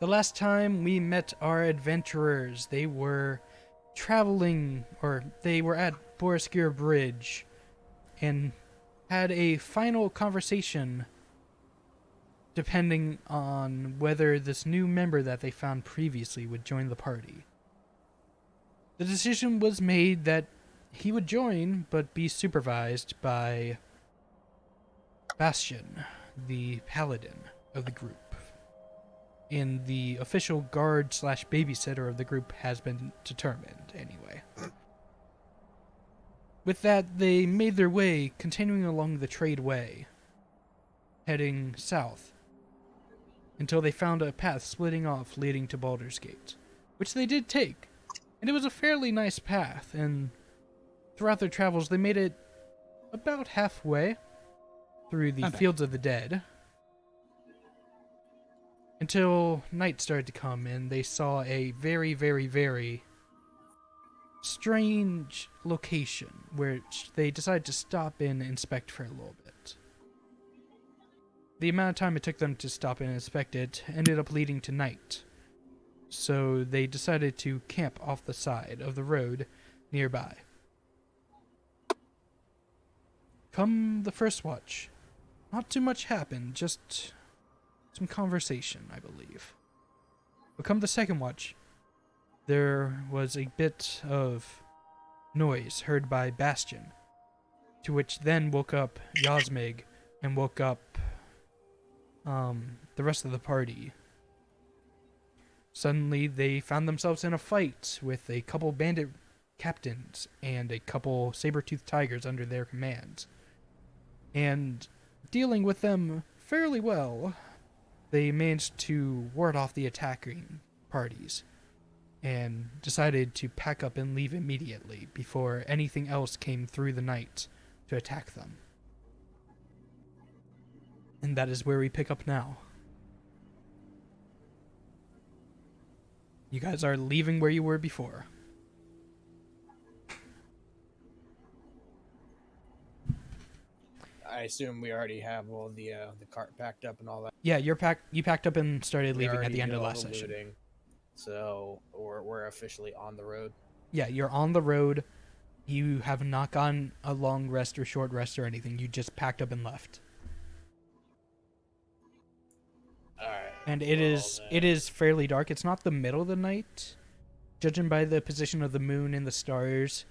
The last time we met our adventurers, they were traveling, or they were at Boriskir Bridge, and had a final conversation depending on whether this new member that they found previously would join the party. The decision was made that he would join, but be supervised by Bastion, the paladin of the group. And the official guard slash babysitter of the group has been determined, anyway. With that, they made their way, continuing along the trade way, heading south, until they found a path splitting off leading to Baldur's Gate, which they did take. And it was a fairly nice path, and throughout their travels, they made it about halfway through the Fields of the Dead, until night started to come, and they saw a very, very, very strange location, which they decided to stop in and inspect for a little bit. The amount of time it took them to stop and inspect it ended up leading to night, so they decided to camp off the side of the road nearby. Come the first watch, not too much happened, just some conversation, I believe. But come the second watch, there was a bit of noise heard by Bastion, to which then woke up Yasmig and woke up the rest of the party. Suddenly, they found themselves in a fight with a couple bandit captains and a couple saber-toothed tigers under their command. And dealing with them fairly well, they managed to ward off the attacking parties and decided to pack up and leave immediately before anything else came through the night to attack them. And that is where we pick up now. You guys are leaving where you were before. I assume we already have all the cart packed up and all that. Yeah, you packed up and started leaving at the end of last session. Looting, so we're officially on the road. Yeah, you're on the road. You have not gone a long rest or short rest or anything. You just packed up and left. Alright. And it is fairly dark. It's not the middle of the night. Judging by the position of the moon and the stars,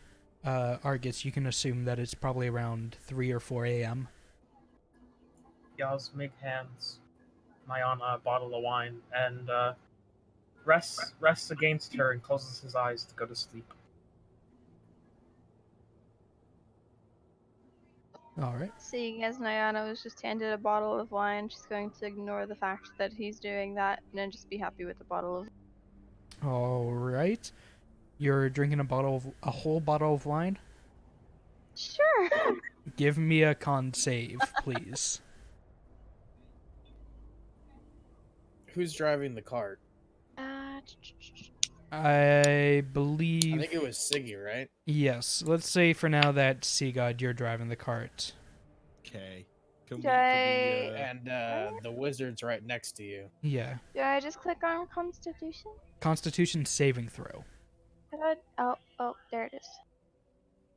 Argus, you can assume that it's probably around 3 or 4 a.m. Yasmig hands Mayana a bottle of wine and rests against her and closes his eyes to go to sleep. Alright. Seeing as Nyana was just handed a bottle of wine, she's going to ignore the fact that he's doing that and then just be happy with the bottle of. Alright. You're drinking a whole bottle of wine? Sure. Give me a con save, please. Who's driving the cart? I believe... I think it was Siggy, right? Yes. Let's say for now that Seagod, you're driving the cart. Okay. And the wizard's right next to you. Yeah. Do I just click on Constitution? Constitution saving throw. Oh, there it is.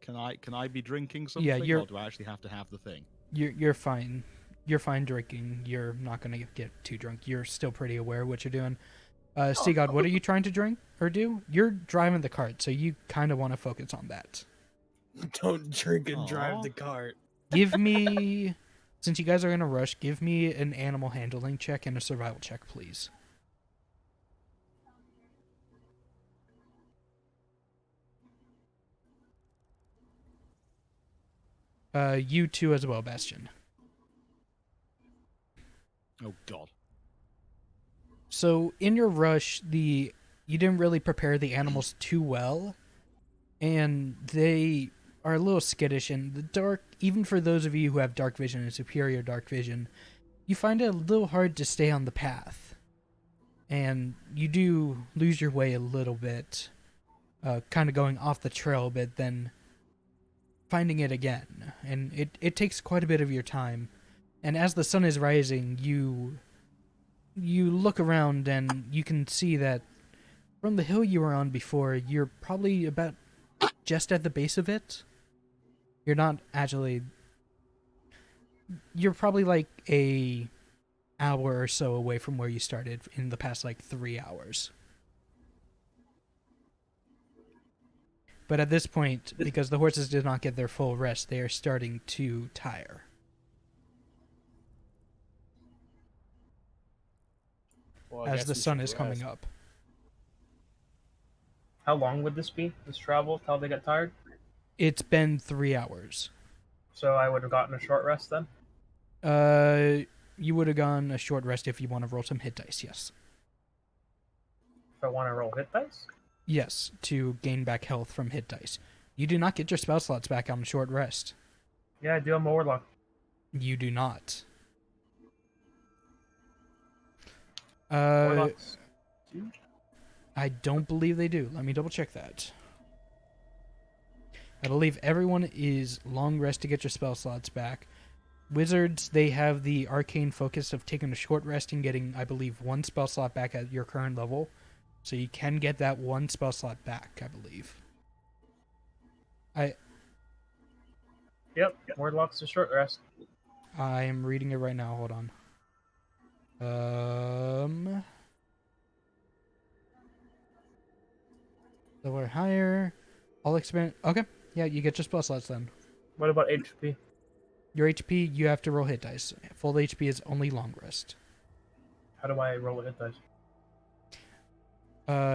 Can I be drinking something? Yeah, or do I actually have to have the thing? You're fine. You're fine drinking. You're not gonna get too drunk. You're still pretty aware of what you're doing. Seagod, what are you trying to drink or do? You're driving the cart, so you kind of want to focus on that. Don't drink and drive the cart. Give me, since you guys are in a rush, give me an animal handling check and a survival check, please. You too as well, Bastion. Oh, God. So, in your rush, you didn't really prepare the animals too well, and they are a little skittish, and the dark, even for those of you who have dark vision and superior dark vision, you find it a little hard to stay on the path, and you do lose your way a little bit, kind of going off the trail, but then finding it again, and it takes quite a bit of your time, and as the sun is rising, you you look around and you can see that from the hill you were on before, you're probably about just at the base of it. You're not actually. You're probably like a hour or so away from where you started in the past like 3 hours. But at this point, because the horses did not get their full rest, they are starting to tire. Well, I As guess the we sun should is coming rest. up. How long would this be? This travel till they get tired? It's been 3 hours. So I would have gotten a short rest then. You would have gone a short rest if you want to roll some hit dice, yes. If I want to roll hit dice. Yes, to gain back health from hit dice. You do not get your spell slots back on a short rest. Yeah, I do. I'm a warlock. You do not. Warlocks. I don't believe they do. Let me double check that. I believe everyone is long rest to get your spell slots back. Wizards, they have the arcane focus of taking a short rest and getting, I believe, one spell slot back at your current level. So you can get that one spell slot back, I believe. Yep, warlocks a short rest. I am reading it right now. Hold on. Lower, higher. All expand. Okay, yeah, you get your spell slots then. What about HP? Your HP, you have to roll hit dice. Full HP is only long rest. How do I roll a hit dice?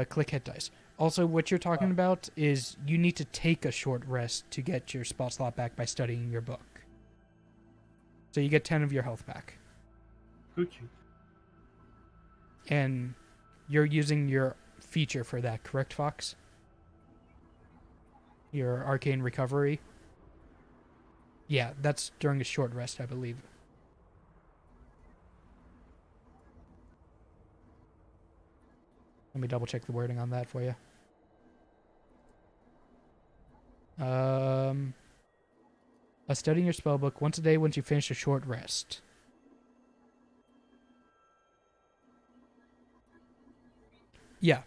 Click hit dice. Also, what you're talking about is you need to take a short rest to get your spell slot back by studying your book. So you get 10 of your health back. Gucci. And you're using your feature for that, correct, Fox? Your arcane recovery? Yeah, that's during a short rest, I believe. Let me double check the wording on that for you. Studying your spellbook once a day once you finish a short rest. Yeah.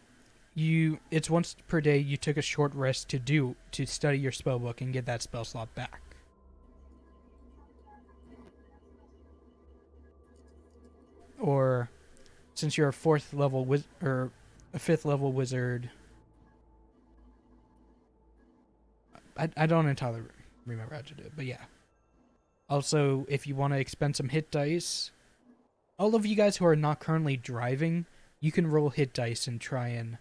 It's once per day you took a short rest to study your spellbook and get that spell slot back. Or since you're a fifth level wizard, I don't entirely remember how to do it, but yeah. Also, if you want to expend some hit dice, all of you guys who are not currently driving, you can roll hit dice and try and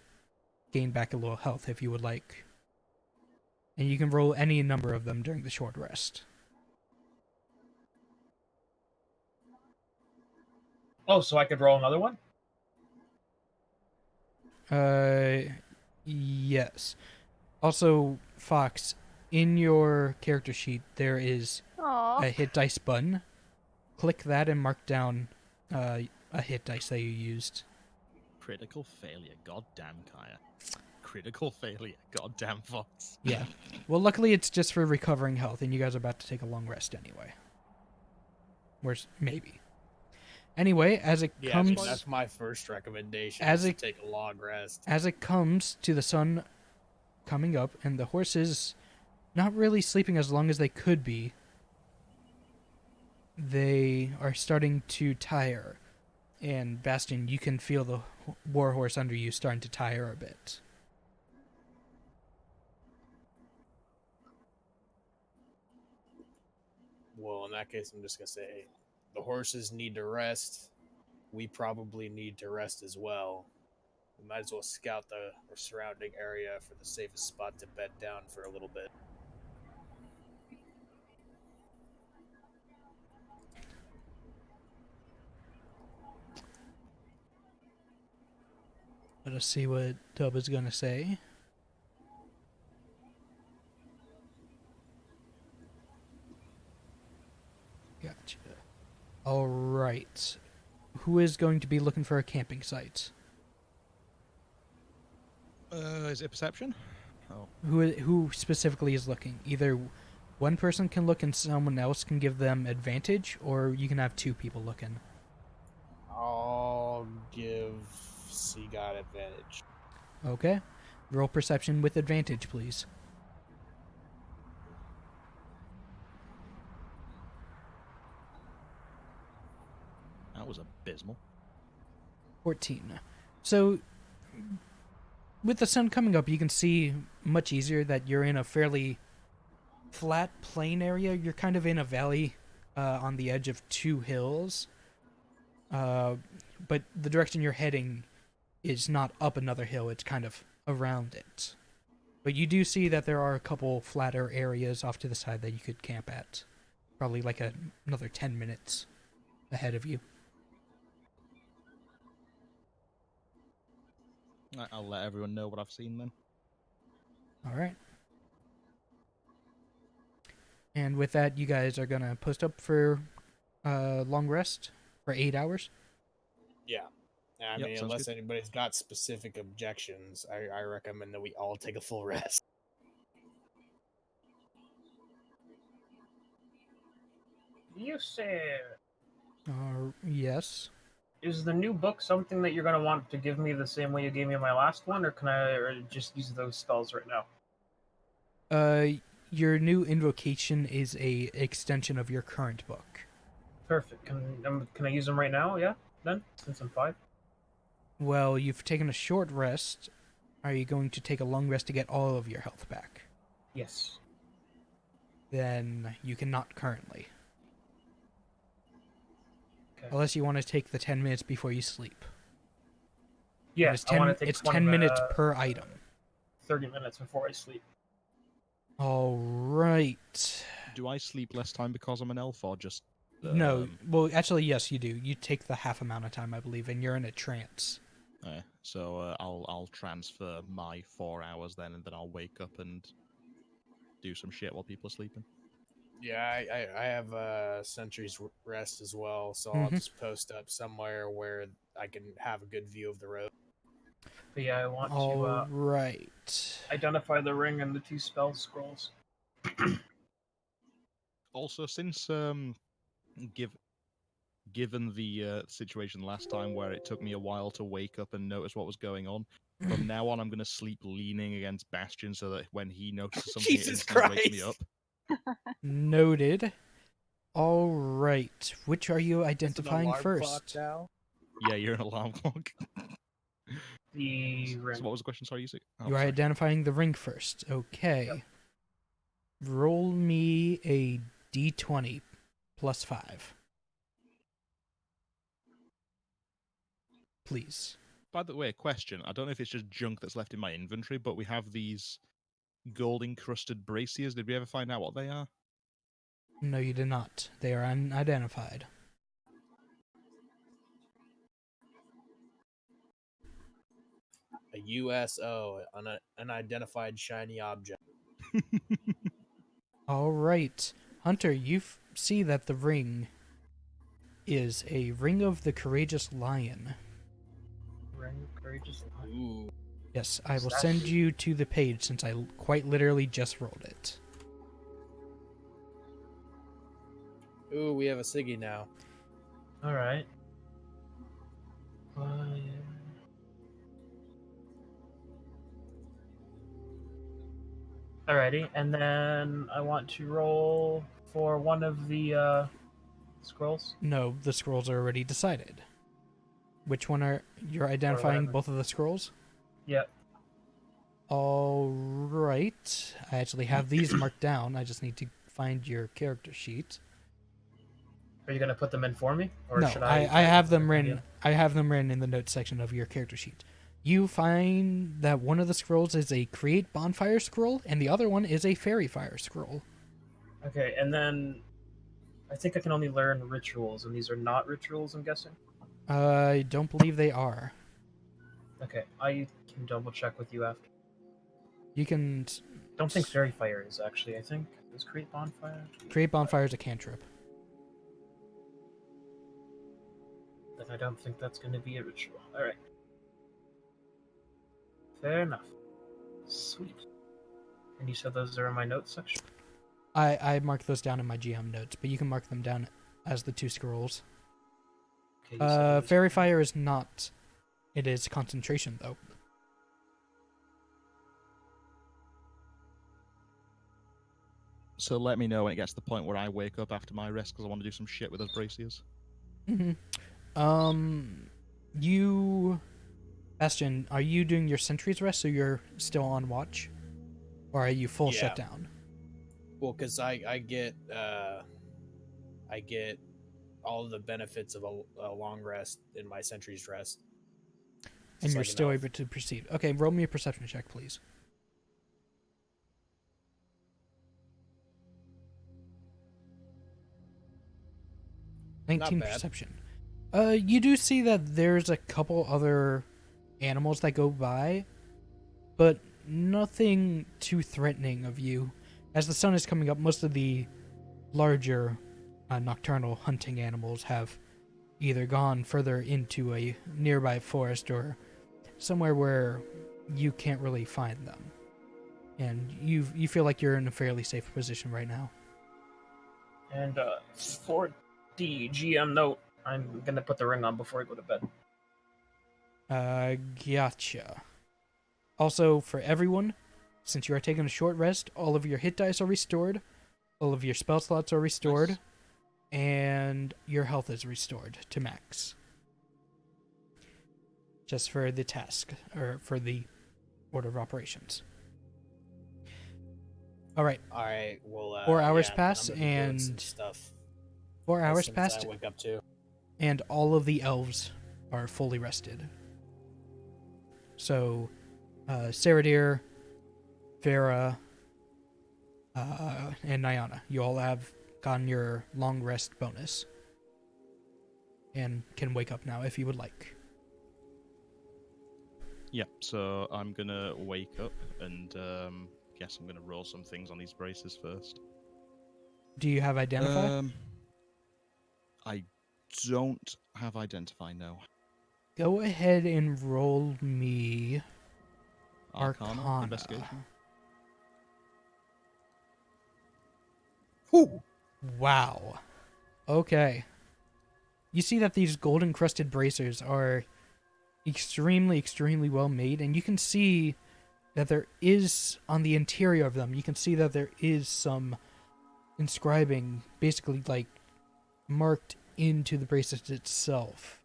gain back a little health if you would like. And you can roll any number of them during the short rest. Oh, so I could roll another one? Yes. Also, Fox, in your character sheet, there is Aww. a hit dice button. Click that and mark down a hit dice that you used. Critical failure. Goddamn, Kaya. Critical failure. Goddamn, Fox. Yeah. Well, luckily it's just for recovering health, and you guys are about to take a long rest anyway. Maybe. Anyway, as it Yeah, comes, that's my first recommendation. As Is it- to take a long rest. as it comes to the sun coming up, and the horses not really sleeping as long as they could be, they are starting to tire. And Bastion, you can feel the warhorse under you starting to tire a bit. Well, in that case, I'm just gonna say the horses need to rest. We probably need to rest as well. We might as well scout the surrounding area for the safest spot to bed down for a little bit. Let us see what Dub is going to say. Gotcha. All right. Who is going to be looking for a camping site? Is it perception? Oh. Who specifically is looking? Either one person can look and someone else can give them advantage, or you can have two people looking. I'll give Seagot advantage. Okay. Roll perception with advantage, please. That was abysmal. 14. So, with the sun coming up, you can see much easier that you're in a fairly flat, plain area. You're kind of in a valley on the edge of two hills. But the direction you're heading is not up another hill, it's kind of around it. But you do see that there are a couple flatter areas off to the side that you could camp at. Probably like another 10 minutes ahead of you. I'll let everyone know what I've seen then. All right. And with that, you guys are going to post up for long rest for 8 hours? Yeah. I Yep, mean, sounds unless good. anybody's got specific objections, I recommend that we all take a full rest. You said, Yes. is the new book something that you're gonna want to give me the same way you gave me my last one, or can I just use those spells right now? Your new invocation is a extension of your current book. Perfect. Can I use them right now? Yeah. Then, since I'm 5. Well, you've taken a short rest. Are you going to take a long rest to get all of your health back? Yes. Then you cannot currently. Okay. Unless you want to take the 10 minutes before you sleep. Yeah, It's I want 10, to take it's one 10 of minutes the per item. 30 minutes before I sleep. All right. Do I sleep less time because I'm an elf, or just... No, well, actually, yes, you do. You take the half amount of time, I believe, and you're in a trance. So I'll transfer my 4 hours then, and then I'll wake up and do some shit while people are sleeping. Yeah, I have Sentry's Rest as well, so I'll just post up somewhere where I can have a good view of the road. But yeah, I want All to right. identify the ring and the 2 spell scrolls. Also, since given the situation last time where it took me a while to wake up and notice what was going on, from now on I'm going to sleep leaning against Bastion so that when he notices something, it Jesus instantly wakes me Christ. up. Noted. All right. Which are you It's an identifying alarm clock first? now. Yeah, you're an alarm clock. The So ring. what was the question? Sorry, you say? Oh, You are sorry. identifying the ring first. Okay. Yep. Roll me a d20 plus 5. Please. By the way, question. I don't know if it's just junk that's left in my inventory, but we have these gold encrusted braziers. Did we ever find out what they are? No, you did not. They are unidentified. A USO, an unidentified shiny object. All right. Hunter, you see that the ring is a ring of the courageous lion. Ring of courageous lion. Ooh. Yes, I Is will that send the- you to the page since I quite literally just rolled it. Ooh, we have a Siggy now. Alright. Lion. Alrighty, and then I want to roll for one of the scrolls. No, the scrolls are already decided. Which one are you're identifying? whatever. Both of the scrolls? Yep. All right. I actually have these marked down. I just need to find your character sheet. Are you gonna put them in for me, or No, should I I have put them in? written. I have them written in the notes section of your character sheet. You find that one of the scrolls is a create bonfire scroll, and the other one is a fairy fire scroll. Okay, and then I think I can only learn rituals, and these are not rituals, I'm guessing. I don't believe they are. Okay, I can double check with you after. You can Don't think fairy fire is actually. I think is create bonfire. create bonfire as a cantrip. Then I don't think that's going to be a ritual. All right. Fair enough. Sweet. And you said those are in my notes section? I marked those down in my GM notes, but you can mark them down as the two scrolls. Okay, you said those- Fairy fire is not It is concentration, though. So let me know when it gets to the point where I wake up after my rest because I want to do some shit with those braziers. You, Bastion, are you doing your sentry's rest, so you're still on watch, or are you full Yeah. shutdown? Well, because I get all of the benefits of a long rest in my sentry's rest. And Just you're like an still elf. able to proceed. Okay, roll me a perception check, please. 19 Not bad. perception. You do see that there's a couple other animals that go by, but nothing too threatening of you. As the sun is coming up, most of the larger nocturnal hunting animals have either gone further into a nearby forest or somewhere where you can't really find them. And you feel like you're in a fairly safe position right now. And for the GM note, I'm gonna put the ring on before I go to bed. Gotcha. Also, for everyone, since you are taking a short rest, all of your hit dice are restored, all of your spell slots are restored, Nice. and your health is restored to max. Just for the task, or for the order of operations. Alright, All right. Well, 4 hours yeah, then pass, I'm gonna be doing some and stuff 4 as hours soon as passed, I wake up too. and all of the elves are fully rested. So, Saradir, Farah, and Nyana, you all have gotten your long rest bonus. And can wake up now if you would like. Yep, so I'm gonna wake up and guess I'm gonna roll some things on these braces first. Do you have Identify? I don't have Identify, no. Go ahead and roll me Arcana, Arcana. investigation. Whew. Wow. Okay. You see that these gold encrusted bracers are extremely well made, and you can see that there is, on the interior of them, you can see that there is some inscribing, basically like marked into the bracelet itself.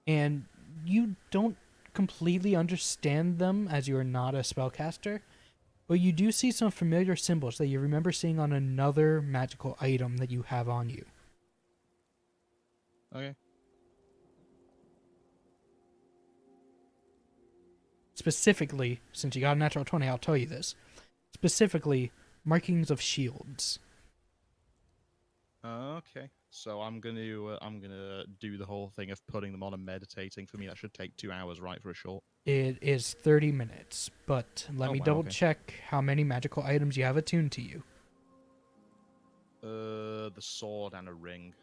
And you don't completely understand them as you are not a spellcaster, but you do see some familiar symbols that you remember seeing on another magical item that you have on you. Okay. Specifically, since you got a natural 20, I'll tell you this. Specifically, markings of shields. Okay. So I'm gonna do the whole thing of putting them on and meditating. For me, that should take 2 hours, right, for a short. It is 30 minutes, but let Oh, me wow, double okay. check how many magical items you have attuned to you. The sword and a ring.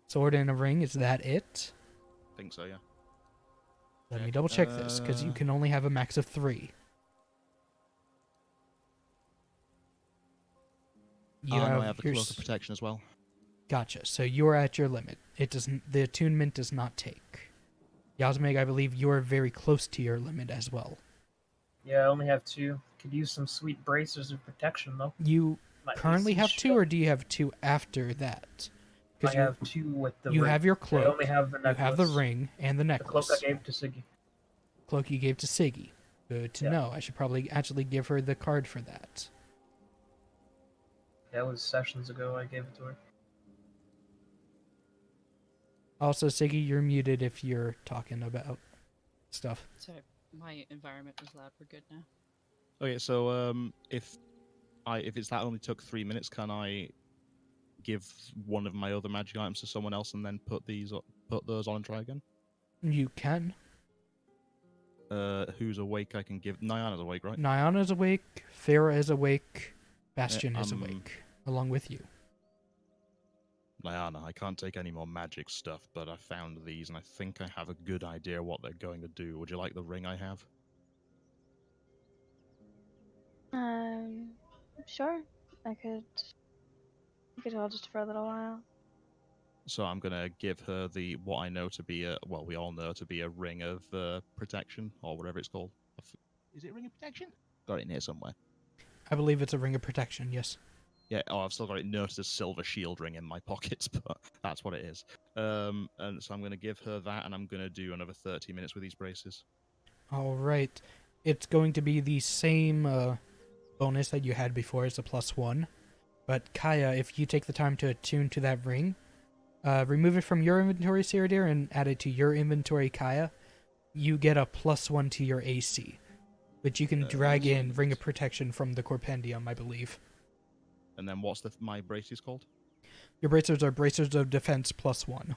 Sword and a ring, is that it? I think so, yeah. Let me double check this, because you can only have a max of 3. You No, I have the your cloak of protection as well. Gotcha. So you are at your limit. It doesn't. The attunement does not take. Yasmeg, I believe you are very close to your limit as well. Yeah, I only have 2. Could use some sweet bracers of protection though. You My currently AC have 2, shield. or do you have 2 after that? I have 2 with the you ring. have your I cloak, only have the you necklace. have the ring, and the The cloak I necklace. gave to Siggy. Cloak you gave to Siggy. Good to Yeah. know. I should probably actually give her the card for that. That was sessions ago. I gave it to her. Also, Siggy, you're muted if you're talking about stuff. Sorry, my environment was loud. We're good now. Okay, so if it's that only took 3 minutes, can I give one of my other magic items to someone else and then put those on and try again? You can. Who's awake? I can give. Nyana's awake, right? Nyana is awake, Farah is awake, Bastion is I'm- awake, along with you. Nyana, I can't take any more magic stuff, but I found these and I think I have a good idea what they're going to do. Would you like the ring I have? Sure. I could hold just for a little while. So I'm gonna give her what I know to be we all know to be a ring of protection or whatever it's called. Is it ring of protection? Got it in here somewhere. I believe it's a ring of protection. Yes. Yeah. Oh, I've still got it noted as silver shield ring in my pockets, but that's what it is. And so I'm gonna give her that, and I'm gonna do another 30 minutes with these braces. All right. It's going to be the same bonus that you had before as a +1. But Kaya, if you take the time to attune to that ring, remove it from your inventory, Ceradir, and add it to your inventory, Kaya, you get a +1 to your AC, which you can drag in Ring of Protection from the Corpendium, I believe. And then what's my braces called? Your bracers are Bracers of Defense +1.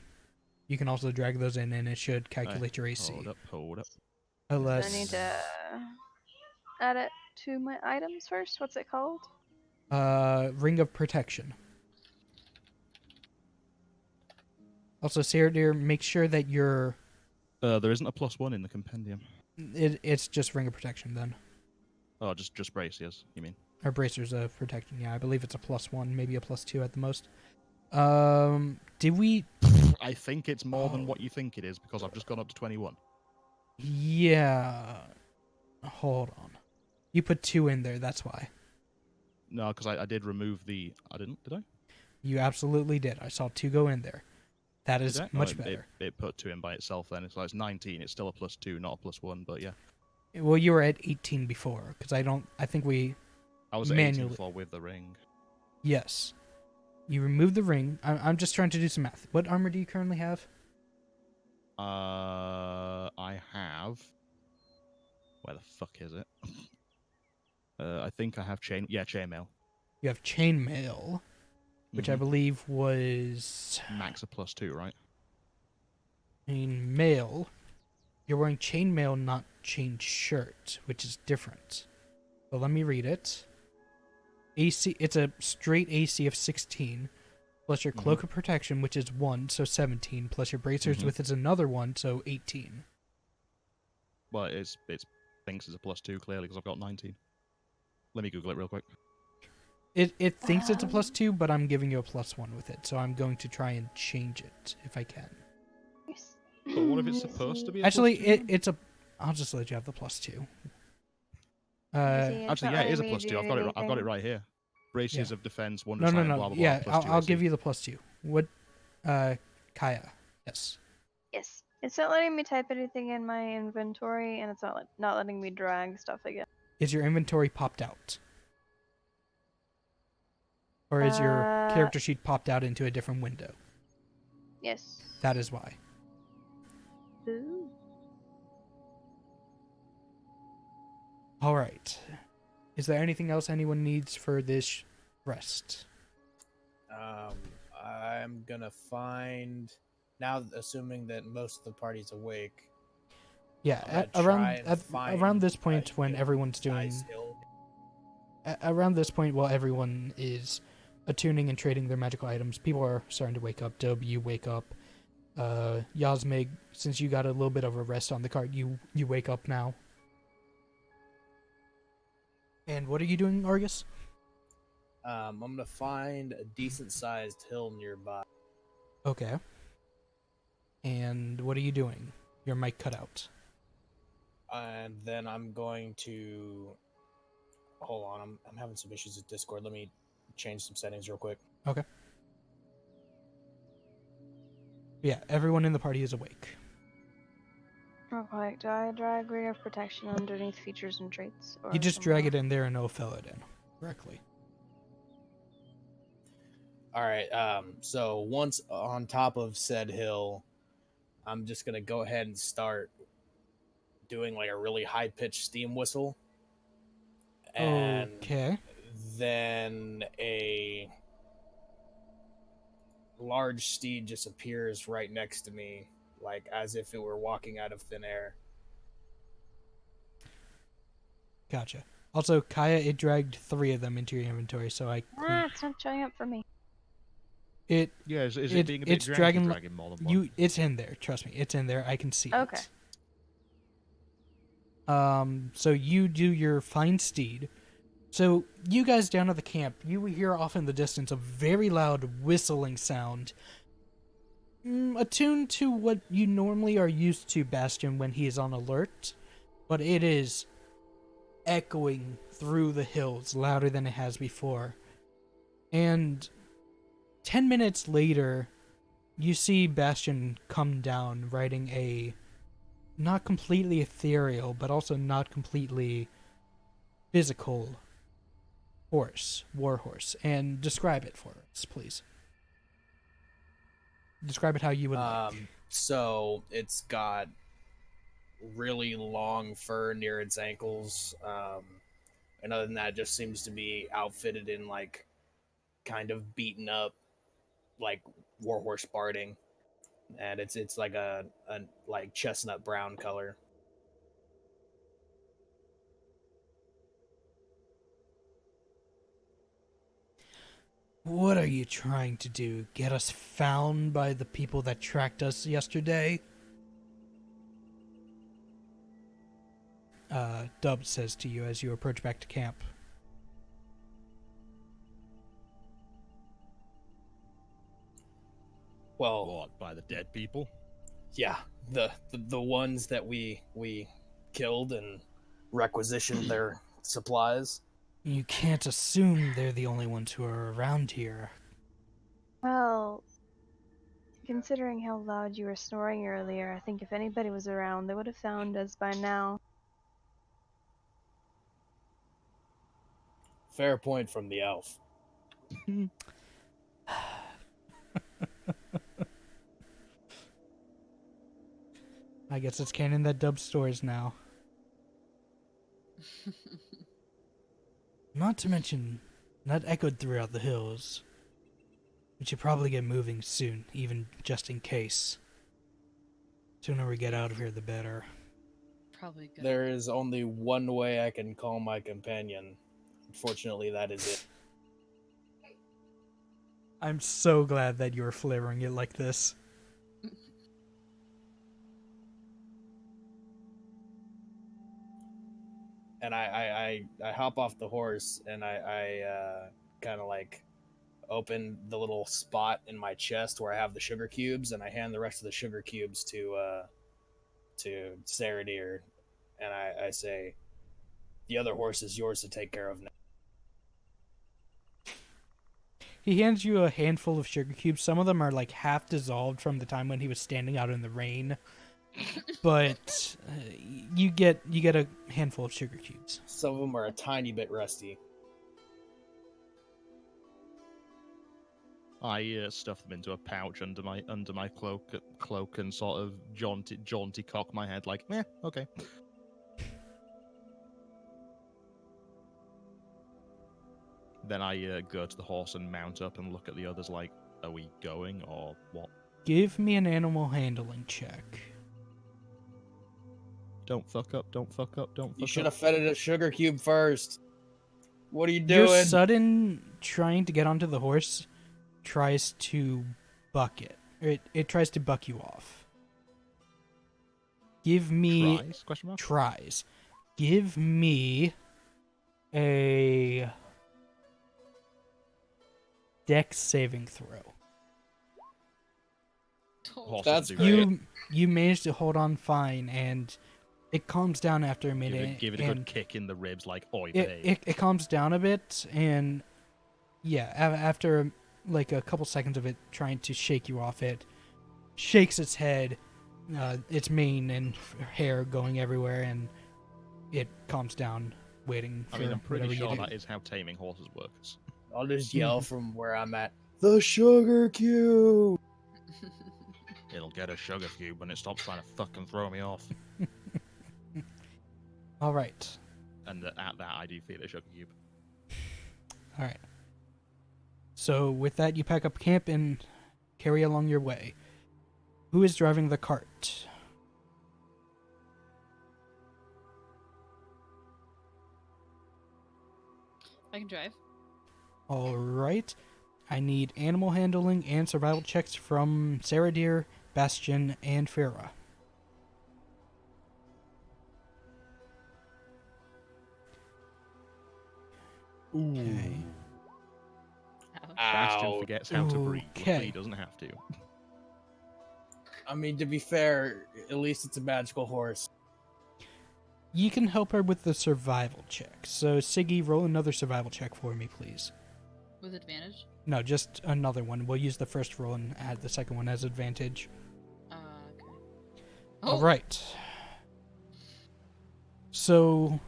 You can also drag those in, and it should calculate your AC. Hold up. Unless... I need to add it to my items first. What's it called? Ring of Protection. Also, Ceradir, make sure that you're... There isn't a +1 in the compendium. It's just Ring of Protection, then. Oh, just braces, you mean? Or Bracers of Protection, yeah. I believe it's a +1, maybe a +2 at the most. Did we... I think it's more than what you think it is, because I've just gone up to 21. Yeah. Hold on. You put 2 in there, that's why. No, because I did remove the... I didn't, did I? You absolutely did. I saw 2 go in there. That is much Oh, better. It put 2 in by itself then. It's 19. It's still a +2, not a +1, but yeah. Well, you were at 18 before, because I think we... I was at 18 before with the ring. Yes. You remove the ring. I'm just trying to do some math. What armor do you currently have? I have... Where the fuck is it? I think I have chainmail. You have chainmail, which I believe was... Max a +2, right? Chainmail. You're wearing chainmail, not chain shirt, which is different. But let me read it. AC. It's a straight AC of 16, plus your cloak of protection, which is 1, so 17, plus your bracers, which is another 1, so 18. Well, it thinks it's a +2 clearly because I've got 19. Let me Google it real quick. It thinks it's a +2, but I'm giving you a +1 with it, so I'm going to try and change it if I can. But what if it's supposed to be a Actually, +2? it's a... I'll just let you have the +2. Actually, yeah, it is a +2. I've got it right here. Braces of defense, wonder sight, blah blah blah. Yeah, +2 I'll AC. give you the +2. What, Kaya? Yes. Yes. It's not letting me type anything in my inventory, and it's not letting me drag stuff again. Is your inventory popped out? Or is your character sheet popped out into a different window? Yes. That is why. Ooh. All right. Is there anything else anyone needs for this rest? I'm gonna find now, assuming that most of the party's awake. Yeah, I'm gonna try and around this find point when a everyone's doing nice hill. around this point while everyone is attuning and trading their magical items, people are starting to wake up. Dob, you wake up. Yasmig, since you got a little bit of a rest on the cart, you wake up now. And what are you doing, Argus? I'm gonna find a decent-sized hill nearby. Okay. And what are you doing? Your mic cut out. And then I'm going to... Hold on, I'm having some issues with Discord. Let me change some settings real quick. Okay. Yeah, everyone in the party is awake. Real quick, do I drag Ring of Protection underneath features and traits? Or You just drag it in there and it'll fill it in correctly. Alright, so once on top of said hill, I'm just gonna go ahead and start doing like a really high-pitched steam whistle. And Okay. then a large steed just appears right next to me, like as if it were walking out of thin air. Gotcha. Also, Kaya, it dragged 3 of them into your inventory, so I... it's not showing up for me. Yeah, is it being a bit dragging more than one? It's in there. Trust me, it's in there. I can see Okay. it. So you do your find steed. So you guys down at the camp, you hear off in the distance a very loud whistling sound, attuned to what you normally are used to, Bastion, when he is on alert, but it is echoing through the hills louder than it has before. And 10 minutes later, you see Bastion come down riding a not completely ethereal, but also not completely physical horse, warhorse. And describe it for us, please. Describe it how you would like. So it's got really long fur near its ankles. And other than that, it just seems to be outfitted in like kind of beaten up like warhorse barding, and it's like a like chestnut brown color. What are you trying to do? Get us found by the people that tracked us yesterday? Dub says to you as you approach back to camp. Well, What, by the dead people? yeah, the ones that we killed and requisitioned their supplies. You can't assume they're the only ones who are around here. Well, considering how loud you were snoring earlier, I think if anybody was around, they would have found us by now. Fair point from the elf. I guess it's canon that Dub stores now. Not to mention, that echoed throughout the hills. We should probably get moving soon, even just in case. Sooner we get out of here, the better. Probably good. There is only one way I can call my companion. Unfortunately, that is it. I'm so glad that you're flavoring it like this. And I hop off the horse and I kind of like open the little spot in my chest where I have the sugar cubes, and I hand the rest of the sugar cubes to Saradir, and I say, the other horse is yours to take care of now. He hands you a handful of sugar cubes. Some of them are like half dissolved from the time when he was standing out in the rain. But you get a handful of sugar cubes. Some of them are a tiny bit rusty. I stuff them into a pouch under my cloak and sort of jaunty cock my head like, okay. Then I go to the horse and mount up and look at the others like, are we going or what? Give me an animal handling check. Don't fuck up, don't fuck up, don't fuck up. You should have fed it a sugar cube first. What are you doing? Your sudden trying to get onto the horse tries to buck it. It tries to buck you off. Give me Tries? Question mark? tries. Give me a Dex saving throw. Horse That's doesn't do great. You manage to hold on fine, and it calms down after a minute. Give it a and good kick in the ribs like, oi, babe. it calms down a bit, and yeah, after like a couple seconds of it trying to shake you off, it shakes its head, its mane and hair going everywhere, and it calms down, waiting for I mean, I'm pretty whatever sure you do. that is how taming horses works. I'll just yell from where I'm at, the sugar cube! It'll get a sugar cube when it stops trying to fucking throw me off. All right. And at that, I do feel a sugar cube. All right. So with that, you pack up camp and carry along your way. Who is driving the cart? I can drive. All right. I need animal handling and survival checks from Saradir, Bastion, and Farah. Okay. Ouch. Bastion Ow. forgets how to breathe, but Okay. he doesn't have to. I mean, to be fair, at least it's a magical horse. You can help her with the survival check. So, Siggy, roll another survival check for me, please. With advantage? No, just another one. We'll use the first roll and add the second one as advantage. Okay. All right. So,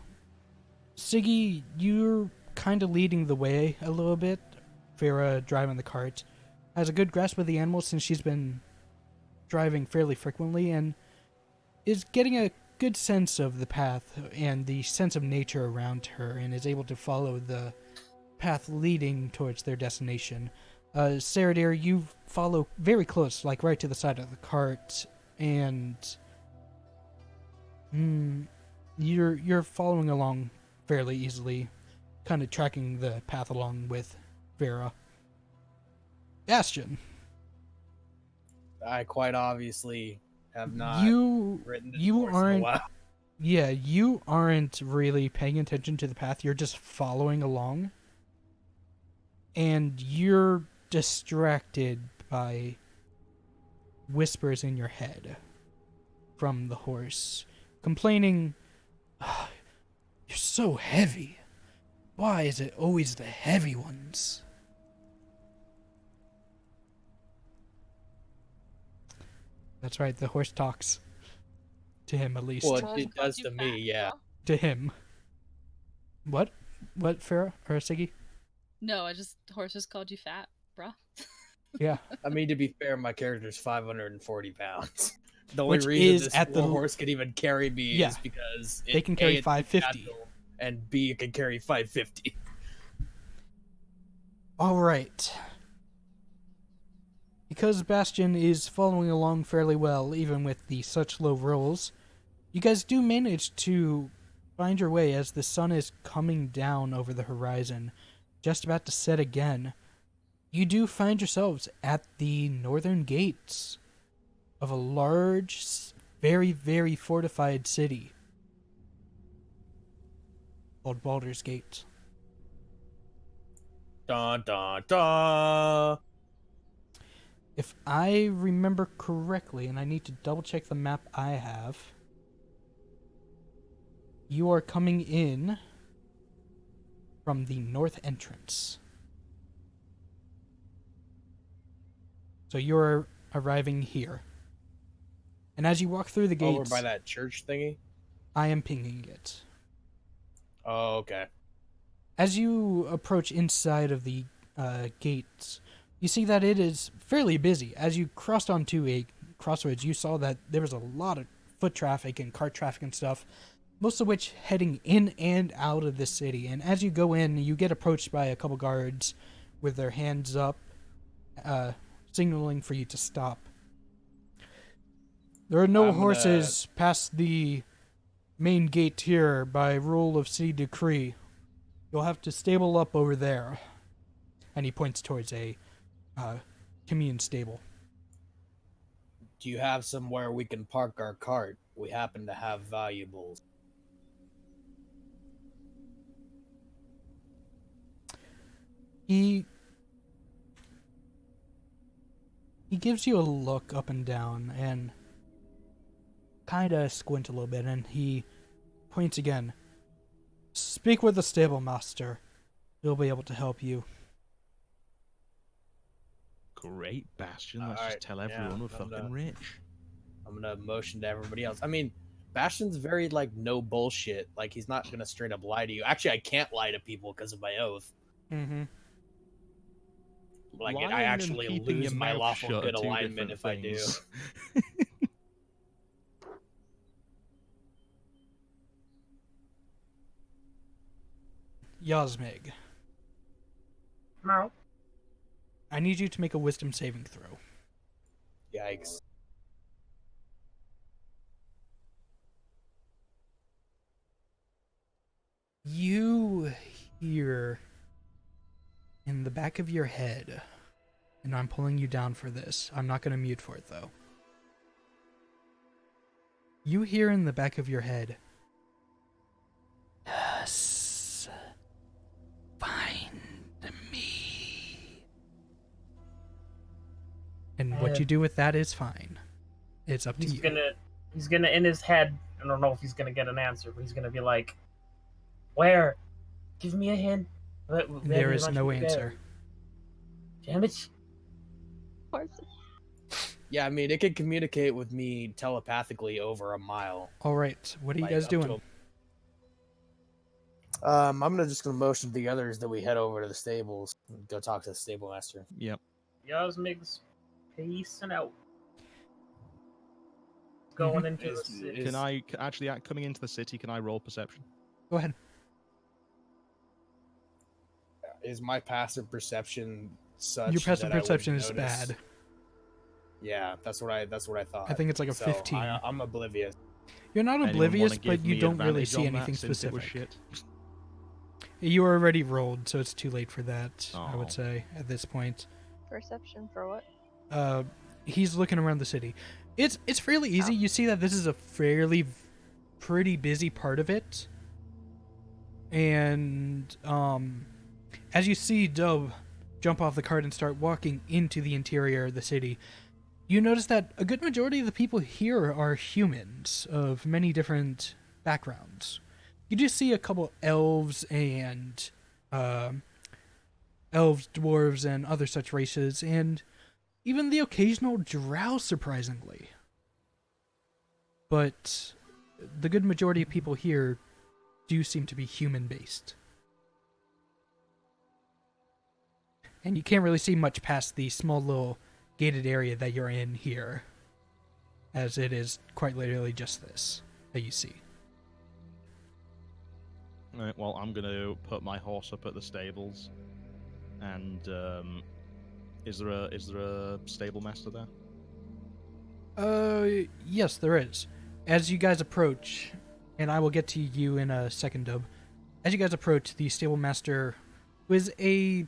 Siggy, you're kind of leading the way a little bit. Vera, driving the cart, has a good grasp of the animals since she's been driving fairly frequently and is getting a good sense of the path and the sense of nature around her and is able to follow the path leading towards their destination. Sarah dear, you follow very close, like right to the side of the cart, and you're following along fairly easily, kind of tracking the path along with Vera. Bastion, I quite obviously have not ridden this you horse in a aren't while. yeah, you aren't really paying attention to the path. You're just following along. And you're distracted by whispers in your head from the horse, complaining, "Ah, you're so heavy. Why is it always the heavy ones?" That's right, the horse talks. To him, at least. Well, it does to me, yeah. To him. What? What, Farah? Or Siggy? No, horse just called you fat, bruh. Yeah. I mean, to be fair, my character's 540 pounds. The only Which reason is this at the- little horse can even carry me Yeah. is because They can carry A, it's 550. agile, and B, it can carry 550. All right. Because Bastion is following along fairly well, even with the such low rolls, you guys do manage to find your way as the sun is coming down over the horizon, just about to set again. You do find yourselves at the northern gates of a large, very, very fortified city called Baldur's Gate. Dun, dun, dun. If I remember correctly, and I need to double check the map I have, you are coming in from the north entrance. So you're arriving here. And as you walk through the gates, Over by that church thingy? I am pinging it. Oh, okay. As you approach inside of the gates, you see that it is fairly busy. As you crossed onto a crossroads, you saw that there was a lot of foot traffic and cart traffic and stuff, most of which heading in and out of the city. And as you go in, you get approached by a couple guards with their hands up, signaling for you to stop. There are no I'm gonna- horses past the main gate here by rule of city decree. You'll have to stable up over there. And he points towards a commune stable. Do you have somewhere we can park our cart? We happen to have valuables. He gives you a look up and down and kind of squint a little bit, and he points again. Speak with the stable master. He'll be able to help you. Great, Bastion. Let's Alright, just tell yeah, everyone we're I'm fucking done. rich. I'm gonna motion to everybody else. I mean, Bastion's very, like, no bullshit. Like, he's not gonna straight up lie to you. Actually, I can't lie to people because of my oath. Mm-hmm. Like, Lying I and actually keeping lose your my mouth lawful shut are good two alignment different if I do. things. Yasmig, No. I need you to make a wisdom saving throw. Yikes. You hear in the back of your head, and I'm pulling you down for this. I'm not going to mute for it, though. You hear in the back of your head, "Yes, find me." And what you do with that is fine. It's up to He's you. gonna in his head. I don't know if he's gonna get an answer, but he's gonna be like, "Where? Give me a hint." There is no answer. Damn it! Horses. Yeah, I mean, it can communicate with me telepathically over a mile. All right, what are you like, guys up to doing? I'm gonna motion the others that we head over to the stables and go talk to the stable master. Yep. Yasmig's pacing out. Going into the Is- city. Can I actually coming into the city? Can I roll perception? Go ahead. Is my passive perception such Your passive that I would perception is notice- bad. Yeah, that's what I thought. I think it's like a So 15. I'm oblivious. You're not Anyone oblivious, wanna but give you me don't really advantage see on that anything since it was specific. shit? You already rolled, so it's too late for that, I Oh. would say, at this point. Perception for what? He's looking around the city. It's fairly easy. You see that this is a pretty busy part of it. And as you see Dub jump off the cart and start walking into the interior of the city, you notice that a good majority of the people here are humans of many different backgrounds. You do see a couple elves and elves, dwarves, and other such races, and even the occasional drow, surprisingly. But the good majority of people here do seem to be human-based. And you can't really see much past the small little gated area that you're in here, as it is quite literally just this that you see. Right, well, I'm gonna put my horse up at the stables, and is there a stable master there? Yes, there is. As you guys approach, and I will get to you in a second, Dub. As you guys approach, the stable master was a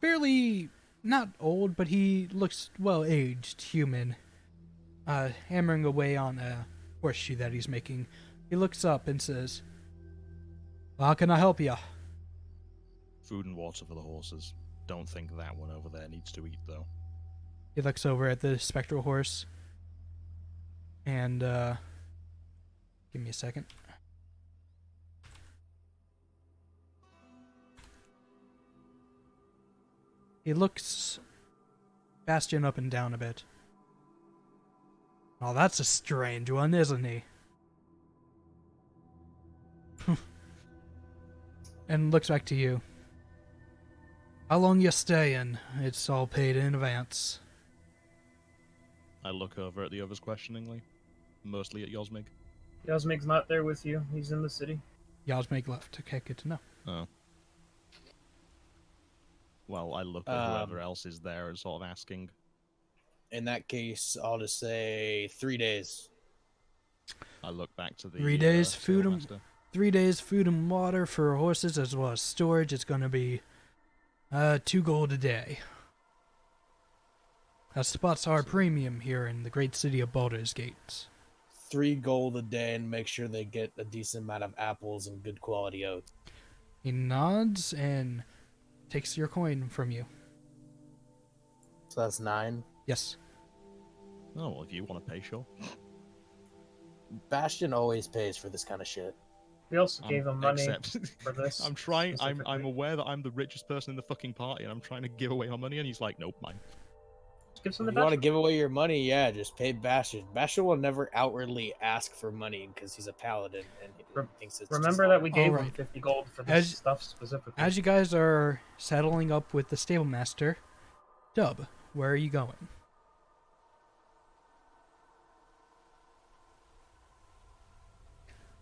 fairly not old, but he looks well-aged human, hammering away on a horseshoe that he's making. He looks up and says, "How can I help you?" Food and water for the horses. Don't think that one over there needs to eat, though. He looks over at the spectral horse, and give me a second. He looks Bastion up and down a bit. Oh, that's a strange one, isn't he? And looks back to you. How long you staying? It's all paid in advance. I look over at the others questioningly, mostly at Yosmig. Yasmig's not there with you. He's in the city. Y'all's make left. Okay, good to know. Oh. Well, I look at whoever else is there and sort of asking. In that case, I'll just say 3 days. I look back to the 3 days, food and master. 3 days food and water for horses as well as storage. It's gonna be 2 gold a day. Spots are premium here in the great city of Baldur's Gate. 3 gold a day, and make sure they get a decent amount of apples and good quality oats. He nods and takes your coin from you. So that's 9. Yes. Oh, well, if you want to pay, sure. Bastion always pays for this kind of shit. We also gave him money Except, for this. I'm trying. I'm specifically. aware that I'm the richest person in the fucking party, and I'm trying to give away my money, and he's like, "Nope, mine." Give some If of you want to the give away your money, yeah, just pay Bastion. Bastion will never outwardly ask for money because he's a paladin and he thinks it's Remember just that we gave him Alright. 50 gold for this As- stuff specifically. As you guys are settling up with the stable master, Dub, where are you going?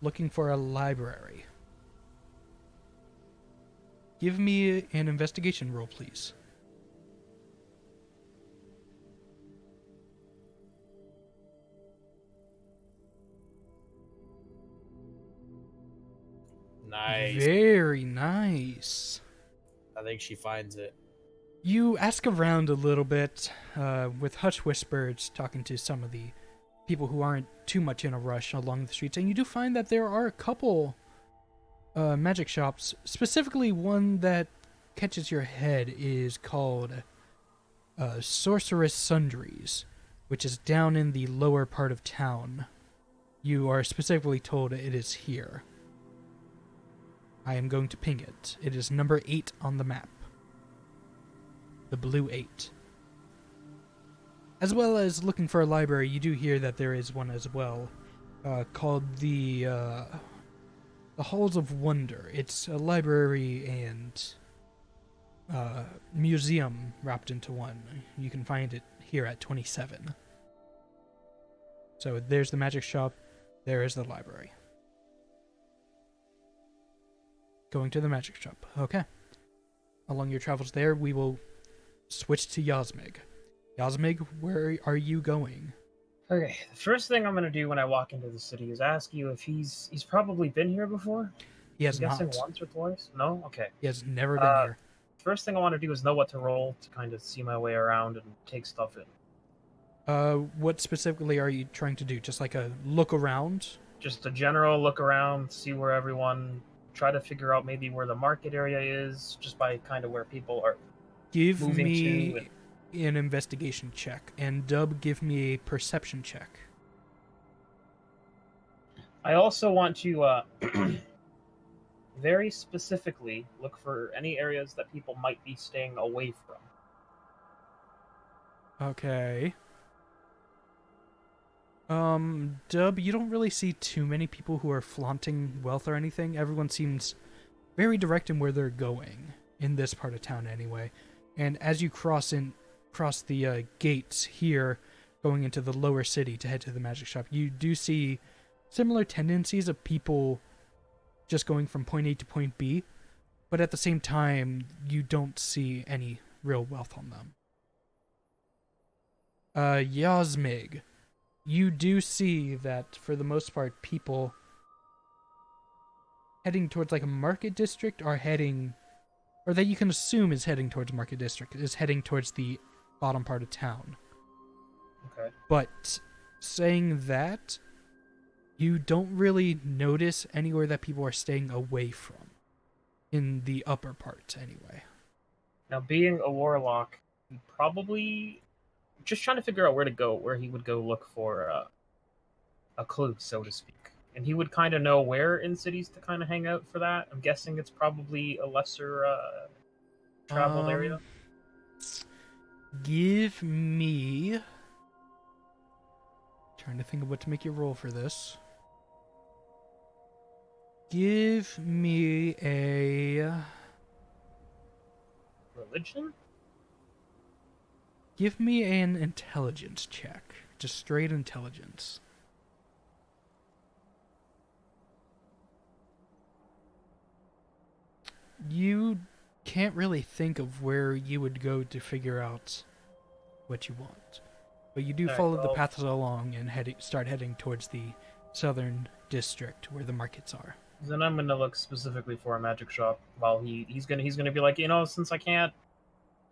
Looking for a library. Give me an investigation roll, please. nice. Very nice. I think she finds it. You ask around a little bit, with hushed whispers, talking to some of the people who aren't too much in a rush along the streets, and you do find that there are a couple magic shops. Specifically, one that catches your head is called Sorceress Sundries, which is down in the lower part of town. You are specifically told it is here. I am going to ping it. It is number 8 on the map. The blue 8. As well as looking for a library, you do hear that there is one as well, called the Halls of Wonder. It's a library and museum wrapped into one. You can find it here at 27. So there's the magic shop, there is the library. Going to the magic shop. Okay. Along your travels there, we will switch to Yasmig. Yasmig, where are you going? Okay, the first thing I'm gonna do when I walk into the city is ask you if he's probably been here before. He has I'm guessing not. once or twice. No, okay. He has never been here. First thing I want to do is know what to roll to kind of see my way around and take stuff in. What specifically are you trying to do? Just like a look around? Just a general look around, see where everyone. Try to figure out maybe where the market area is, just by kind of where people are. Give moving me an investigation check, and Dub, give me a perception check. I also want to very specifically look for any areas that people might be staying away from. Okay. Dub, you don't really see too many people who are flaunting wealth or anything. Everyone seems very direct in where they're going, in this part of town anyway. And as you cross the gates here, going into the lower city to head to the magic shop, you do see similar tendencies of people just going from point A to point B, but at the same time, you don't see any real wealth on them. Yasmig, you do see that for the most part, people heading towards like a market district are heading, or that you can assume is heading towards market district, is heading towards the bottom part of town. Okay. But saying that, you don't really notice anywhere that people are staying away from. In the upper part, anyway. Now, being a warlock, he probably just trying to figure out where to go, where he would go look for a clue, so to speak. And he would kind of know where in cities to kind of hang out for that. I'm guessing it's probably a lesser traveled area. Give me... Trying to think of what to make you roll for this. Give me a... Religion? Give me an intelligence check. Just straight intelligence. You can't really think of where you would go to figure out what you want. But you do Alright, follow the well- paths along and start heading towards the southern district where the markets are. Then I'm gonna look specifically for a magic shop. While he's gonna be like,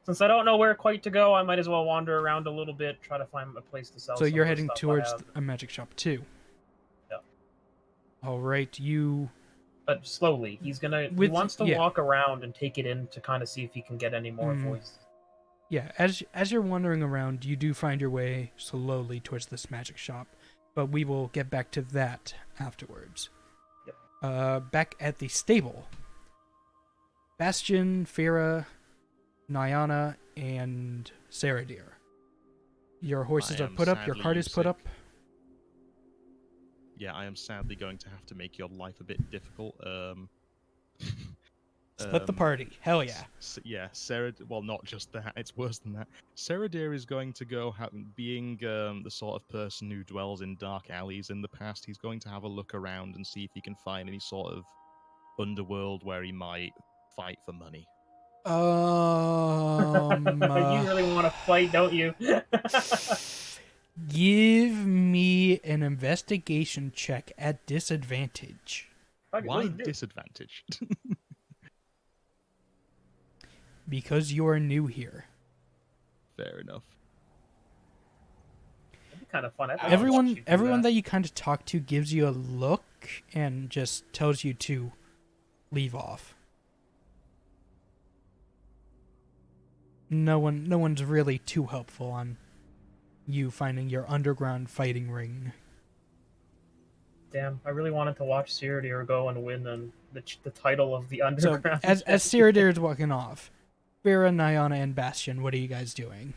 since I don't know where quite to go, I might as well wander around a little bit, try to find a place to sell. So some you're of the heading stuff I towards have. a magic shop too. Yeah. All right, you. But slowly, he wants to walk around and take it in to kind of see if he can get any more voice. Yeah, as you're wandering around, you do find your way slowly towards this magic shop, but we will get back to that afterwards. Yep. Back at the stable, Bastion, Farah, Nyana, and Saradir. Your horses I are am put up. Your sadly cart is put sick. up. Yeah, I am sadly going to have to make your life a bit difficult. Split the party. Hell yeah. Yeah, Sarah. Well, not just that. It's worse than that. Saradir is going to go, being the sort of person who dwells in dark alleys in the past. He's going to have a look around and see if he can find any sort of underworld where he might fight for money. You really want to fight, don't you? Give me an investigation check at disadvantage. Okay, Why let's do it. disadvantaged? Because you are new here. Fair enough. That'd be kind of fun. Everyone that you kind of talk to gives you a look and just tells you to leave off. No one's really too helpful on you finding your underground fighting ring. Damn, I really wanted to watch Cyrodiil go and win the title of the So underground. as champion. Cyrodiil is walking off, Vera, Nyana, and Bastion, what are you guys doing?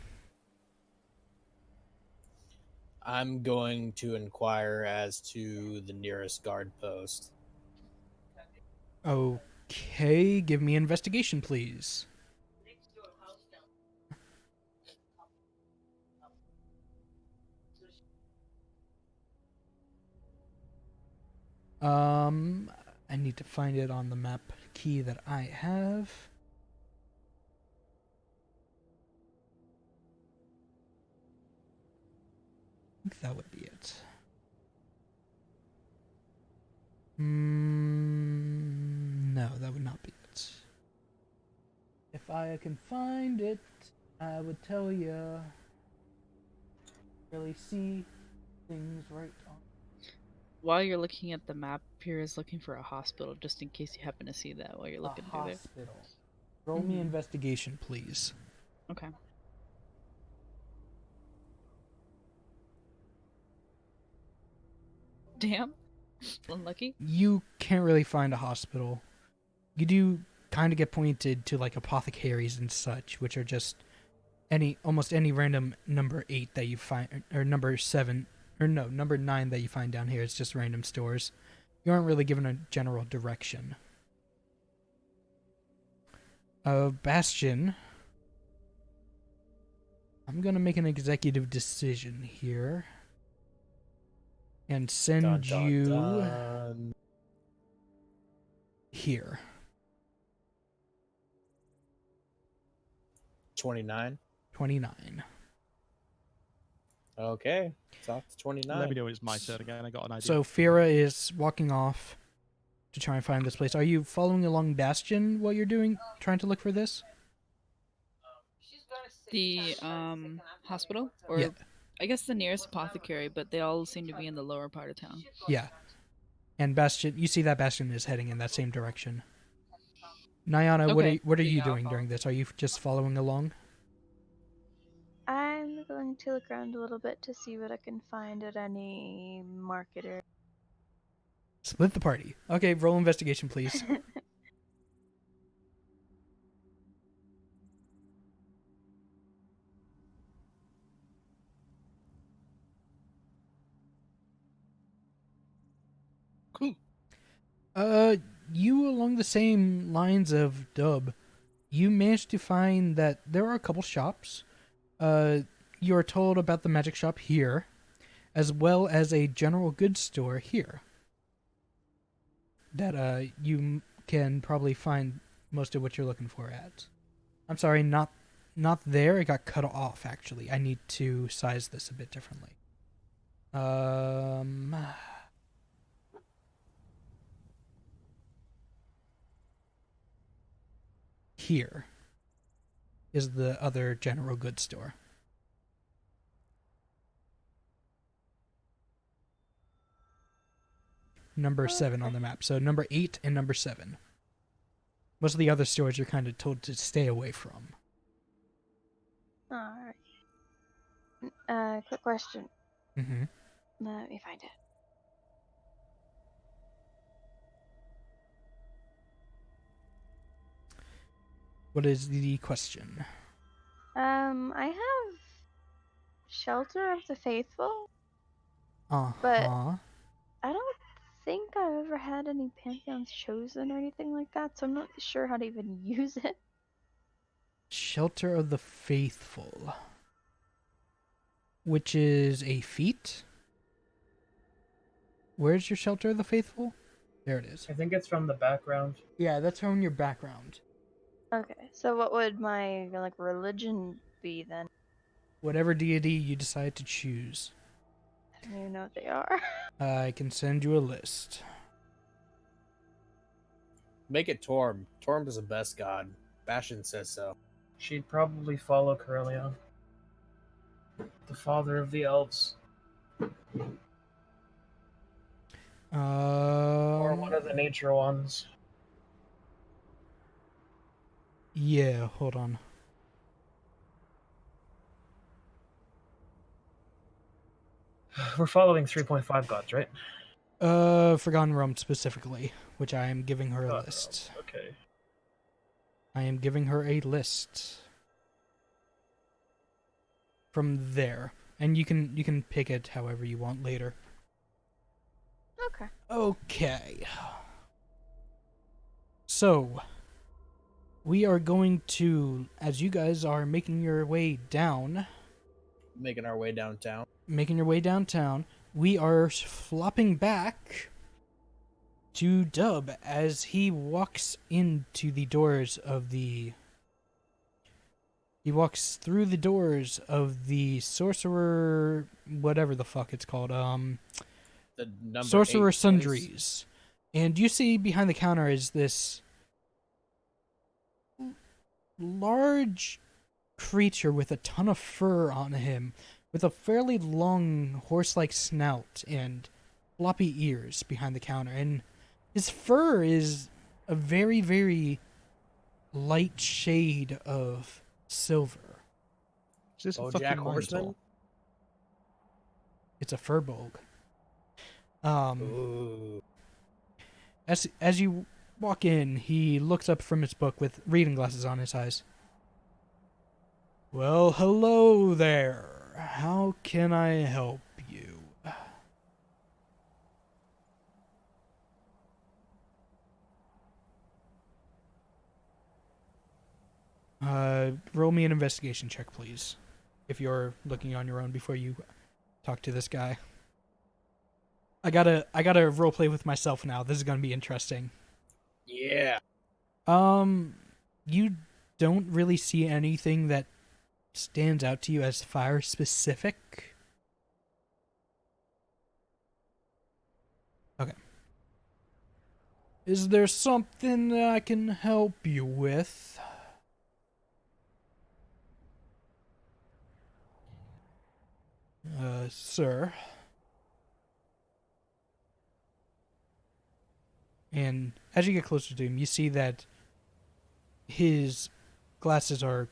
I'm going to inquire as to the nearest guard post. Okay, give me investigation, please. I need to find it on the map key that I have. I think that would be it. No, that would not be it. If I can find it, I would tell you. Really see things right on. While you're looking at the map, Pyrrha is looking for a hospital, just in case you happen to see that while you're looking A through there. hospital. Roll me Mhm. investigation, please. Okay. Damn. Unlucky. You can't really find a hospital. You do kind of get pointed to like apothecaries and such, which are just almost any random number 8 that you find, or number 7, or no, number 9 that you find down here. It's just random stores. You aren't really given a general direction. Bastion, I'm gonna make an executive decision here and send Dun, dun, you dun. here. 29. 29. Okay, it's off to 29. Let me know when it's my turn again. I got an idea. So Fira is walking off to try and find this place. Are you following along Bastion while you're trying to look for this? The hospital, or Yeah. I guess the nearest apothecary, but they all seem to be in the lower part of town. Yeah. And Bastion, you see that Bastion is heading in that same direction. Nyana, Okay. what are you doing during this? Are you just following along? I'm going to look around a little bit to see what I can find at any market or. Split the party. Okay, roll investigation, please. Cool. You along the same lines of Dub, you managed to find that there are a couple shops. You're told about the magic shop here, as well as a general goods store here. That you can probably find most of what you're looking for at. I'm sorry, not there. It got cut off. Actually, I need to size this a bit differently. Here is the other general goods store. Number 7 on the map. So number 8 and number 7. Most of the other stores you're kind of told to stay away from. Alright. Quick question. Mm-hmm. Let me find it. What is the question? I have Shelter of the Faithful, Uh-huh. but I don't think I've ever had any Pantheons chosen or anything like that, so I'm not sure how to even use it. Shelter of the Faithful. Which is a feat? Where's your Shelter of the Faithful? There it is. I think it's from the background. Yeah, that's from your background. Okay, so what would my religion be then? Whatever deity you decide to choose. I don't even know what they are. I can send you a list. Make it Torm. Torm is the best god. Bastion says so. She'd probably follow Corellion, the father of the elves, or one of the nature ones. Yeah, hold on. We're following 3.5 gods, right? Forgotten Realm specifically, which I am giving her a God, list. okay. I am giving her a list from there, and you can pick it however you want later. Okay. Okay. So, we are going to, as you guys are making your way downtown, we are flopping back to Dub as he walks into the doors of the. He walks through the doors of the sorcerer, whatever the fuck it's called, The number sorcerer 8 place. sundries, and you see behind the counter is this large creature with a ton of fur on him, with a fairly long horse-like snout and floppy ears behind the counter, and his fur is a very, very light shade of silver. Is this a BoJack fucking Horseman? Minotaur? It's a furbolg. Ooh. As you walk in, he looks up from his book with reading glasses on his eyes. Well, hello there. How can I help you? Roll me an investigation check, please. If you're looking on your own before you talk to this guy. I gotta roleplay with myself now. This is gonna be interesting. Yeah. You don't really see anything that stands out to you as fire specific. Okay. Is there something that I can help you with? Sir. And as you get closer to him, you see that his glasses are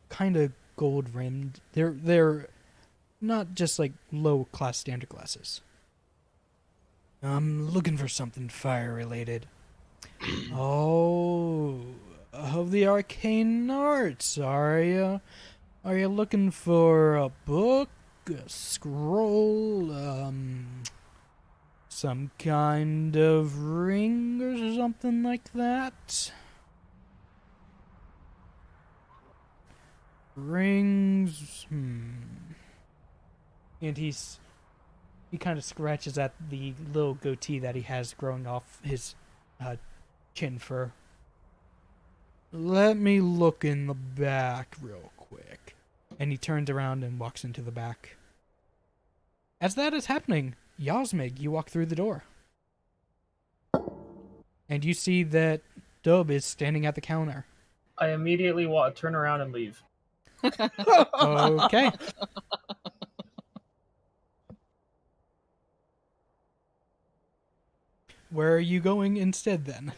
kind of gold rimmed. They're not just like low class standard glasses. I'm looking for something fire related. Oh, of the arcane arts, are you? Are you looking for a book, a scroll, some kind of ring or something like that? Rings, And he kind of scratches at the little goatee that he has growing off his chin fur. Let me look in the back real quick. And he turns around and walks into the back. As that is happening, Yasmig, you walk through the door. And you see that Dub is standing at the counter. I immediately turn around and leave. Okay. Where are you going instead then?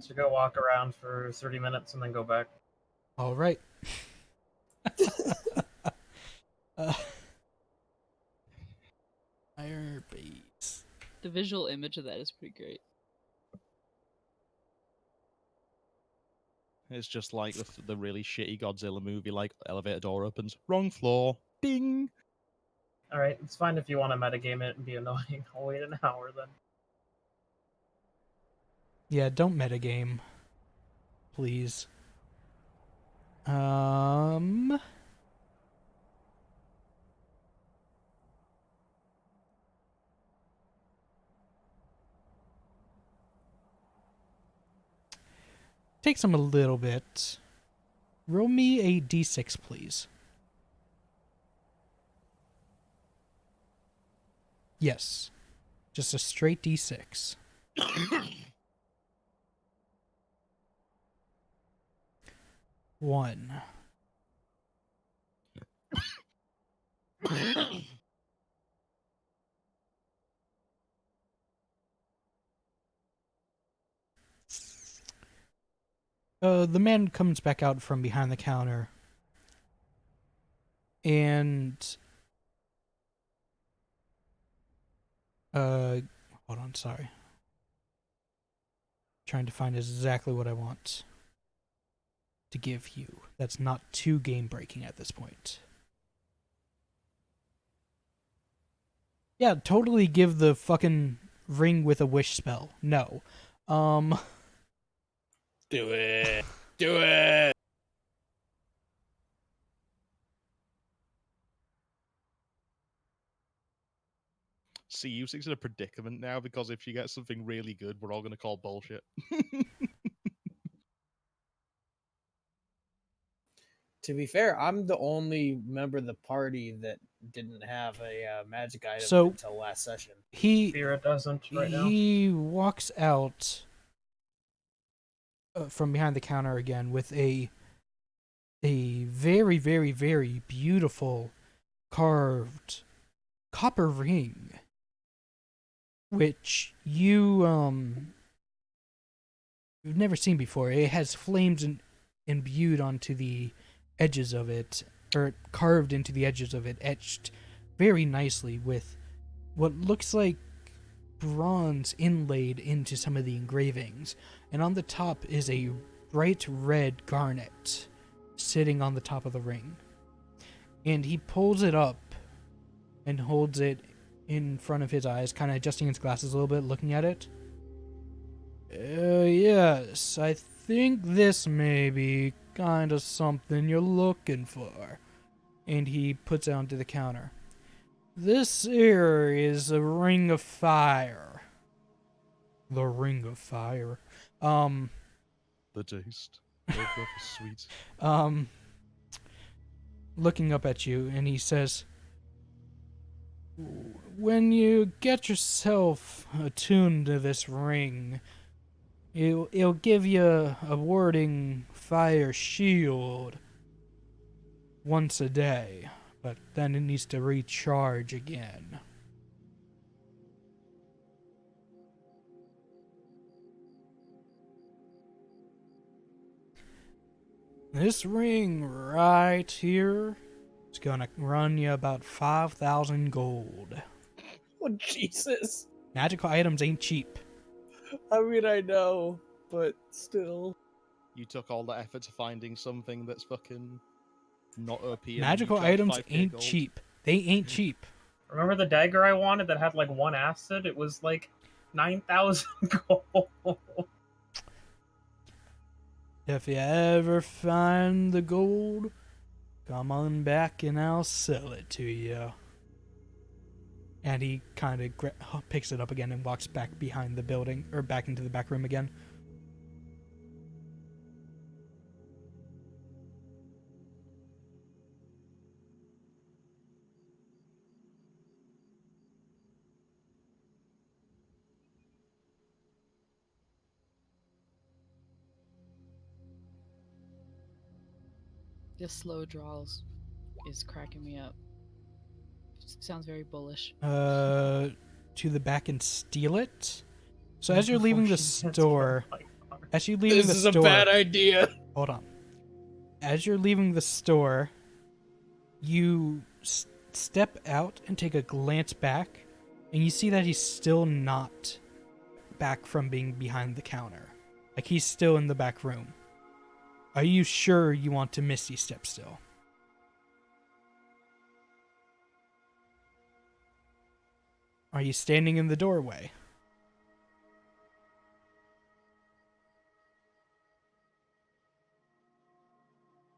So go walk around for 30 minutes and then go back. All right. Firebase. The visual image of that is pretty great. It's just like the really shitty Godzilla movie, like elevator door opens, wrong floor, ding. Alright, it's fine if you want to metagame it and be annoying. I'll wait an hour then. Yeah, don't metagame. Please. Takes him a little bit. Roll me a d6, please. Yes. Just a straight d6. One. The man comes back out from behind the counter. And Hold on, sorry. Trying to find exactly what I want to give you. That's not too game breaking at this point. Yeah, totally give the fucking ring with a wish spell. No. Do it. Do it. See, you six in a predicament now because if she gets something really good, we're all going to call bullshit. To be fair, I'm the only member of the party that didn't have a magic item So- until last session. Spira doesn't right now. He walks out from behind the counter again with a very, very, very beautiful carved copper ring, which you've never seen before. It has flames imbued onto the edges of it, or carved into the edges of it, etched very nicely with what looks like bronze inlaid into some of the engravings. And on the top is a bright red garnet sitting on the top of the ring. And he pulls it up and holds it in front of his eyes, kind of adjusting his glasses a little bit, looking at it. Yes, I think this may be kind of something you're looking for. And he puts it onto the counter. This here is a ring of fire. The ring of fire. The taste. Oh, God, is sweet. Looking up at you, and he says, when you get yourself attuned to this ring, it'll give you a warding fire shield once a day, but then it needs to recharge again. This ring right here is gonna run you about 5,000 gold. Oh, Jesus. Magical items ain't cheap. I mean, I know, but still. You took all the effort to finding something that's fucking not OP. And Magical you charge items 5K ain't gold. cheap. They ain't cheap. Remember the dagger I wanted that had like 1 acid? It was like 9,000 gold. If you ever find the gold, come on back and I'll sell it to you. And he kind of picks it up again and walks back behind the building, or back into the back room again. This slow draws is cracking me up. Sounds very bullish. To the back and steal it. So as you're leaving the store, This is a bad idea. Hold on. As you're leaving the store, you step out and take a glance back, and you see that he's still not back from being behind the counter. Like, he's still in the back room. Are you sure you want to Misty Step still? Are you standing in the doorway?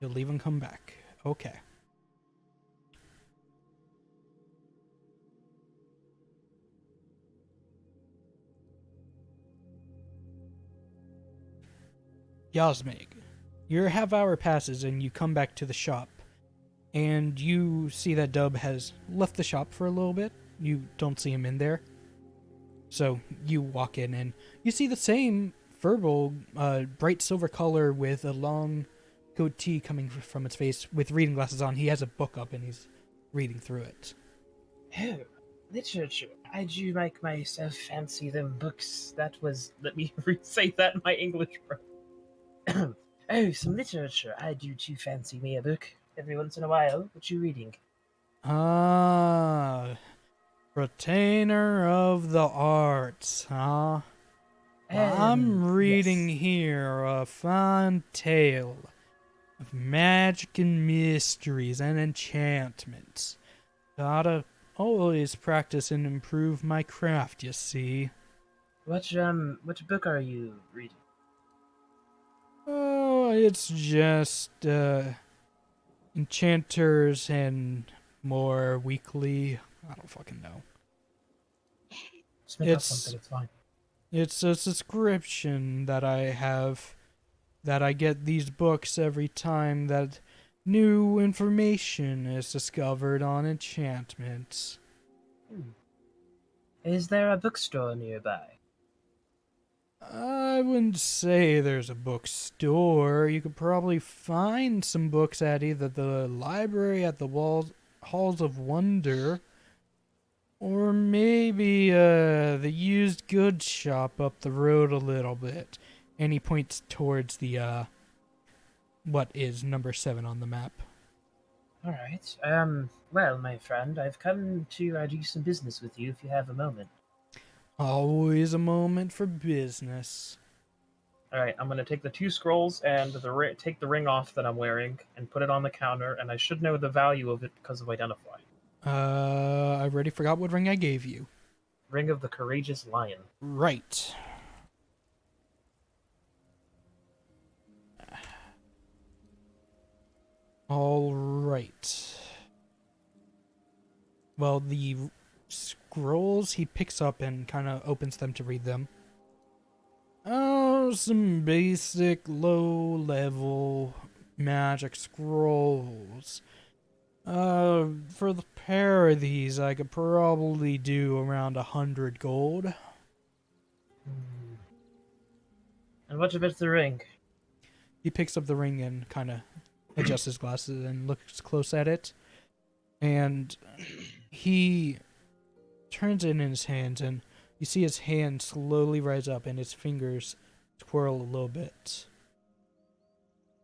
You'll leave and come back. Okay. Yasmig, your half-hour passes and you come back to the shop, and you see that Dub has left the shop for a little bit. You don't see him in there. So you walk in and you see the same verbal, bright silver color with a long goatee coming from its face with reading glasses on. He has a book up and he's reading through it. Oh, literature. I do make myself fancy them books. That was... Let me re-say that in my English. Oh, some literature. I do too fancy me a book. Every once in a while. What you reading? Retainer of the arts, huh? Well, I'm reading Yes. here a fine tale of magic and mysteries and enchantments. Gotta always practice and improve my craft, you see. Which book are you reading? Oh, it's just, enchanters and more weekly. I don't fucking know. Just make up something, it's fine. It's a subscription that I have, that I get these books every time that new information is discovered on enchantments. Is there a bookstore nearby? I wouldn't say there's a bookstore. You could probably find some books at either the library at the Halls of Wonder, or maybe the used goods shop up the road a little bit. And he points towards the what is number 7 on the map. Alright. Well, my friend, I've come to do some business with you if you have a moment. Always a moment for business. Alright, I'm gonna take the 2 scrolls and take the ring off that I'm wearing and put it on the counter, and I should know the value of it because of Identify. I already forgot what ring I gave you. Ring of the Courageous Lion. Right. All right. Well, the scrolls he picks up and kind of opens them to read them. Oh, some basic low-level magic scrolls. For the pair of these, I could probably do around 100 gold. And what about the ring? He picks up the ring and kind of adjusts his glasses and looks close at it. And he turns it in his hands, and you see his hand slowly rise up and his fingers twirl a little bit.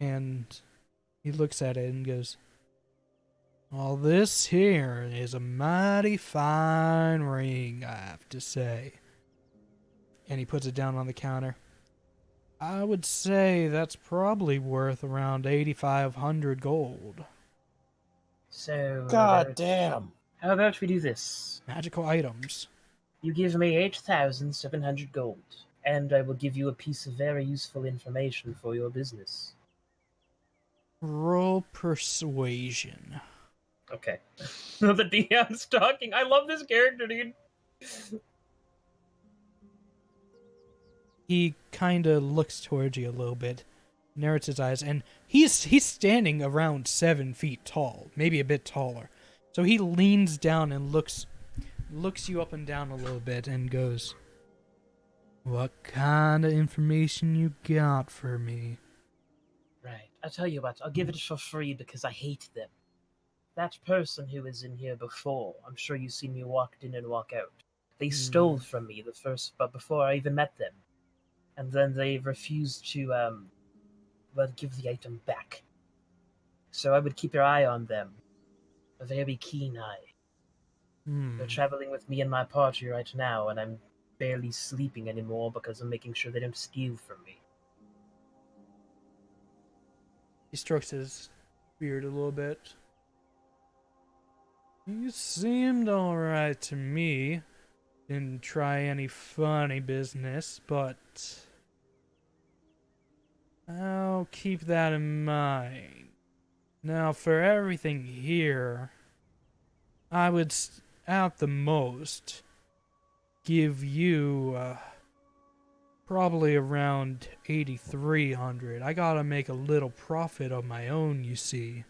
And he looks at it and goes, "Well, this here is a mighty fine ring, I have to say." And he puts it down on the counter. I would say that's probably worth around 8,500 gold. So... God damn. How about we do this? Magical items. You give me 8,700 gold, and I will give you a piece of very useful information for your business. Roll persuasion. Okay. The DM's talking. I love this character, dude. He kind of looks towards you a little bit, narrows his eyes, and he's standing around 7 feet tall, maybe a bit taller. So he leans down and looks you up and down a little bit and goes, "What kind of information you got for me?" Right. I'll tell you what, I'll give it for free because I hate them. That person who was in here before, I'm sure you've seen me walk in and walk out. They stole from me but before I even met them. And then they refused to, give the item back. So I would keep your eye on them. A very keen eye. They're traveling with me and my party right now, and I'm barely sleeping anymore because I'm making sure they don't steal from me. He strokes his beard a little bit. "You seemed alright to me. Didn't try any funny business, but I'll keep that in mind. Now, for everything here, I would, at the most, give you probably around 8,300. I gotta make a little profit of my own, you see."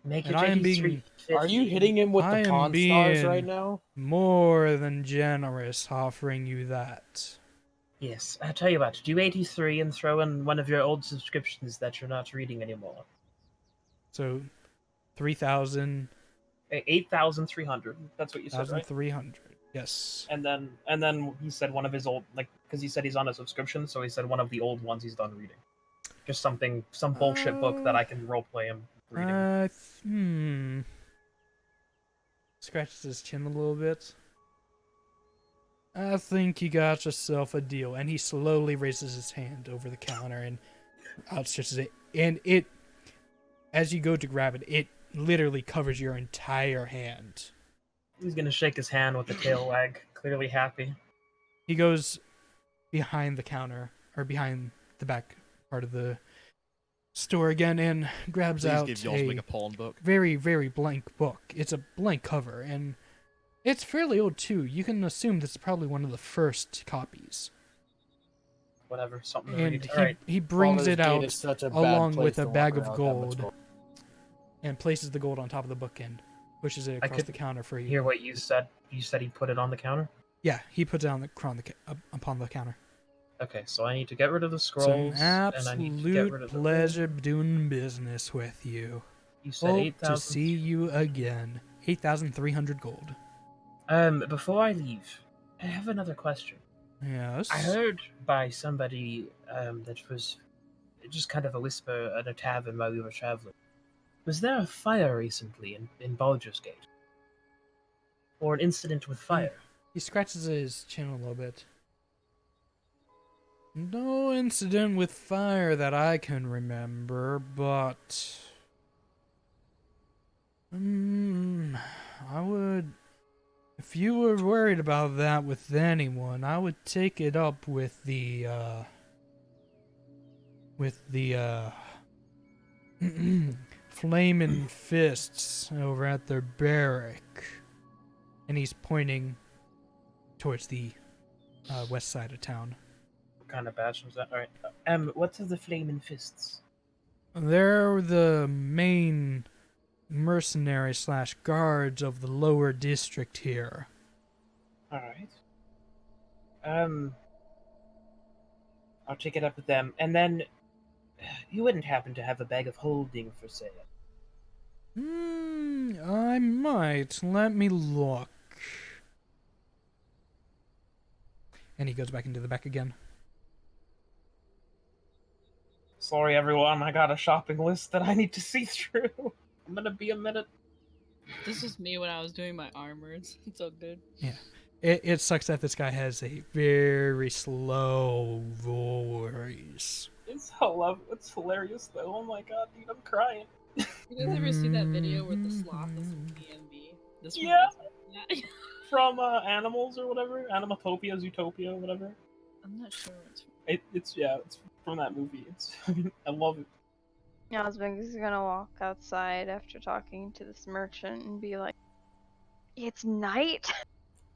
Make And it I am 83.50. Are you hitting him with I the am Pawn Stars being right now? more than generous offering you that. Yes, I'll tell you what, do 83 and throw in one of your old subscriptions that you're not reading anymore. So 3,000, 8,300. That's what you said, right? 1,300. Yes. And then he said one of his old, because he said he's on a subscription, so he said one of the old ones he's done reading. Just some bullshit book that I can roleplay him reading. Scratches his chin a little bit. I think you got yourself a deal. And he slowly raises his hand over the counter and outstretches it. And it, as you go to grab it, it literally covers your entire hand. He's gonna shake his hand with the tail wag, clearly happy. He goes behind the counter, or behind the back part of the store again, and grabs Please out give Yosmig a pawn book. very, very blank book. It's a blank cover, and it's fairly old too. You can assume this is probably one of the first copies. Whatever, something to And read. Alright. he brings it out Is such a bad along place with a to walk bag of around with that much gold and places the gold on top of the book and pushes it I across could the counter for you. Hear what you said. You said he put it on the counter? Yeah, he puts it on upon the counter. Okay, so I need to get rid of the It's scrolls, an and I need to get rid absolute of the... pleasure doing business with you. You said Hope 8,000... to see you again. 8,300 gold. Before I leave, I have another question. Yes. I heard by somebody that was just kind of a whisper at a tavern while we were traveling. Was there a fire recently in Baldur's Gate? Or an incident with fire? He scratches his chin a little bit. No incident with fire that I can remember, but I would, if you were worried about that with anyone, I would take it up with the flaming fists over at their barrack. And he's pointing towards the west side of town. What kind of badge was that? Alright. What are the Flaming Fists? They're the main mercenary / guards of the lower district here. Alright. I'll take it up with them. And then, you wouldn't happen to have a bag of holding for sale? I might. Let me look. And he goes back into the back again. Sorry, everyone. I got a shopping list that I need to see through. I'm gonna be a minute. This was me when I was doing my armors. It's all good. Yeah. It sucks that this guy has a very slow voice. It's hilarious, though. Oh my god, dude, I'm crying. You guys ever see that video where the sloth is in DnD? This one Yeah. is- From Animals or whatever, Animatopia, Zootopia, whatever. I'm not sure what's. It's from that movie. It's I love it. Yasmig is gonna walk outside after talking to this merchant and be like, "It's night."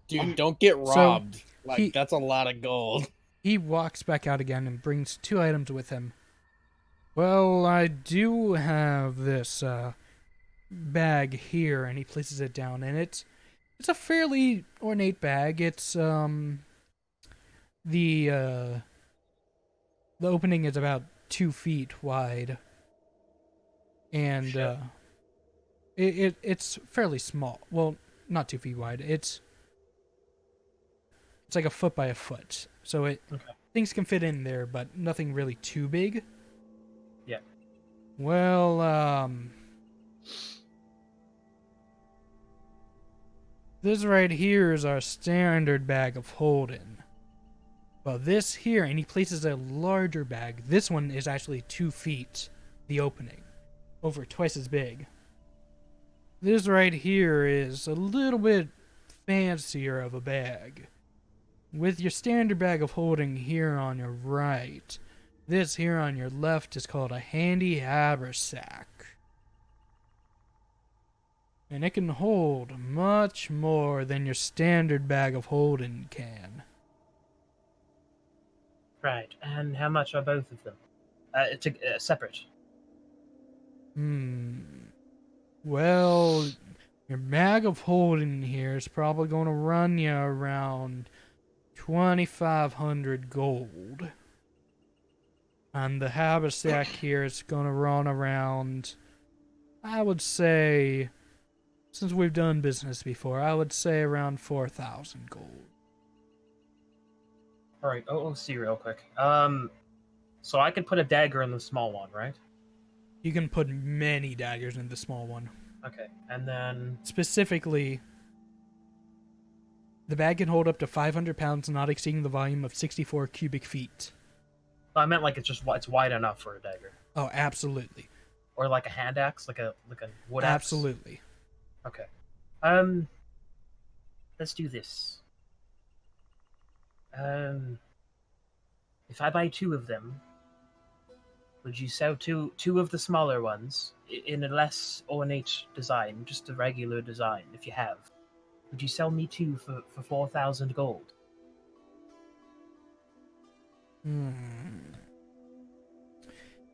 Dude, don't get robbed. he- That's a lot of gold. He walks back out again and brings 2 items with him. Well, I do have this bag here, and he places it down, and it's a fairly ornate bag. It's the opening is about 2 feet wide, and it's fairly small. Well, not 2 feet wide. It's like a foot by a foot, so things can fit in there, but nothing really too big. Yeah. Well, this right here is our standard bag of holding. But this here, and he places a larger bag. This one is actually 2 feet, the opening, over twice as big. This right here is a little bit fancier of a bag. With your standard bag of holding here on your right, this here on your left is called a handy haversack. And it can hold much more than your standard bag of holding can. Right, and how much are both of them? Separate. Well, your bag of holding here is probably going to run you around 2,500 gold. And the haversack here is going to run around, I would say, since we've done business before, I would say around 4,000 gold. Alright, let's see real quick. So I could put a dagger in the small one, right? You can put many daggers in the small one. Okay, and then Specifically, the bag can hold up to 500 pounds, not exceeding the volume of 64 cubic feet. I meant like it's wide enough for a dagger, Oh, absolutely. or like a hand axe, like a wood axe. Absolutely. Okay. Let's do this. If I buy 2 of them, would you sell two of the smaller ones in a less ornate design, just a regular design, if you have? Would you sell me 2 for 4,000 gold?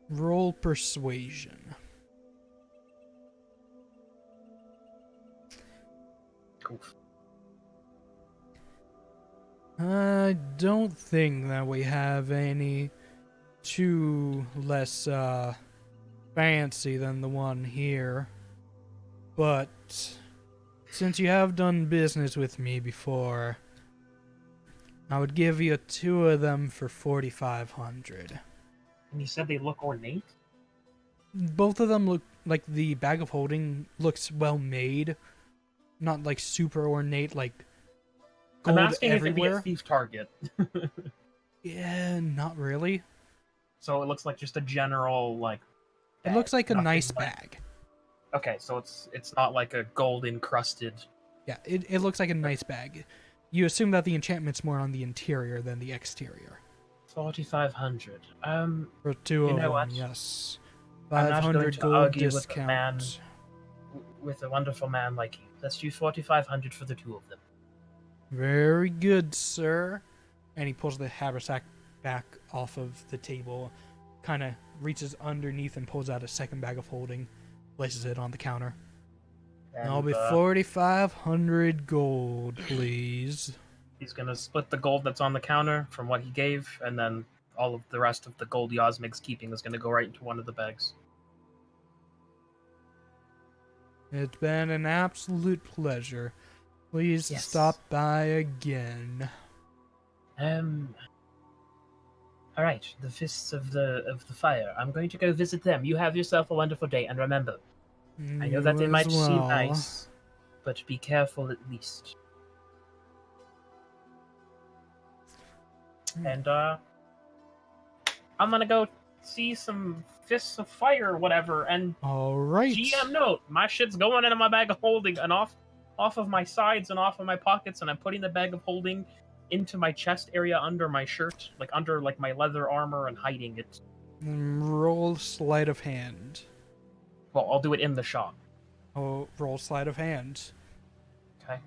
Roll persuasion. Oof. I don't think that we have any too less fancy than the one here. But since you have done business with me before, I would give you 2 of them for 4,500. And you said they look ornate? Both of them look like the bag of holding looks well made, not like super ornate, like gold I'm asking everywhere. if it'd be a thief target. Yeah, not really. So it looks like just a general, like... It bag, looks like a nothing nice like- bag. Okay, so it's not like a gold encrusted... Yeah, it looks like a nice bag. You assume that the enchantment's more on the interior than the exterior. 4,500. For 2 of know them, what? yes. I'm not going 500 to gold argue with a man discount. with a wonderful man like you. Let's do 4,500 for the 2 of them. Very good, sir. And he pulls the haversack back off of the table, kind of reaches underneath and pulls out a second bag of holding, places it on the counter. And, I'll be 4,500 gold, please. He's gonna split the gold that's on the counter from what he gave, and then all of the rest of the gold Yasmig's keeping is gonna go right into one of the bags. It's been an absolute pleasure. Please Yes. stop by again. All right, the fists of the fire. I'm going to go visit them. You have yourself a wonderful day, and remember, I know that they You might as seem well. nice, but be careful at least. And I'm gonna go see some fists of fire or whatever. And All right. GM note: my shit's going into my bag of holding and off of my sides and off of my pockets, and I'm putting the bag of holding into my chest area under my shirt, like under like my leather armor, and hiding it. Roll sleight of hand. Well, I'll do it in the shop. Oh, roll sleight of hand. Okay.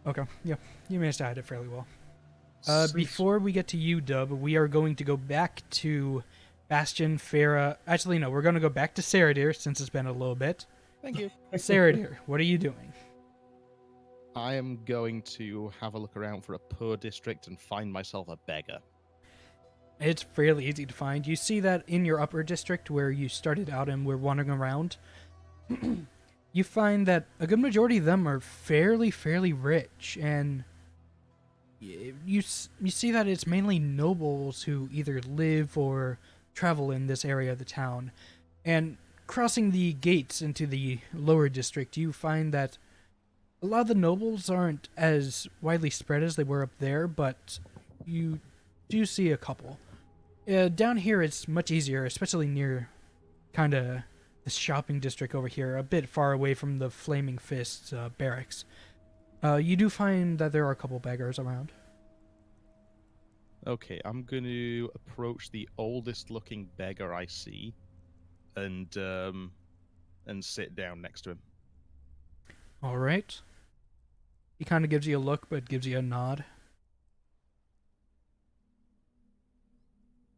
Okay, yeah, you managed to hide it fairly well. Sweet. Before we get to you, Dub, we are going to go back to Bastion, Farah. Actually, no, we're going to go back to Saradir since it's been a little bit. Thank you. Saradir, what are you doing? I am going to have a look around for a poor district and find myself a beggar. It's fairly easy to find. You see that in your upper district where you started out and were wandering around. You find that a good majority of them are fairly rich, and you see that it's mainly nobles who either live or travel in this area of the town. And crossing the gates into the lower district, you find that a lot of the nobles aren't as widely spread as they were up there, but you do see a couple. Down here it's much easier, especially near kind of the shopping district over here, a bit far away from the Flaming Fists barracks. You do find that there are a couple beggars around. Okay, I'm going to approach the oldest looking beggar I see and sit down next to him. All right. He kind of gives you a look, but gives you a nod.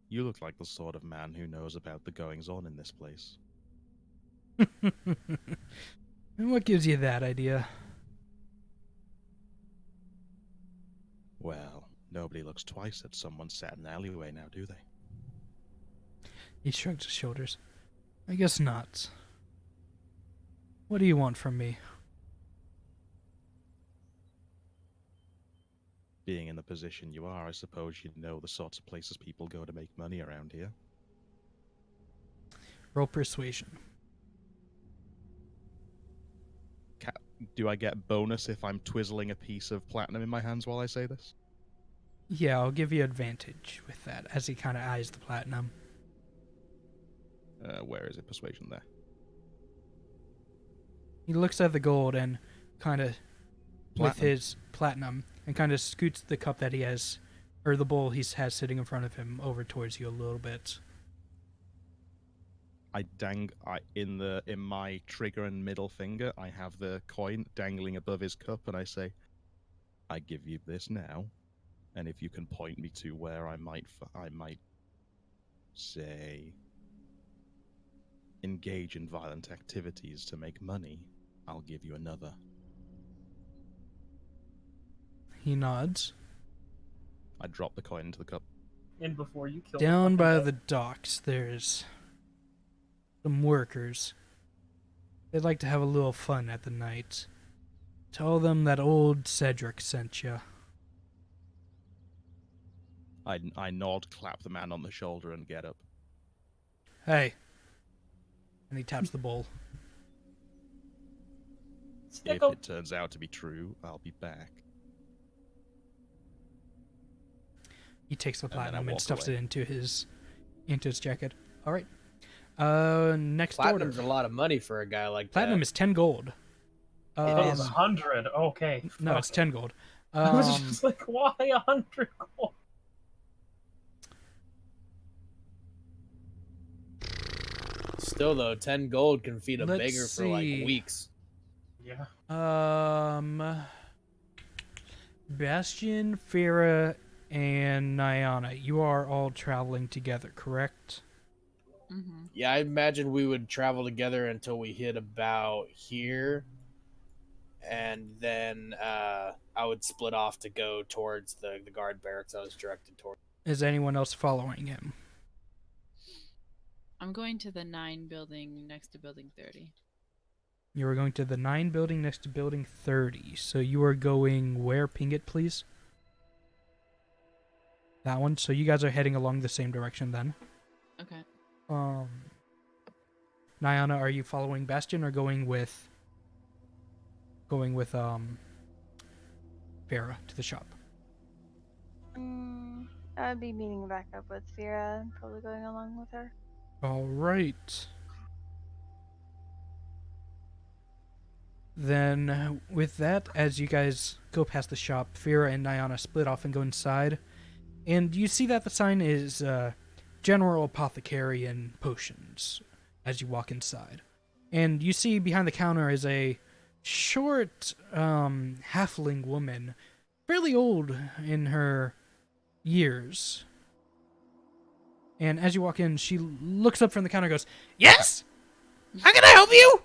You look like the sort of man who knows about the goings-on in this place. And what gives you that idea? Well, nobody looks twice at someone sat in an alleyway now, do they? He shrugs his shoulders. I guess not. What do you want from me? Being in the position you are, I suppose you know the sorts of places people go to make money around here. Roll persuasion. Do I get bonus if I'm twizzling a piece of platinum in my hands while I say this? Yeah, I'll give you advantage with that as he kind of eyes the platinum. Where is it? Persuasion there. He looks at the gold and kind of, with Platinum. his platinum, and kind of scoots the cup that he has, or the bowl he has sitting in front of him, over towards you a little bit. In my trigger and middle finger, I have the coin dangling above his cup, and I say, "I give you this now, and if you can point me to where I might say engage in violent activities to make money, I'll give you another." He nods. I drop the coin into the cup. And before you kill Down by fucking the docks, there's some workers. They'd like to have a little fun at the night. Tell them that old Cedric sent you. I nod, clap the man on the shoulder, and get up. Hey. And he taps the bowl. stick If up. it turns out to be true, I'll be back. He takes the And then I platinum and walk stuffs away. it into his jacket. All right. Next Platinum's order. a lot of money for a guy like Platinum that. is 10 gold. Oh, it's is. 100. Okay. No, fuck. it's 10 gold. I was just like, why 100 gold? Still though, 10 gold can feed a Let's beggar for like see. weeks. Yeah. Bastion, Farah, and Nyana, you are all traveling together, correct? Mm-hmm. Yeah, I imagine we would travel together until we hit about here, and then I would split off to go towards the guard barracks I was directed towards. Is anyone else following him? I'm going to the 9 building next to building 30. You are going to the 9 building next to building 30. So you are going where? Ping it, please. That one. So you guys are heading along the same direction then. Okay. Nyana, are you following Bastion or going with Farah to the shop? I'd be meeting back up with Fira and probably going along with her. All right. Then, with that, as you guys go past the shop, Fira and Nyana split off and go inside. And you see that the sign is General Apothecary and Potions as you walk inside. And you see behind the counter is a short halfling woman, fairly old in her years. And as you walk in, she looks up from the counter and goes, "Yes? How can I help you?"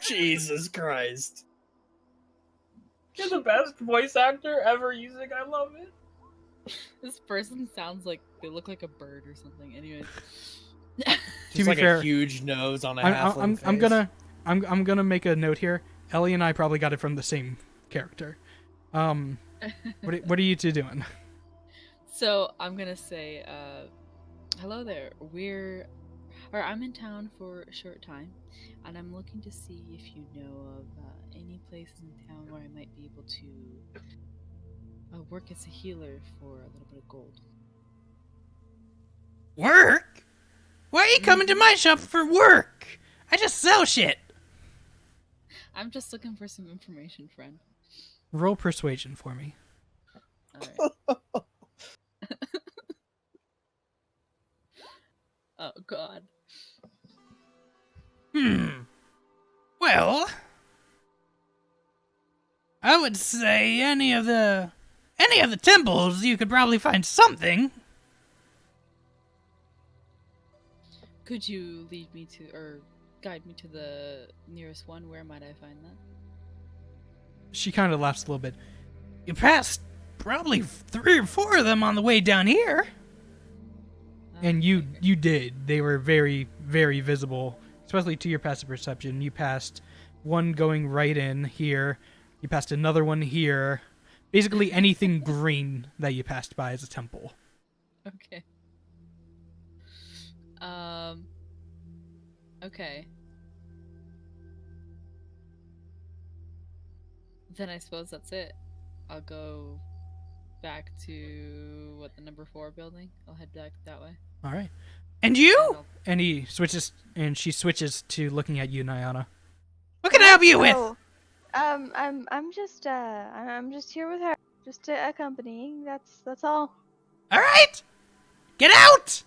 Jesus Christ. You're the best voice actor ever using. I love it. This person sounds like they look like a bird or something. Anyways. To be Just like fair, a huge nose on a I'm halfling face. gonna make a note here. Ellie and I probably got it from the same character. What are you two doing? So I'm gonna say, hello there. I'm in town for a short time, and I'm looking to see if you know of any places in town where I might be able to work as a healer for a little bit of gold. Work? Why are you coming to my shop for work? I just sell shit. I'm just looking for some information, friend. Roll persuasion for me. Alright. Oh god. Well, I would say any of the temples you could probably find something. Could you lead me to, or guide me to the nearest one? Where might I find that? She kind of laughs a little bit. You passed probably 3 or 4 of them on the way down here. And you did. They were very, very visible, especially to your passive perception. You passed one going right in here. You passed another one here. Basically anything green that you passed by is a temple. Okay. Okay. Then I suppose that's it. I'll go back to the number 4 building. I'll head back that way. All right. And you? And I'll- And she switches to looking at you, Nyana. What can I help you with? Oh, I'm just here with her, just accompanying. That's all. All right. Get out.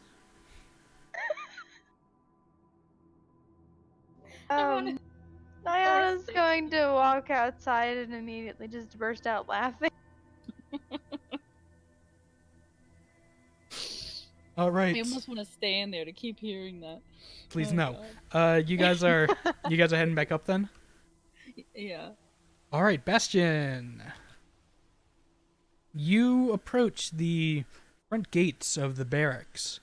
wanna- Diana's going to walk outside and immediately just burst out laughing. All right. I almost want to stay in there to keep hearing that. Please Oh, no. God. You guys are heading back up then? Yeah. All right, Bastion. You approach the front gates of the barracks,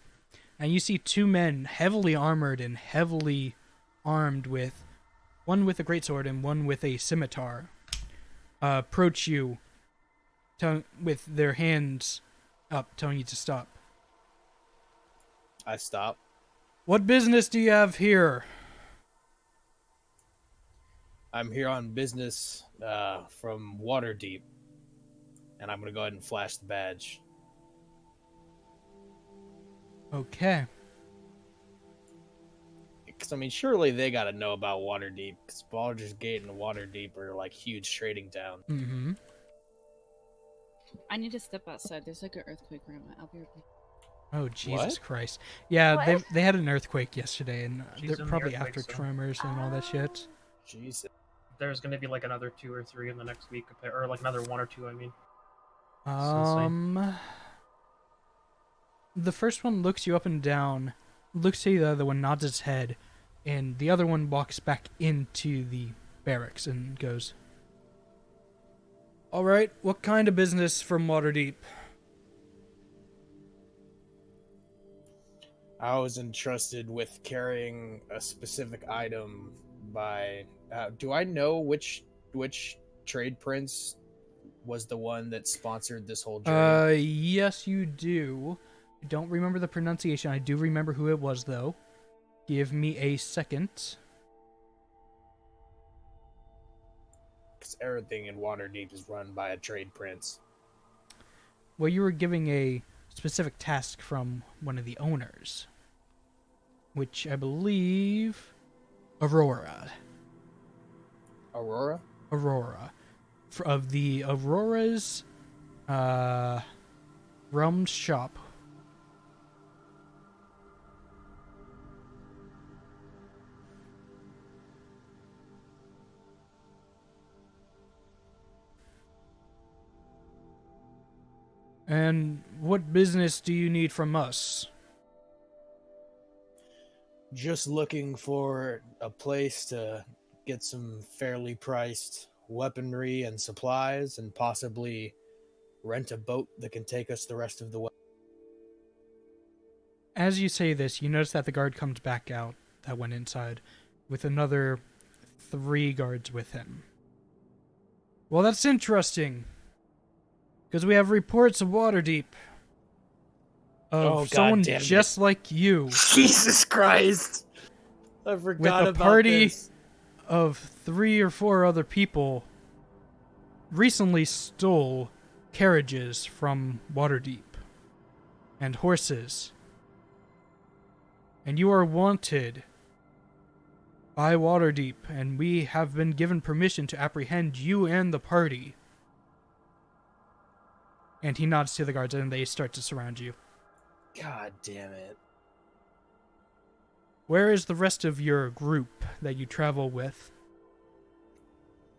and you see 2 men heavily armored and heavily armed with one with a greatsword and one with a scimitar approach you with their hands up, telling you to stop. I stop. What business do you have here? I'm here on business from Waterdeep, and I'm gonna go ahead and flash the badge. Okay. Because I mean, surely they gotta know about Waterdeep. Because Baldur's Gate and Waterdeep are like huge trading towns. Mm-hmm. I need to step outside. There's like an earthquake around my. I'll be right back. Oh, Jesus What? Christ. Yeah, What? they had an earthquake yesterday, and She's they're in the probably earthquake after zone. tremors and all that shit. Jesus. There's going to be like another 2 or 3 in the next week, or like another 1 or 2. I mean, insane. The first one looks you up and down, looks to the other one, nods its head, and the other one walks back into the barracks and goes, "All right, what kind of business from Waterdeep?" I was entrusted with carrying a specific item by. Do I know which trade prince was the one that sponsored this whole journey? Yes, you do. I don't remember the pronunciation. I do remember who it was, though. Give me a second. Because everything in Waterdeep is run by a trade prince. Well, you were giving a specific task from one of the owners, which I believe Aurora. Aurora? Aurora. Of the Aurora's Realms shop. And what business do you need from us? Just looking for a place to get some fairly priced weaponry and supplies, and possibly rent a boat that can take us the rest of the way. As you say this, you notice that the guard comes back out that went inside with another 3 guards with him. Well, that's interesting. Because we have reports of Waterdeep. Of someone damn it. just like you. Jesus Christ! I forgot With a about party this. of 3 or 4 other people recently stole carriages from Waterdeep. And horses. And you are wanted by Waterdeep, and we have been given permission to apprehend you and the party. And he nods to the guards, and they start to surround you. God damn it. Where is the rest of your group that you travel with?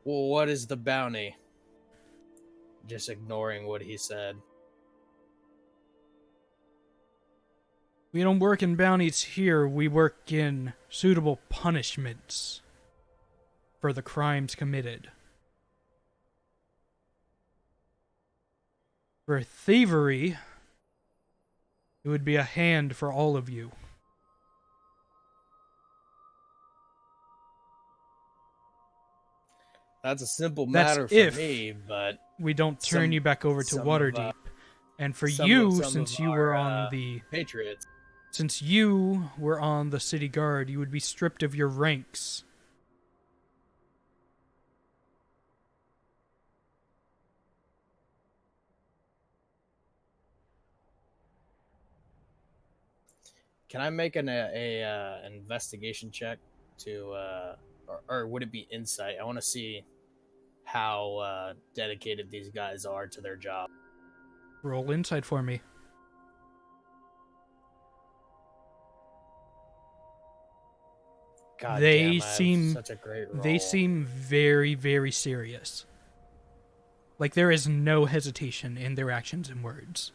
Well, what is the bounty? Just ignoring what he said. We don't work in bounties here, we work in suitable punishments for the crimes committed. For thievery, it would be a hand for all of you. That's a simple That's matter for if me, but we don't turn Some- you back over to some of, Waterdeep. And for some you, of since our, you were on the Patriots. Since you were on the city guard, you would be stripped of your ranks. Can I make an investigation check to, or would it be insight? I want to see how dedicated these guys are to their job. Roll insight for me. God They damn, I have seem such a great roll. They seem very, very serious. Like there is no hesitation in their actions and words.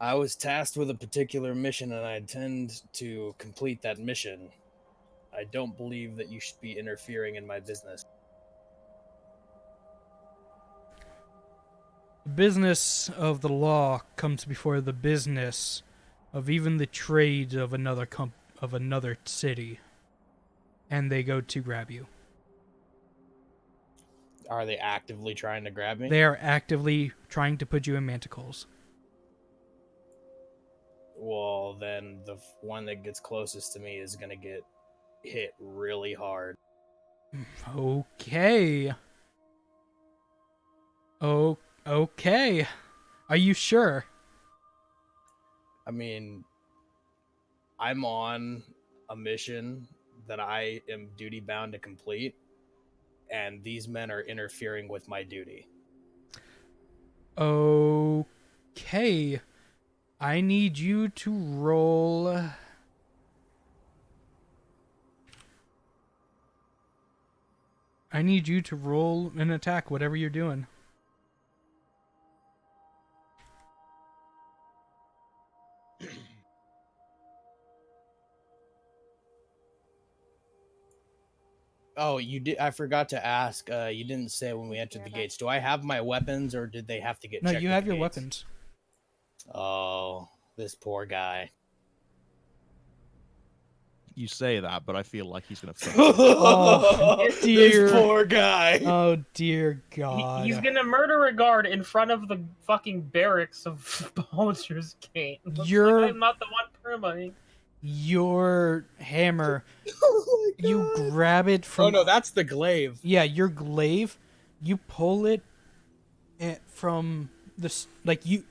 I was tasked with a particular mission, and I intend to complete that mission. I don't believe that you should be interfering in my business. The business of the law comes before the business of even the trade of another city. And they go to grab you. Are they actively trying to grab me? They are actively trying to put you in manticles. Well, then the one that gets closest to me is going to get hit really hard. Okay. Oh, okay. Are you sure? I mean, I'm on a mission that I am duty bound to complete, and these men are interfering with my duty. Okay. I need you to roll. I need you to roll an attack, whatever you're doing. Oh, you did. I forgot to ask. You didn't say when we entered the gates. Do I have my weapons, or did they have to get No, checked? you at have the your gates? weapons. Oh, this poor guy. You say that, but I feel like he's gonna. Oh, dear. This poor guy. Oh, dear God. He's gonna murder a guard in front of the fucking barracks of Baldur's Gate. Looks You're- like I'm not the one permaing. Your hammer, Oh my you God. grab it from... Oh no, that's the glaive. Yeah, your glaive, you pull it from this, like you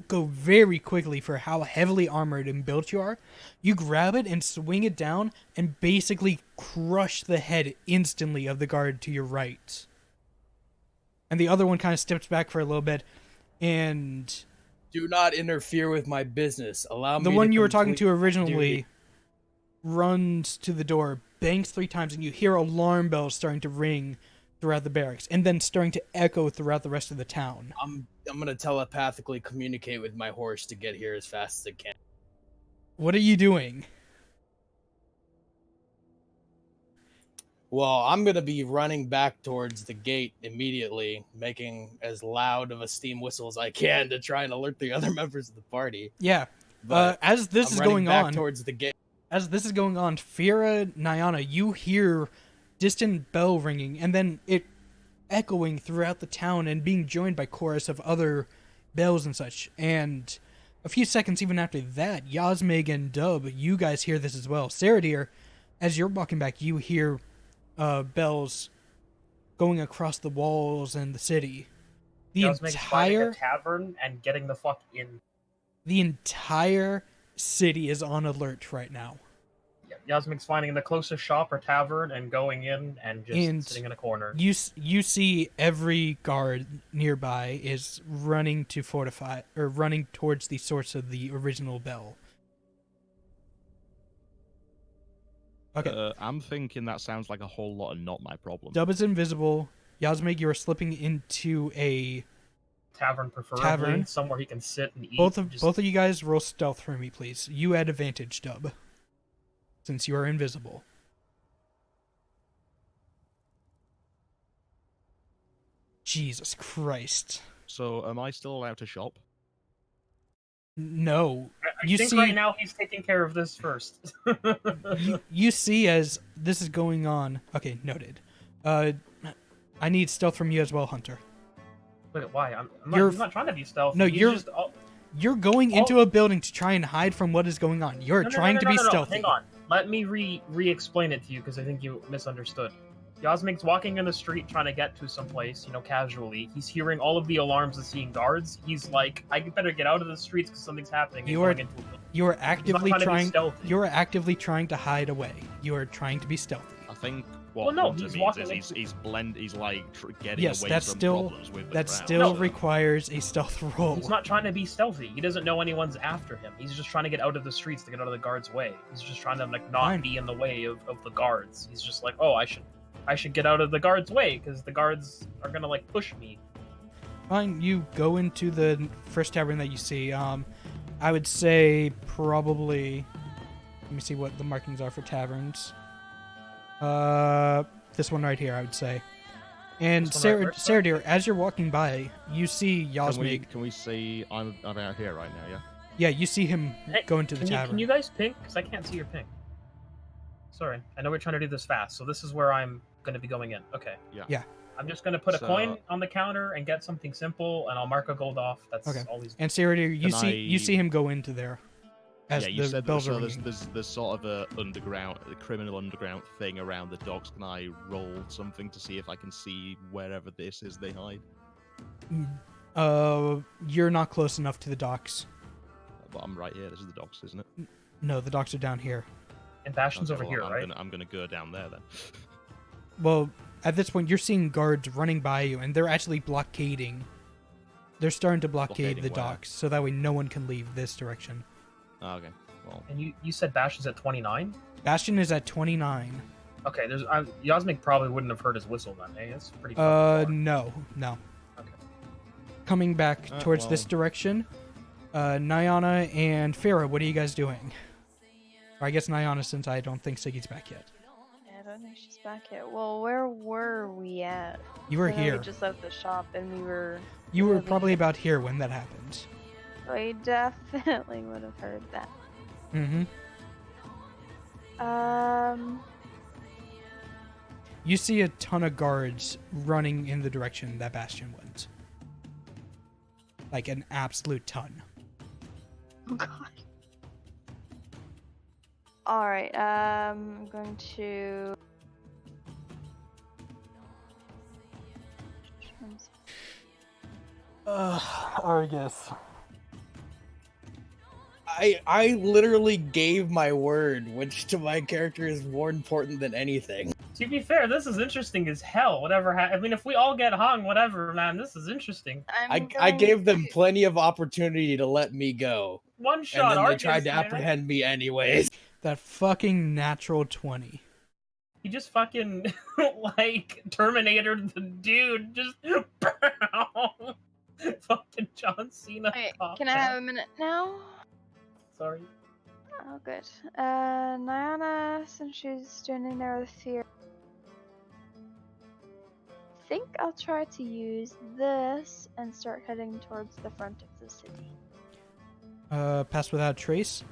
go very quickly for how heavily armored and built you are. You grab it and swing it down and basically crush the head instantly of the guard to your right. And the other one kind of steps back for a little bit, and Do not interfere with my business. Allow me. the one you were talking to complete originally duty. runs to the door, bangs 3 times, and you hear alarm bells starting to ring throughout the barracks, and then starting to echo throughout the rest of the town. I'm gonna telepathically communicate with my horse to get here as fast as it can. What are you doing? Well, I'm gonna be running back towards the gate immediately, making as loud of a steam whistle as I can to try and alert the other members of the party. Yeah. But As this I'm is running going back on, towards the gate. Fira, Nyana, you hear distant bell ringing, and then it echoing throughout the town and being joined by chorus of other bells and such. And a few seconds even after that, Yasmig and Dub, you guys hear this as well. Saradir, as you're walking back, you hear bells going across the walls and the city. Yasmig's finding a tavern and getting the fuck in. The entire city is on alert right now. Yasmig's finding the closest shop or tavern and going in and just sitting in a corner. You see every guard nearby is running to fortify, or running towards the source of the original bell. Okay. I'm thinking that sounds like a whole lot of not my problem. Dub is invisible. Yasmig, you are slipping into a Tavern, preferably. Tavern. Somewhere he can sit and eat. both of you guys roll stealth for me, please. You add advantage, Dub, since you are invisible. Jesus Christ. So, am I still allowed to shop? No. I You think see- right now he's taking care of this first. You see as this is going on. Okay, noted. I need stealth from you as well, Hunter. Wait, why? You're- he's not trying to be stealthy. No, He's you're- just, You're going into a building to try and hide from what is going on. You're trying to be stealthy. Hang on. Let me re-explain it to you because I think you misunderstood. Yasmig's walking in the street trying to get to someplace, casually. He's hearing all of the alarms and seeing guards. He's like, I better get out of the streets because something's happening. You are actively trying. You are actively trying to hide away. You are trying to be stealthy. I think Well, what no, Hunter he's means walking is into- he's like getting Yes, away that's from still- problems with the That crowd. still No. requires a stealth roll. He's not trying to be stealthy. He doesn't know anyone's after him. He's just trying to get out of the streets to get out of the guards' way. He's just trying to not Fine. be in the way of the guards. He's just like, oh, I should get out of the guards' way because the guards are gonna push me. Fine, you go into the first tavern that you see. I would say probably. Let me see what the markings are for taverns. This one right here, I would say. And This one right where? Saradir, as you're walking by, you see Yasmig. Can we see? I'm out here right now. Yeah. Yeah, you see him Hey, go into the tavern. Can you guys ping? Because I can't see your ping. Sorry, I know we're trying to do this fast, so this is where I'm going to be going in. Okay. Yeah. I'm just going to put a So- coin on the counter and get something simple, and I'll mark a gold off. That's Okay. always. And Saradir, you Can you see him go into there. As Yeah, you the said bells so are there's, ringing. there's sort of a criminal underground thing around the docks. Can I roll something to see if I can see wherever this is they hide? You're not close enough to the docks. But I'm right here. This is the docks, isn't it? No, the docks are down here. And Bastion's Okay, over well, here, right? I'm gonna go down there then. Well, at this point, you're seeing guards running by you, and they're actually blockading. They're starting to blockade Blockading the where? docks, so that way no one can leave this direction. Oh, okay. Well, And you said Bastion's at 29? Bastion is at 29. Okay, Yasmig probably wouldn't have heard his whistle then, eh? It's pretty fucking far. No. Okay. Coming back towards this well. direction, Nyana and Farah, what are you guys doing? Or I guess Nyana, since I don't think Siggy's back yet. Yeah, I don't think she's back yet. Well, where were we at? You were I know here. We just left the shop and we were. You were really- probably about here when that happened. We definitely would have heard that. Mm-hmm. You see a ton of guards running in the direction that Bastion went. Like an absolute ton. Oh god. Alright, I'm going to. Argus. I literally gave my word, which to my character is more important than anything. To be fair, this is interesting as hell. Whatever. I mean, if we all get hung, whatever, man. This is interesting. I gave them plenty of opportunity to let me go, One and shot. then they Argus, tried to man. apprehend me anyways. That fucking natural 20. He just fucking Terminator the dude. Just fucking John Cena. Wait, cop can I out. have a minute now? Sorry. Oh, good. Nyana, since she's standing there with fear, I think I'll try to use this and start heading towards the front of the city. Pass without trace.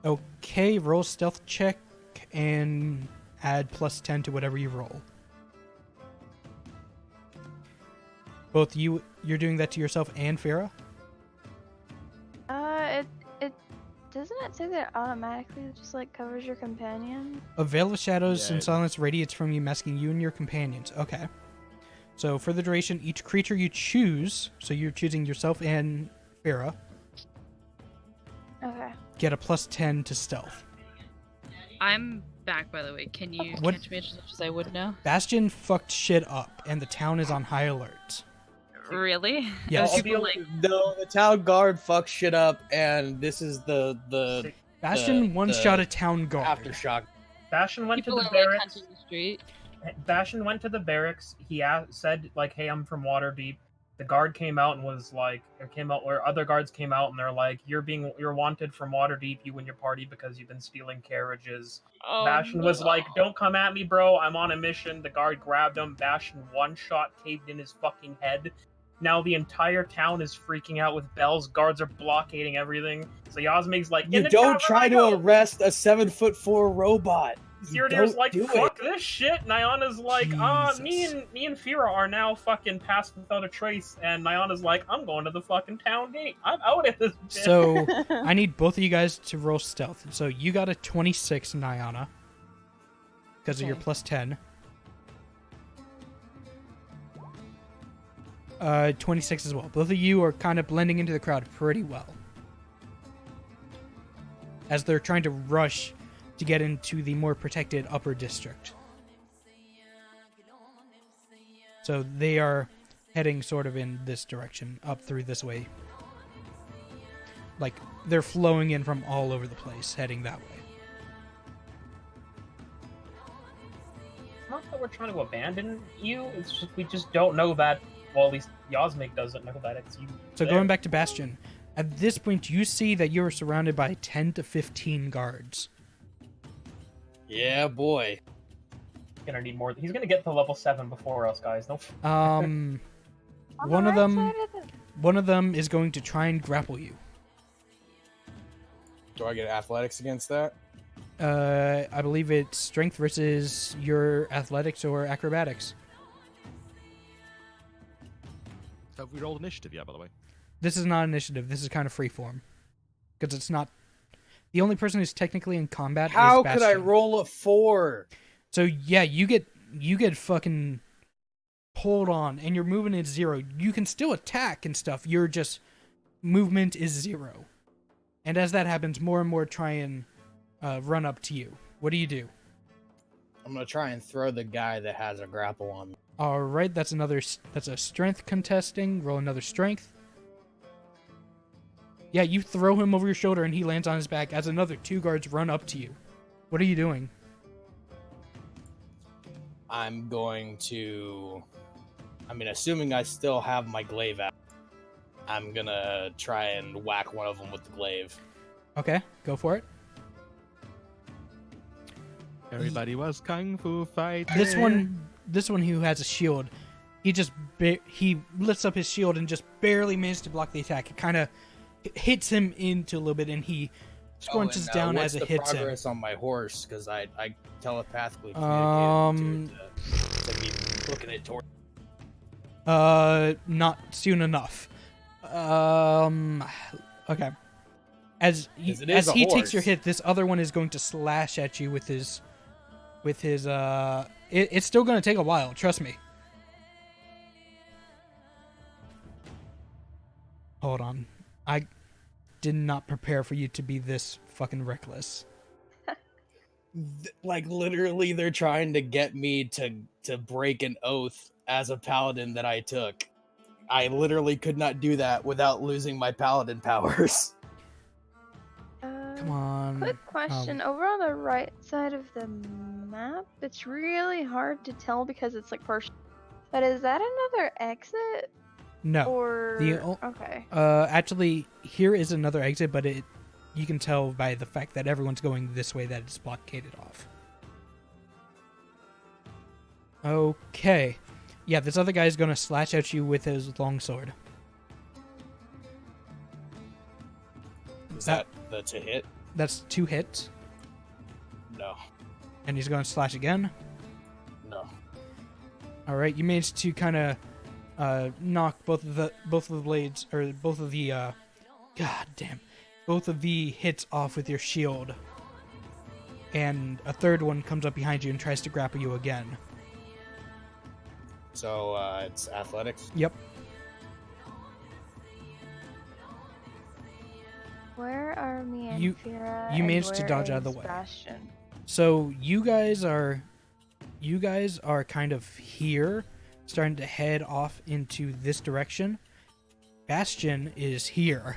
Okay, roll stealth check and add plus 10 to whatever you roll. Both you're doing that to yourself and Farah? It doesn't it say that it automatically just covers your companion? A veil of shadows Yeah, and it- silence radiates from you, masking you and your companions. Okay. So for the duration, each creature you choose, so you're choosing yourself and Farah, Okay. get a plus 10 to stealth. I'm back, by the way. Can you What- catch me as much as I would know? Bastion fucked shit up, and the town is on high alert. Really? Yes. Those people, like, No, the town guard fucks shit up, and this is the Bastion one-shot a town guard. aftershock. Bastion went to people the are like barracks. hunting the street. Bastion went to the barracks. He said "Hey, I'm from Waterdeep." The guard came out and was like, or other guards came out and they're like, "You're wanted from Waterdeep, you and your party, because you've been stealing carriages." Oh, Bastion was like, "Don't come at me, bro. I'm on a mission." The guard grabbed him. Bastion one shot caved in his fucking head. Now the entire town is freaking out with bells. Guards are blockading everything. So Yasmig's like, You "In the don't tavern try I to go!" arrest a 7'4" robot. Cyrodiil's like, do fuck this shit. Nyana's like, me Jesus. and Fira are now fucking passed without a trace. And Nyana's like, I'm going to the fucking town gate. I'm out of this bitch. So I need both of you guys to roll stealth. So you got a 26, Nyana, because of your Okay. plus 10. 26 as well. Both of you are kind of blending into the crowd pretty well, as they're trying to rush to get into the more protected upper district. So they are heading sort of in this direction, up through this way. Like, they're flowing in from all over the place, heading that way. It's not that we're trying to abandon you. It's just we just don't know that. Well, at least Yasmik doesn't know that it's you. So there. going back to Bastion, at this point you see that you are surrounded by 10 to 15 guards. Yeah, boy. Gonna need more. He's gonna get to level 7 before us, guys. No. On One the of right them side of the- one of them is going to try and grapple you. Do I get athletics against that? I believe it's strength versus your athletics or acrobatics. Have we rolled initiative yet, by the way? This is not initiative. This is kind of freeform. Because it's not... The only person who's technically in combat How is Bastion. could I roll a 4? So yeah, you get fucking pulled on, and your movement is 0. You can still attack and stuff. Your just movement is 0. And as that happens, more and more try and run up to you. What do you do? I'm gonna try and throw the guy that has a grapple on me. All right, that's a strength contesting. Roll another strength. Yeah, you throw him over your shoulder, and he lands on his back. As another 2 guards run up to you. What are you doing? I'm going to... assuming I still have my glaive out, I'm gonna try and whack one of them with the glaive. Okay, go for it. Everybody was kung fu fighting. This one who has a shield, he lifts up his shield and just barely manages to block the attack. It kind of hits him into a little bit, and he scrunches down as it hits what's the him. progress on my horse? Because I telepathically communicated to be looking it toward. Not soon enough. Okay. As he 'Cause it is a takes your horse. hit, this other one is going to slash at you with his it's still going to take a while, trust me. Hold on. I did not prepare for you to be this fucking reckless. Like, literally, they're trying to get me to break an oath as a paladin that I took. I literally could not do that without losing my paladin powers. Come on. Quick question. Over on the right side of the map, it's really hard to tell because it's like partial. But is that another exit? No. Or okay. Actually, here is another exit, but you can tell by the fact that everyone's going this way that it's blockaded off. Okay. Yeah, this other guy is going to slash at you with his longsword. Is that the to hit? That's 2 hits, No. and he's going to slash again. No. All right, you managed to kind of knock both of the blades, or both of the both of the hits off with your shield. And a third one comes up behind you and tries to grapple you again. So, it's athletics? Yep. Where are me and You- Fira? you and managed to where dodge out of the is way. Bastion? So you guys are kind of here, starting to head off into this direction. Bastion is here.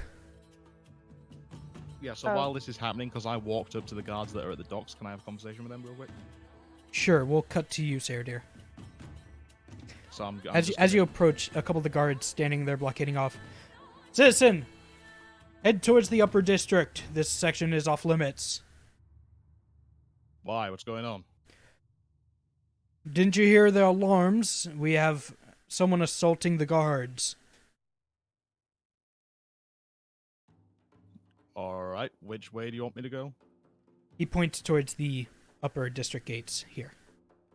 Yeah, so Oh. while this is happening, because I walked up to the guards that are at the docks, can I have a conversation with them real quick? Sure, we'll cut to you, Sarah dear. So I'm As just you gonna- approach, a couple of the guards standing there blockading off. Citizen, head towards the upper district. This section is off limits. Why? What's going on? Didn't you hear the alarms? We have someone assaulting the guards. Alright, which way do you want me to go? He points towards the upper district gates here.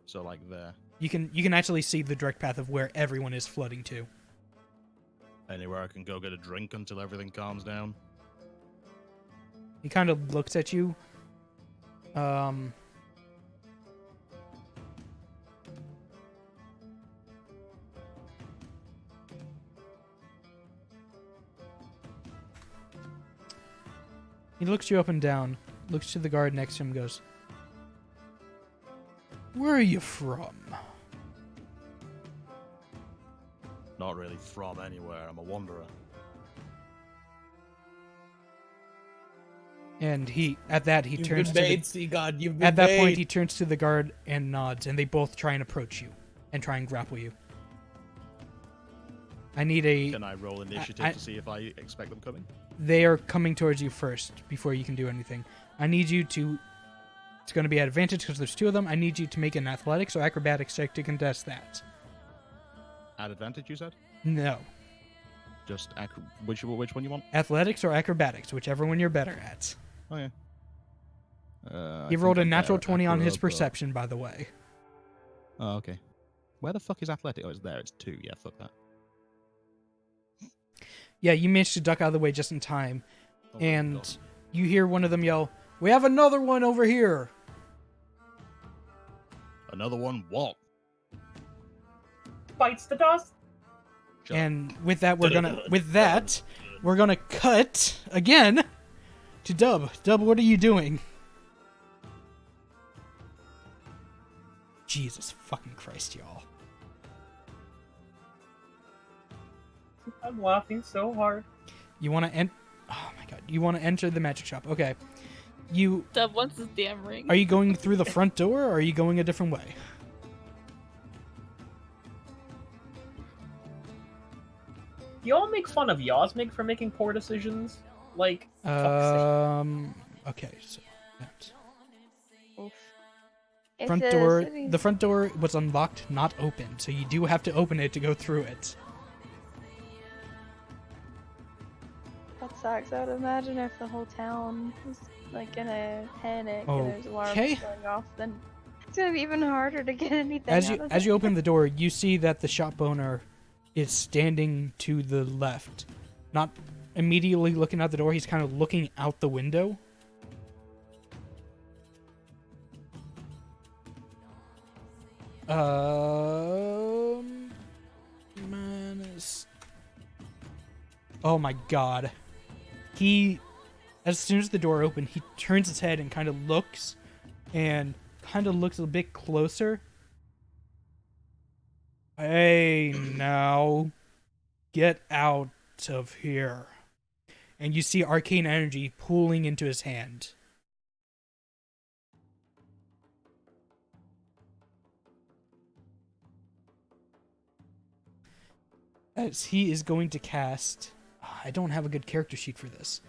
So like there. You can actually see the direct path of where everyone is flooding to. Anywhere I can go get a drink until everything calms down. He kind of looks at you. He looks you up and down, looks to the guard next to him, goes, "Where are you from?" Not really from anywhere. I'm a wanderer. And at that he You've turns been to made, see God, you've been at that point made. he turns to the guard and nods, and they both try and approach you and try and grapple you. I need a. Can I roll initiative to see if I expect them coming? They are coming towards you first before you can do anything. I need you to. It's going to be at advantage because there's two of them. I need you to make an athletics or acrobatics check to contest that. At advantage, you said? No, Just which one you want? athletics or acrobatics, whichever one you're better at. Oh yeah. He rolled a natural 20 on his perception, by the way. Oh, okay. Where the fuck is athletic? Oh, it's there. It's 2. Yeah, fuck that. Yeah, you managed to duck out of the way just in time, Oh my and God. you hear one of them yell, "We have another one over here!" Another one? What? Bites the dust. Shut up. And with that, we're gonna cut again to Dub. Dub, what are you doing? Jesus fucking Christ, y'all. I'm laughing so hard. You want to Oh my god. You want to enter the magic shop. Okay. Dub wants his damn ring. Are you going through the front door or are you going a different way? Y'all make fun of Yosmig for making poor decisions. Like, fuck's sake. Okay, so that. Oof. If Front the door. city- The front door was unlocked, not open, so you do have to open it to go through it. That sucks. I would imagine if the whole town was like in a panic and there's alarms Okay. going off, then it's gonna be even harder to get anything As out of you it. open the door, you see that the shop owner is standing to the left, not immediately looking out the door. He's kind of looking out the window. Minus. Oh my god. As soon as the door opened, he turns his head and kind of looks a bit closer. Hey, now. Get out of here. And you see arcane energy pooling into his hand. As he is going to cast... I don't have a good character sheet for this.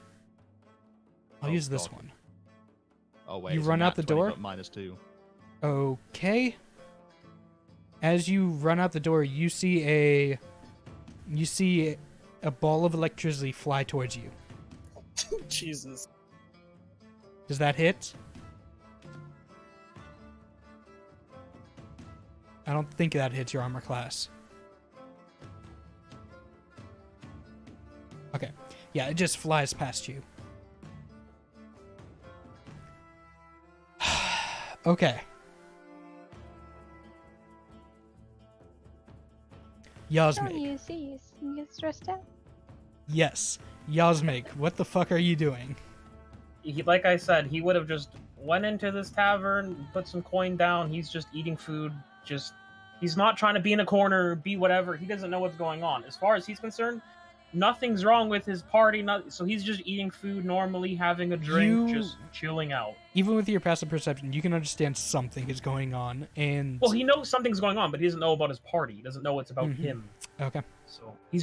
I'll Oh, use this God. one. Oh wait. You it's run a out nat the 20, door? but -2. Okay. As you run out the door, you see a ball of electricity fly towards you. Jesus. Does that hit? I don't think that hits your armor class. Okay. Yeah, it just flies past you. Okay. Don't Yasmig. use these. You get stressed out. Yes. Yasmig, what the fuck are you doing? Like I said, he would have just went into this tavern, put some coin down. He's just eating food. He's not trying to be in a corner, be whatever. He doesn't know what's going on. As far as he's concerned, nothing's wrong with his party. So he's just eating food normally, having a drink, just chilling out. Even with your passive perception, you can understand something is going on, and Well, he knows something's going on, but he doesn't know about his party. He doesn't know it's about him. okay. So he's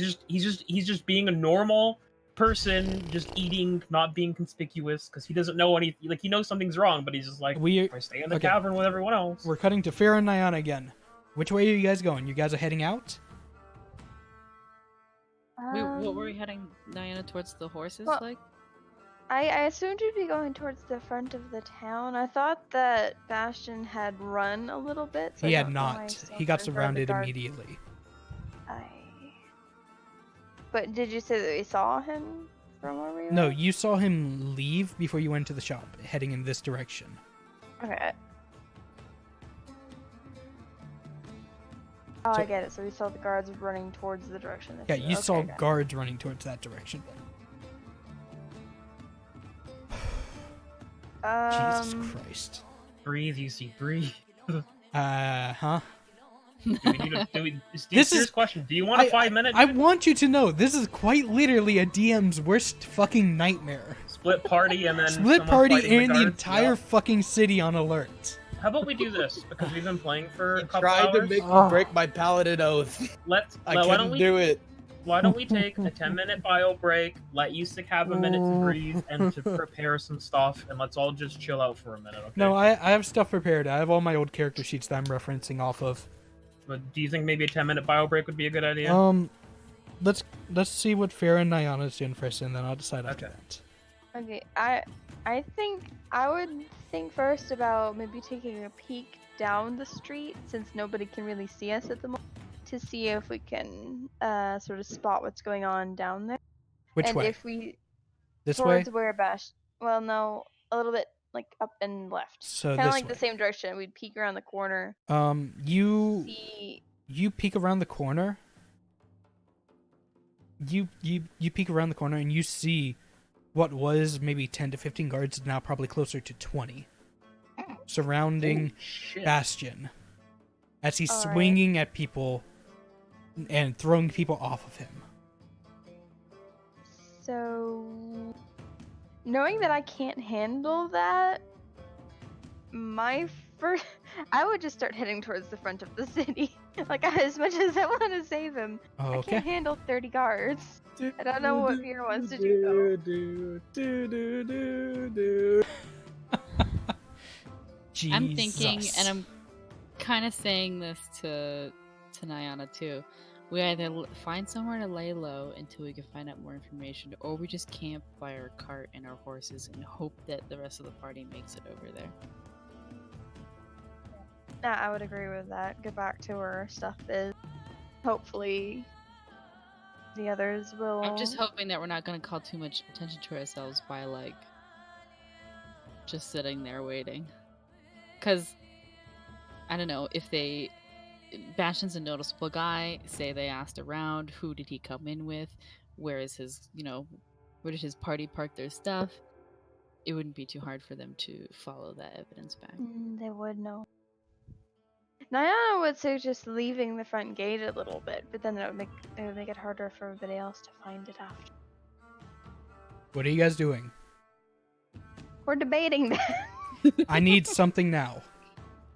just being a normal person, just eating, not being conspicuous, because he doesn't know anything. Like, he knows something's wrong, but he's just like, if I stay in the okay. tavern with everyone else. We're cutting to Farah and Nyan again. Which way are you guys going? You guys are heading out? What were we heading Diana towards the horses Well, like? I assumed you'd be going towards the front of the town. I thought that Bastion had run a little bit, so He I had don't know why not. still He got hadn't started the surrounded guard. immediately. But did you say that we saw him from where we were? No, you saw him leave before you went to the shop, heading in this direction. Okay. Oh, So- I get it. So we saw the guards running towards the direction. Yeah, that you saw okay. guards running towards that direction. Jesus Christ. Breathe, you see, breathe. Huh? Do we need a, do we, This serious is- question. Do you want a 5 minute? I want you to know, this is quite literally a DM's worst fucking nightmare. Split party and then Split someone party fighting and the guards? entire Yeah. fucking city on alert. How about we do this because we've been playing for a He couple tried to hours. make Oh. me break my paladin oath. Let's. I why don't couldn't we do it. Why don't we take a 10-minute bio break? Let Yusik have a minute to breathe and to prepare some stuff, and let's all just chill out for a minute. Okay? No, I have stuff prepared. I have all my old character sheets that I'm referencing off of. But do you think maybe a 10-minute bio break would be a good idea? Let's see what Farah and Nyana's doing first, and then I'll decide after Okay. that. Okay, I think I would think first about maybe taking a peek down the street since nobody can really see us at the moment to see if we can sort of spot what's going on down there. Which and way? if we This way? towards where Bash, well, no, a little bit like up and left, So kind of this like way. the same direction. We'd peek around the corner, You see. peek around the corner. You peek around the corner and you see what was maybe 10 to 15 guards, now probably closer to 20, surrounding Holy shit. Bastion as he's All right. swinging at people and throwing people off of him. So, knowing that I can't handle that, my first, I would just start heading towards the front of the city. Like, as much as I want to save him, I Okay. can't handle 30 guards. I don't know what Peter wants to do, I'm thinking, Jesus. and I'm kind of saying this to Nyana too. We either find somewhere to lay low until we can find out more information, or we just camp by our cart and our horses and hope that the rest of the party makes it over there. I would agree with that. Get back to where our stuff is. Hopefully, the others will. I'm just hoping that we're not going to call too much attention to ourselves by like just sitting there waiting. Because I don't know if they. Bastion's a noticeable guy. Say they asked around, who did he come in with? Where is his, where did his party park their stuff? It wouldn't be too hard for them to follow that evidence back. They would know. Nyana would suggest leaving the front gate a little bit, but then it would make it harder for everybody else to find it after. What are you guys doing? We're debating that. I need something now.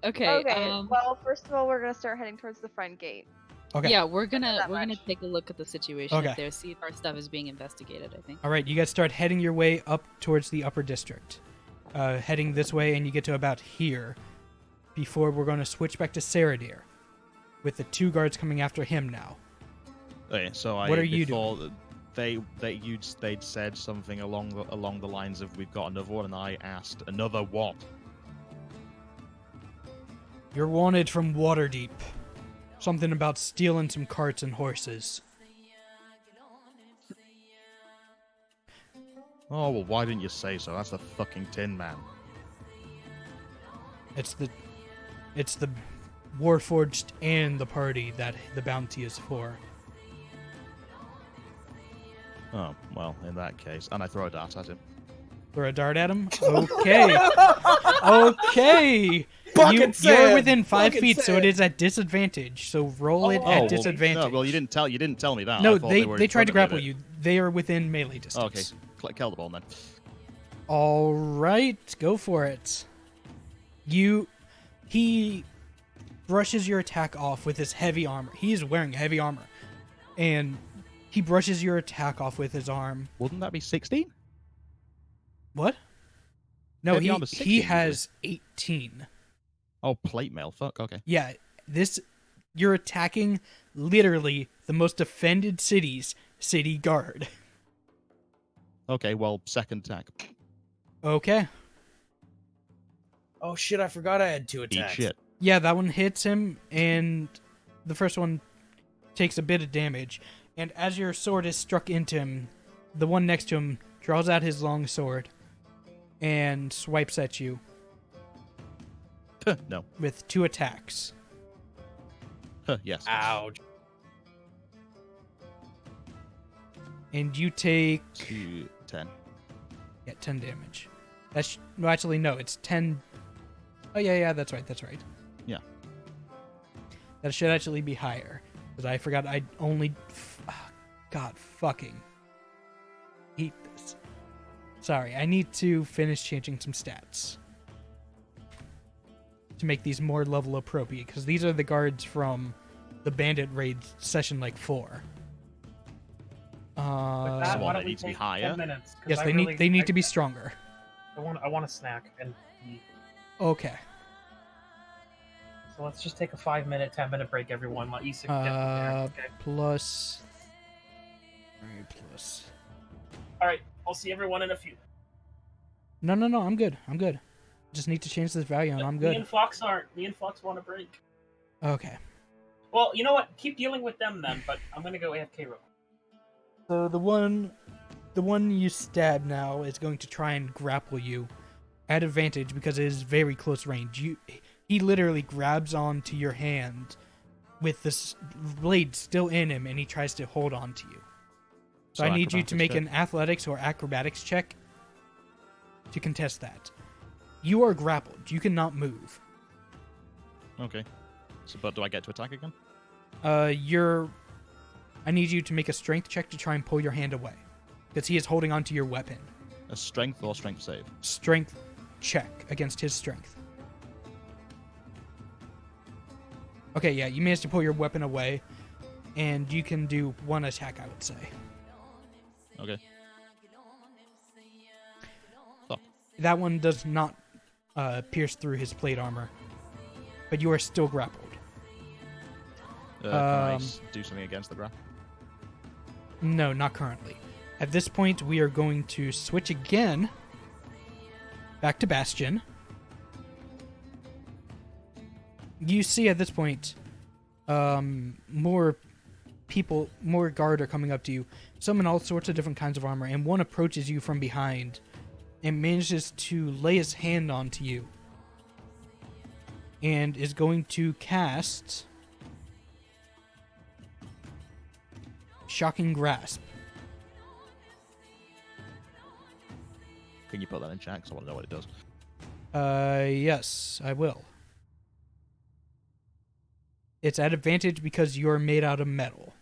Okay. Well, first of all, we're gonna start heading towards the front gate. Okay. Yeah, we're gonna that gonna much. take a look at the situation Okay. up there, see if our stuff is being investigated. I think. All right, you guys start heading your way up towards the upper district. Heading this way, and you get to about here before we're going to switch back to Saradir with the two guards coming after him now. Okay, so What are you doing? They'd said something along the lines of "We've got another one," and I asked, "Another what?" You're wanted from Waterdeep. Something about stealing some carts and horses. Oh well, why didn't you say so? That's the fucking Tin Man. It's the Warforged and the party that the bounty is for. Oh well, in that case, and I throw a dart at him. Throw a dart at him? Okay. Okay. Bucket You're sand! within 5 Bucket feet, so it sand! is at disadvantage. So roll it Oh, at well, disadvantage. No, well, you didn't tell me that. No, I thought they were in tried to front of grapple me. you. They are within melee Okay, distance. kill the ball then. All right, go for it. He brushes your attack off with his heavy armor. He is wearing heavy armor, and he brushes your attack off with his arm. Wouldn't that be 16? What? No, Heavy armor's he 16 has 18. Oh, plate mail. Fuck. Okay. Yeah, you're attacking literally the most defended city guard. Okay, well, second attack. Okay. Oh shit! I forgot I had 2 Eat attacks. shit. Yeah, that one hits him, and the first one takes a bit of damage. And as your sword is struck into him, the one next to him draws out his long sword and swipes at you No. with 2 attacks. Yes. Ouch. And you take 2, 10. 10 damage. That's no, actually no, it's 10. Oh yeah, that's right. Yeah. That should actually be higher because I forgot I only. God fucking hate this. Sorry, I need to finish changing some stats to make these more level appropriate because these are the guards from the bandit raid session like 4. With that, So why what, don't they we need to be take higher? 10 minutes? 'Cause Yes, I they really- need to be stronger. I want a snack and eat. Okay. So let's just take a 5-minute, 10-minute break, everyone. Let Issa get prepared. Okay. Plus. Alright, plus. All right. I'll see everyone in a few. No, I'm good. Just need to change this value and I'm Me good. and Fox aren't. Me and Fox want a break. Okay. Well, you know what? Keep dealing with them then. But I'm gonna go AFK real. So the one you stab now is going to try and grapple you at advantage because it is very close range. He literally grabs onto your hand with this blade still in him and he tries to hold on to you. So I need you to acrobatics make check. an athletics or acrobatics check to contest that. You are grappled. You cannot move. Okay. So, but do I get to attack again? I need you to make a strength check to try and pull your hand away because he is holding onto your weapon. A strength or strength save? Strength check against his strength. Okay, yeah, you managed to pull your weapon away, and you can do 1 attack, I would say. Okay. Fuck. That one does not pierce through his plate armor, but you are still grappled. Can I Um, do something against the grapple? No, not currently. At this point, we are going to switch again back to Bastion. You see at this point, more guard are coming up to you, some in all sorts of different kinds of armor, and one approaches you from behind and manages to lay his hand onto you and is going to cast Shocking Grasp. Can you put that in chat? 'Cause I want to know what it does. Yes, I will. It's at advantage because you're made out of metal.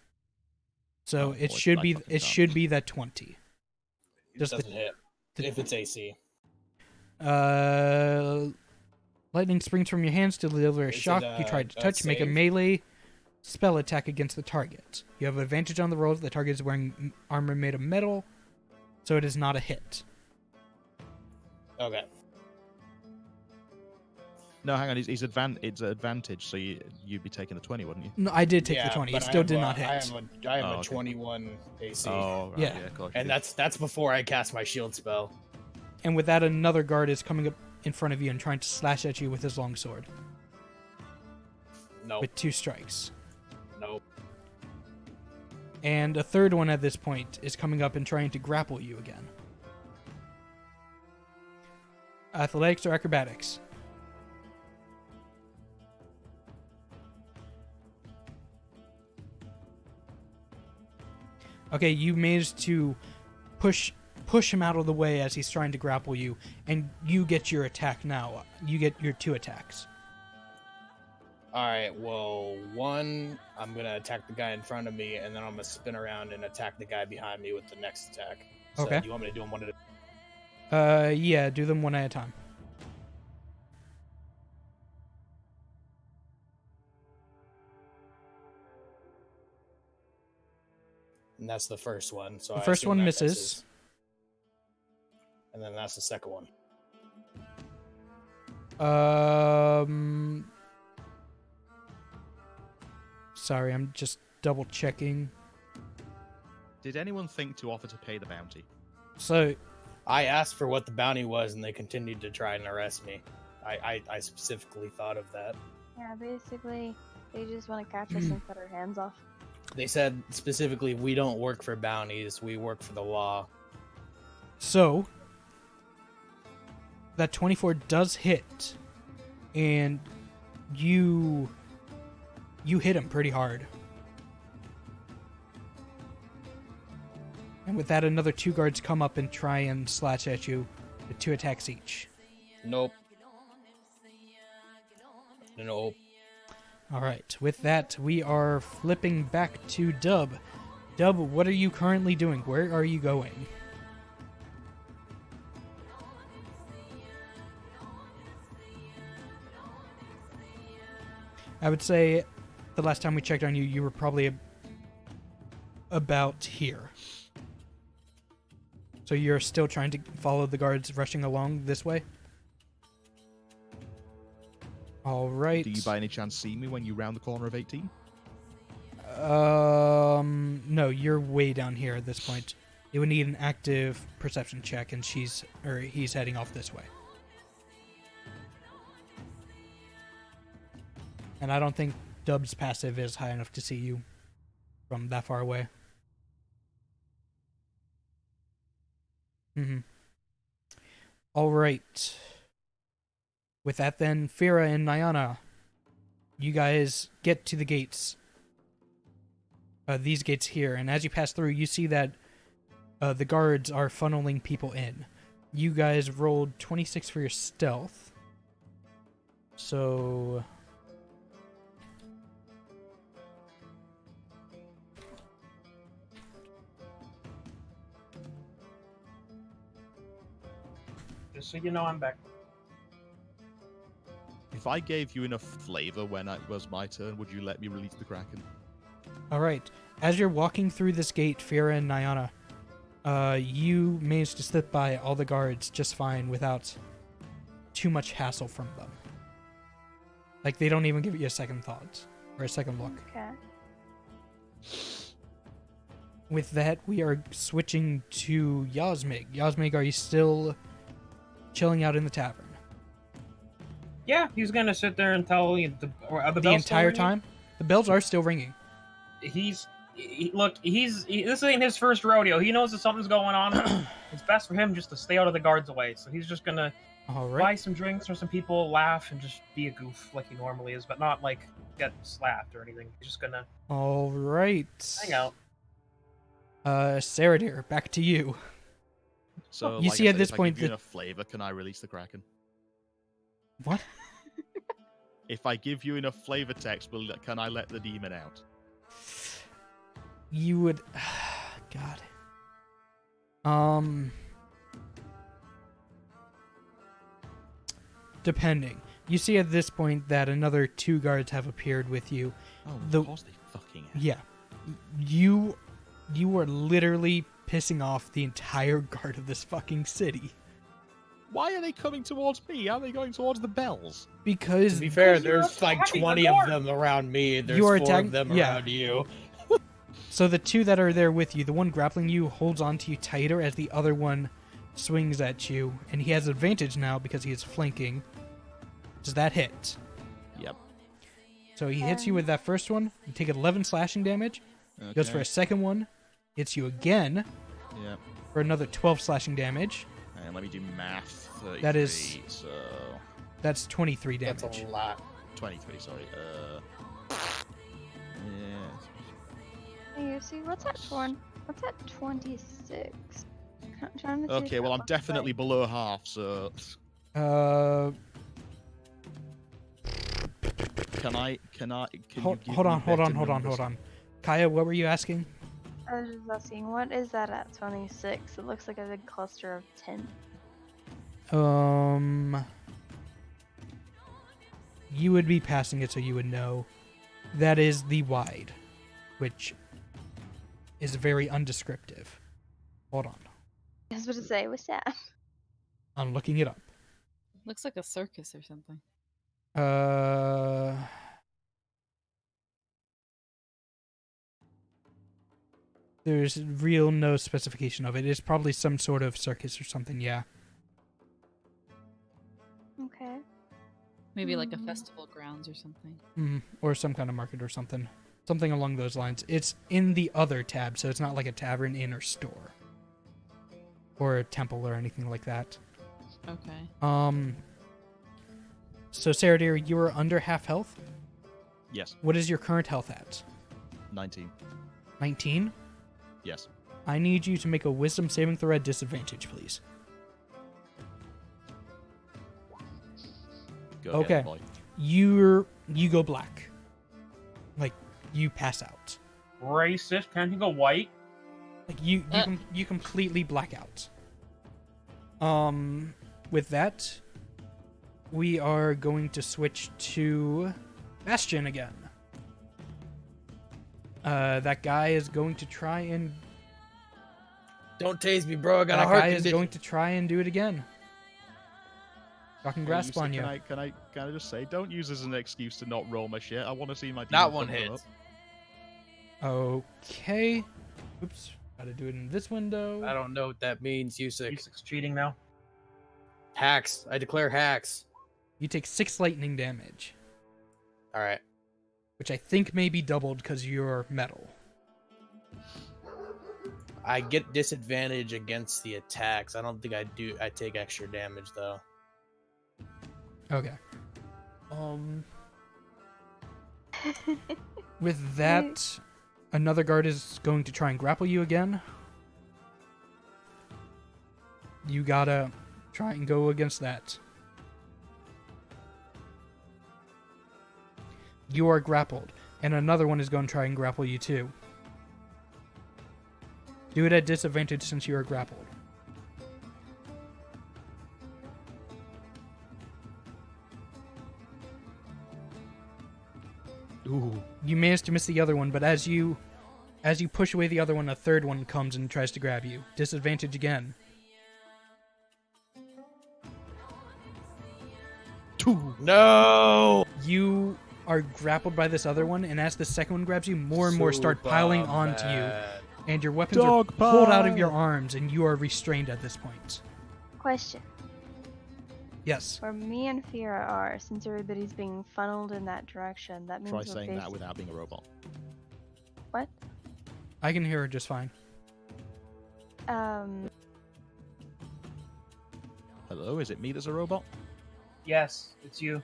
So Oh, it boy, should I be fucking it can't. should be that 20. It Just the- doesn't hit. If it's AC. Lightning springs from your hands to deliver a Is it, shock. You try to touch, make a save? melee spell attack against the target. You have advantage on the rolls. The target is wearing armor made of metal, so it is not a hit. Okay. No, hang on. It's advantage, so you'd be taking a 20, wouldn't you? No, I did take the Yeah, 20. It but still I did have not a- hit. I have Oh, a okay. 21 AC. Oh, right, Yeah. of course. And that's before I cast my shield spell. And with that, another guard is coming up in front of you and trying to slash at you with his longsword Nope. with 2 strikes. Nope. And a third one at this point is coming up and trying to grapple you again. Athletics or acrobatics? Okay, you managed to push him out of the way as he's trying to grapple you, and you get your attack now. You get your 2 attacks. Alright, well, one, I'm going to attack the guy in front of me, and then I'm going to spin around and attack the guy behind me with the next attack. So, Okay. do you want me to do them one at a Yeah, do them one at a time. And that's the first one. So The I first assume one that misses. And then that's the second one. Sorry, I'm just double checking. Did anyone think to offer to pay the bounty? So, I asked for what the bounty was, and they continued to try and arrest me. I specifically thought of that. Yeah, basically, they just want to catch us and cut our hands off. They said specifically, we don't work for bounties, we work for the law. so that 24 does hit, and you hit him pretty hard. And with that, another 2 guards come up and try and slash at you with 2 attacks each. Nope. Nope. All right. With that, we are flipping back to Dub. Dub, what are you currently doing? Where are you going? I would say the last time we checked on you, you were probably about here. So you're still trying to follow the guards rushing along this way? All right. Do you by any chance see me when you round the corner of 18? No, you're way down here at this point. It would need an active perception check, and he's heading off this way. And I don't think Dub's passive is high enough to see you from that far away. All right. With that, then, Fira and Nyana, you guys get to the gates. These gates here, and as you pass through, you see that the guards are funneling people in. You guys rolled 26 for your stealth. So... Just so you know, I'm back. If I gave you enough flavor when it was my turn, would you let me release the Kraken? All right. As you're walking through this gate, Fira and Nyana, you managed to slip by all the guards just fine without too much hassle from them. Like, they don't even give you a second thought or a second look. Okay. With that, we are switching to Yasmig. Yasmig, are you still chilling out in the tavern? Yeah, he's gonna sit there and tell you the The entire time? The bells are still ringing. This ain't his first rodeo. He knows that something's going on. It's best for him just to stay out of the guards' way. So he's just gonna All buy right. some drinks for some people, laugh, and just be a goof like he normally is, but not like get slapped or anything. He's just gonna All right. hang out. Saradir, back to you. So, You like see I at said, this if I point give you that- enough flavor, can I release the Kraken? What? If I give you enough flavor text, can I let the demon out? You would... God. Depending. You see at this point that another 2 guards have appeared with you. Oh, The- of course they fucking have. Yeah. You are literally pissing off the entire guard of this fucking city. Why are they coming towards me? Are they going towards the bells? Because To be fair, Because you're there's like attacking the 20 of guard. them around me. There's You are 4 attacking- of them yeah. around you. so the 2 that are there with you, the one grappling you holds onto you tighter as the other one swings at you, and he has advantage now because he is flanking. Does that hit? Yep. So he hits you with that first one. You take 11 slashing damage. Okay. Goes for a second one. Hits you again Yep. for another 12 slashing damage. And let me do math. 33, That is- so That's 23 That's damage. a lot. 23. Sorry. Yeah. Hey, you see, what's that 26? I'm trying to see Okay. if Well, that I'm looks definitely right. below half. So can Hold you give on. me better numbers? Kaya, what were you asking? I was just asking, what is that at 26? It looks like a big cluster of 10. You would be passing it, so you would know. That is the wide, which is very undescriptive. Hold on. I was about to say, what's that? I'm looking it up. Looks like a circus or something. There's real no specification of it. It's probably some sort of circus or something, yeah. Okay. Maybe like a Hmm. festival grounds or something. Or some kind of market or something. Something along those lines. It's in the other tab, so it's not like a tavern, inn, or store. Or a temple or anything like that. Okay. So Sarah dear, you are under half health? Yes. What is your current health at? 19. 19? Yes. I need you to make a wisdom saving throw at disadvantage, please. Go Okay. ahead, boy. You go black. Like, you pass out. Racist. Can't you go white? Like, you completely black out. With that, we are going to switch to Bastion again. That guy is going to try and... Don't tase me, bro. I got a That heart guy is condition. going to try and do it again. Fucking grasp on you. Can I just say, don't use this as an excuse to not roll my shit. I want to see my Not demon one come hit. up. Okay. Oops. Gotta do it in this window. I don't know what that means, Yusik. Music's cheating now. Hacks. I declare hacks. You take 6 lightning damage, All right. which I think may be doubled because you're metal. I get disadvantage against the attacks. I don't think I do. I take extra damage though. Okay. With that, another guard is going to try and grapple you again. You gotta try and go against that. You are grappled, and another one is going to try and grapple you too. Do it at disadvantage since you are grappled. Ooh. You managed to miss the other one, but as you push away the other one, a third one comes and tries to grab you. Disadvantage again. 2. No. You are grappled by this other one, and as the second one grabs you, more and more start piling onto you, and your weapons Dog are pulled out of pile. your arms, and you are restrained at this point. Question. Yes. Where me and Fira are, since everybody's being funneled in that direction, that means Try we're saying that basi- without being a robot. What? I can hear her just fine. Hello, is it me that's a robot? Yes, it's you.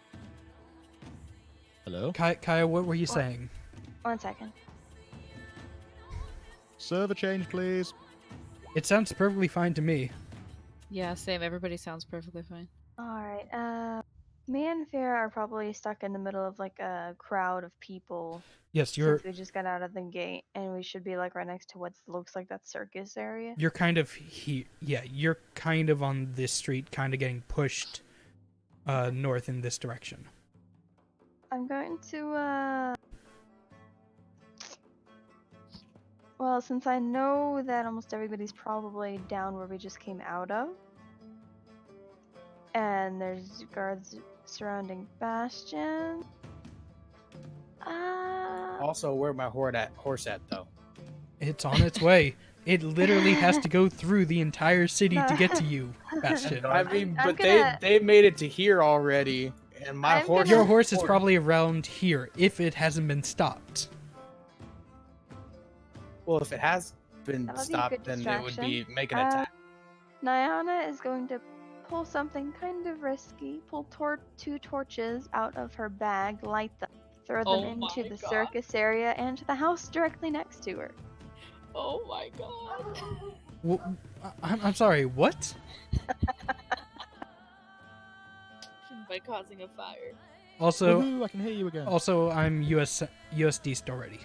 Hello? Kaya, what were you saying? 1 second. Server change, please. It sounds perfectly fine to me. Yeah, same. Everybody sounds perfectly fine. Alright, me and Fira are probably stuck in the middle of like a crowd of people Yes, you're since we just got out of the gate, and we should be like right next to what looks like that circus area. you're kind of you're kind of on this street, kind of getting pushed north in this direction. I'm going to, well, since I know that almost everybody's probably down where we just came out of, and there's guards surrounding Bastion. Also, where my horse at though? It's on its way. It literally has to go through the entire city to get to you, Bastion. I mean, I'm but gonna- they made it to here already, and my I'm horse. gonna- Your horse is probably around here if it hasn't been stopped. Well, if it has been That would be a stopped, good then it would be distraction. making an attack. Nyana is going to pull something kind of risky, pull 2 torches out of her bag, light them, throw them Oh into my the God. circus area and to the house directly next to her. Oh my god. Well, I'm sorry, what? By causing a fire. Also, Woohoo, I can hear you again. I'm USD'd already.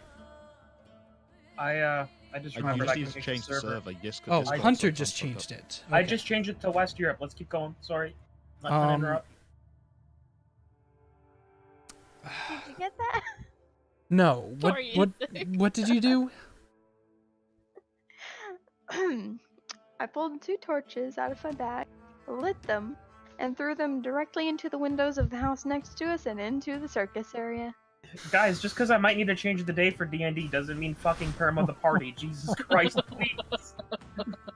I just I remembered I used can to change change the server. Yes, Oh, I- Hunter just changed it. I Okay. just changed it to West Europe. Let's keep going. Sorry. Not trying to interrupt. Did you get that? No. What Sorry, what Isaac. what did you do? I pulled 2 torches out of my bag, lit them, and threw them directly into the windows of the house next to us and into the circus area. Guys, just because I might need to change the day for D&D doesn't mean fucking perma the party. Jesus Christ, please.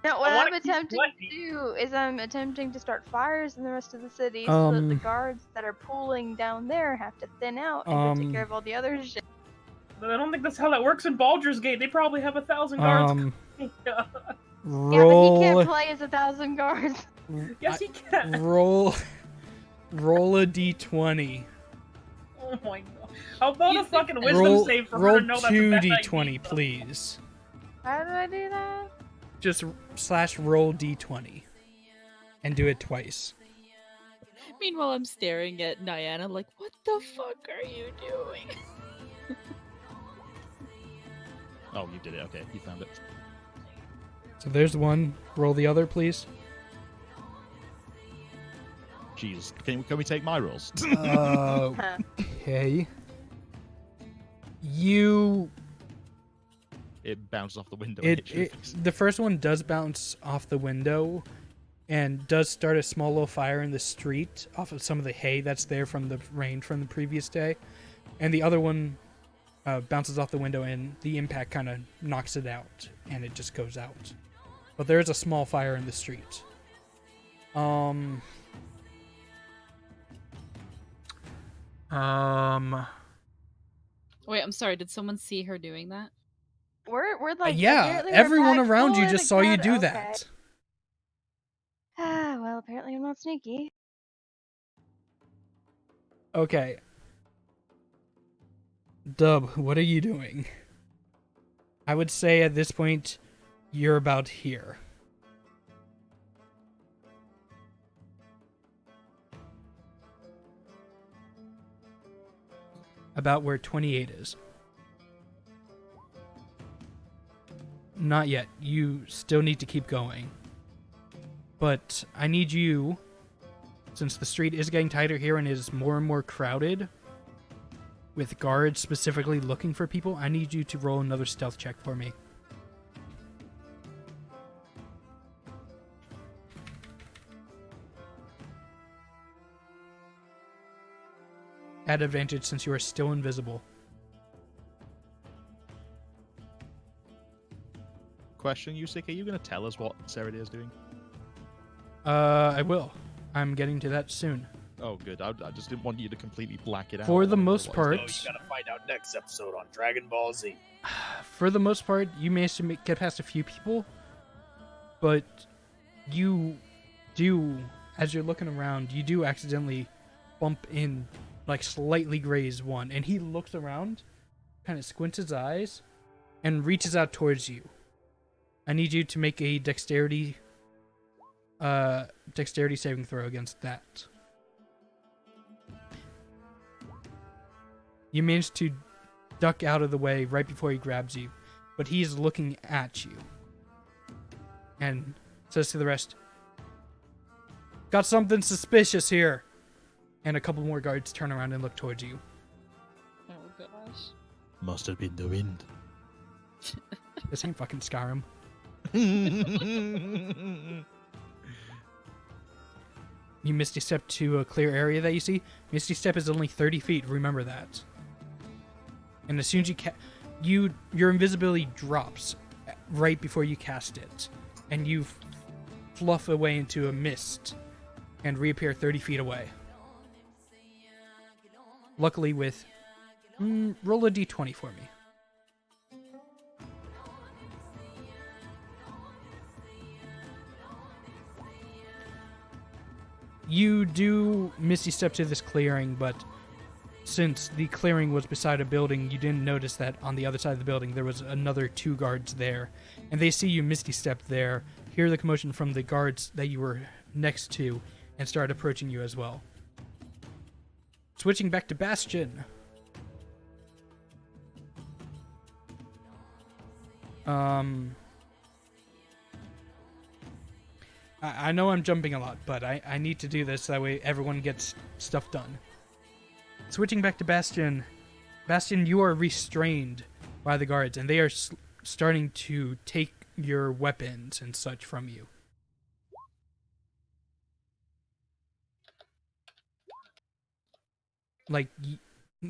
Now, what I wanna I'm keep attempting sweating. to do is I'm attempting to start fires in the rest of the city so that the Um, guards that are pooling down there have to thin out and go take care of all the other shit. But I don't think that's how that works in Baldur's Gate. They probably have 1,000 guards. Yeah, but he roll. can't play as 1,000 guards. Yes, he can. Roll a d20. Oh my god. How about a fucking wisdom Roll save for her roll to know that's a two bad d20, idea? please. How do I do that? Just / roll d20, and do it twice. Meanwhile, I'm staring at Diana like, what the fuck are you doing? Oh, you did it. Okay, you found it. So there's one. Roll the other, please. Jesus, can we take my rolls? Huh. Okay. You. It bounces off the window. And hits your face. The first one does bounce off the window, and does start a small little fire in the street off of some of the hay that's there from the rain from the previous day, and the other one bounces off the window, and the impact kind of knocks it out, and it just goes out. But there is a small fire in the street. Wait, I'm sorry. Did someone see her doing that? We're like Yeah, apparently we're everyone packed around full you in just a saw you crowd- do okay. that. Ah, well, apparently I'm not sneaky. Okay. Dub, what are you doing? I would say at this point, you're about here. About where 28 is. Not yet. You still need to keep going. But I need you, since the street is getting tighter here and is more and more crowded, with guards specifically looking for people, I need you to roll another stealth check for me. At advantage since you are still invisible. Question, Yusik, are you going to tell us what Seradir is doing? I will. I'm getting to that soon. Oh, good. I just didn't want you to completely black it out. For the or most what part, So you gotta find out next episode on Dragon Ball Z. for the most part, you managed to get past a few people, but you do, as you're looking around, you do accidentally bump in, like slightly graze one, and he looks around, kind of squints his eyes, and reaches out towards you. I need you to make a dexterity saving throw against that. You manage to duck out of the way right before he grabs you, but he's looking at you and says to the rest, "Got something suspicious here." And a couple more guards turn around and look towards you. Oh gosh. Must have been the wind. This ain't fucking Skyrim. You Misty Step to a clear area that you see. Misty Step is only 30 feet, remember that. And as soon as your invisibility drops right before you cast it, and you fluff away into a mist and reappear 30 feet away. Luckily with... roll a d20 for me. You do Misty Step to this clearing, but since the clearing was beside a building, you didn't notice that on the other side of the building there was another 2 guards there. And they see you Misty Step there, hear the commotion from the guards that you were next to, and start approaching you as well. Switching back to Bastion. I know I'm jumping a lot, but I need to do this so that way everyone gets stuff done. Switching back to Bastion. Bastion, you are restrained by the guards, and they are starting to take your weapons and such from you.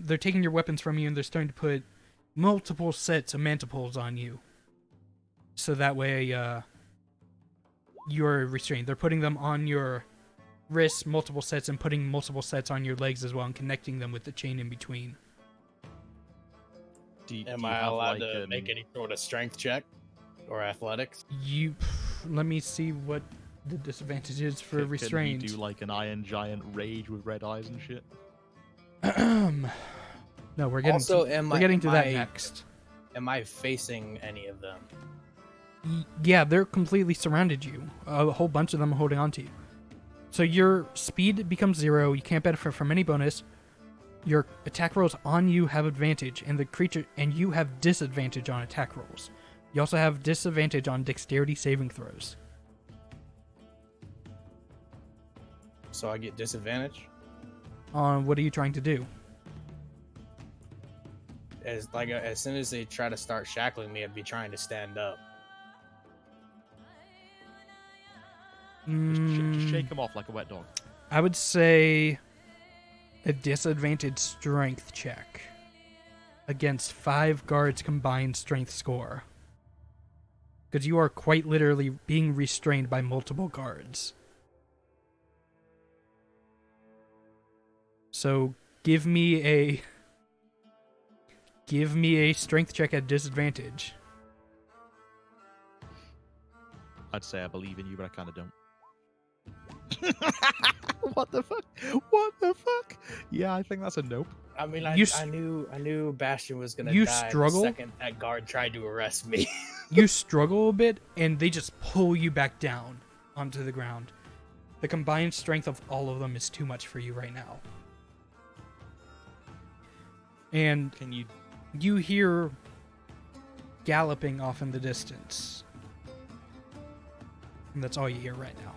they're taking your weapons from you and they're starting to put multiple sets of mantipoles on you. So that way, you're restrained. They're putting them on your wrists, multiple sets, and putting multiple sets on your legs as well, and connecting them with the chain in between. Am I allowed to make any sort of strength check or athletics? Let me see what the disadvantage is for restrained. Can you do like an Iron Giant rage with red eyes and shit? No, we're getting Also, we're getting to that next. Am I facing any of them? Yeah, they're completely surrounded you. A whole bunch of them are holding on to you. So your speed becomes 0. You can't benefit from any bonus. Your attack rolls on you have advantage, and you have disadvantage on attack rolls. You also have disadvantage on dexterity saving throws. So I get disadvantage? On what are you trying to do? As soon as they try to start shackling me, I'd be trying to stand up. Just shake them off like a wet dog. I would say a disadvantage strength check against 5 guards combined strength score. Because you are quite literally being restrained by multiple guards. So give me a strength check at disadvantage. I'd say I believe in you, but I kind of don't. What the fuck? What the fuck? Yeah, I think that's a nope. I mean, I knew Bastion was gonna you die struggle? the second that guard tried to arrest me. You struggle a bit, and they just pull you back down onto the ground. The combined strength of all of them is too much for you right now. And Can you? You hear galloping off in the distance. And that's all you hear right now.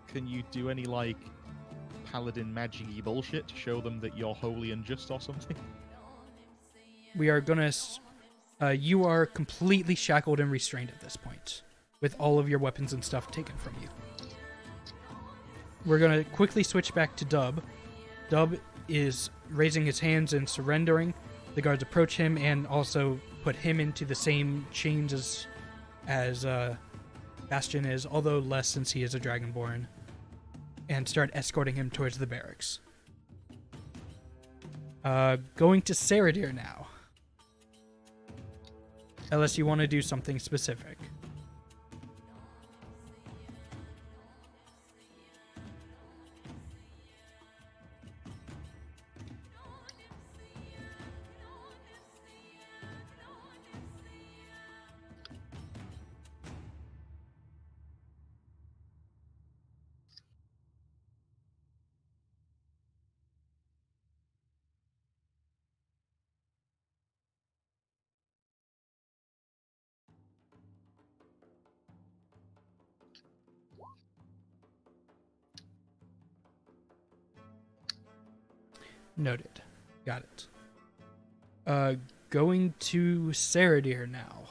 Can you do any like paladin magic-y bullshit to show them that you're holy and just or something? We are gonna. You are completely shackled and restrained at this point, with all of your weapons and stuff taken from you. We're gonna quickly switch back to Dub. Dub is raising his hands and surrendering. The guards approach him and also put him into the same chains as Bastion is, although less since he is a Dragonborn, and start escorting him towards the barracks. Going to Saradir now. Unless you want to do something specific. Noted. Got it. Going to Saradir now.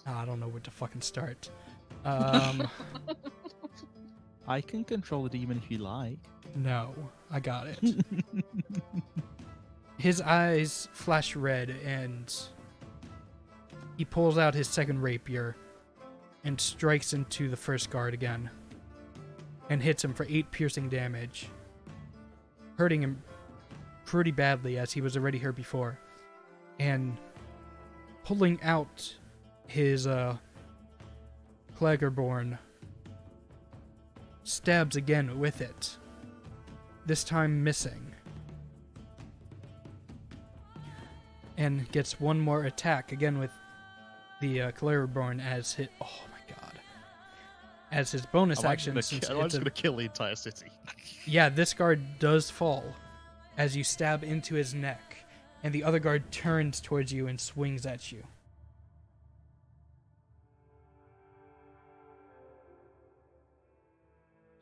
I don't know where to fucking start. I can control the demon if you like. No, I got it. His eyes flash red and he pulls out his second rapier and strikes into the first guard again and hits him for 8 piercing damage, hurting him pretty badly as he was already hurt before, and pulling out his Claggerborn, stabs again with it, this time missing, and gets one more attack again with the Claggerborn as his as his bonus action. I'm just gonna kill the entire city. Yeah, this guard does fall as you stab into his neck, and the other guard turns towards you and swings at you.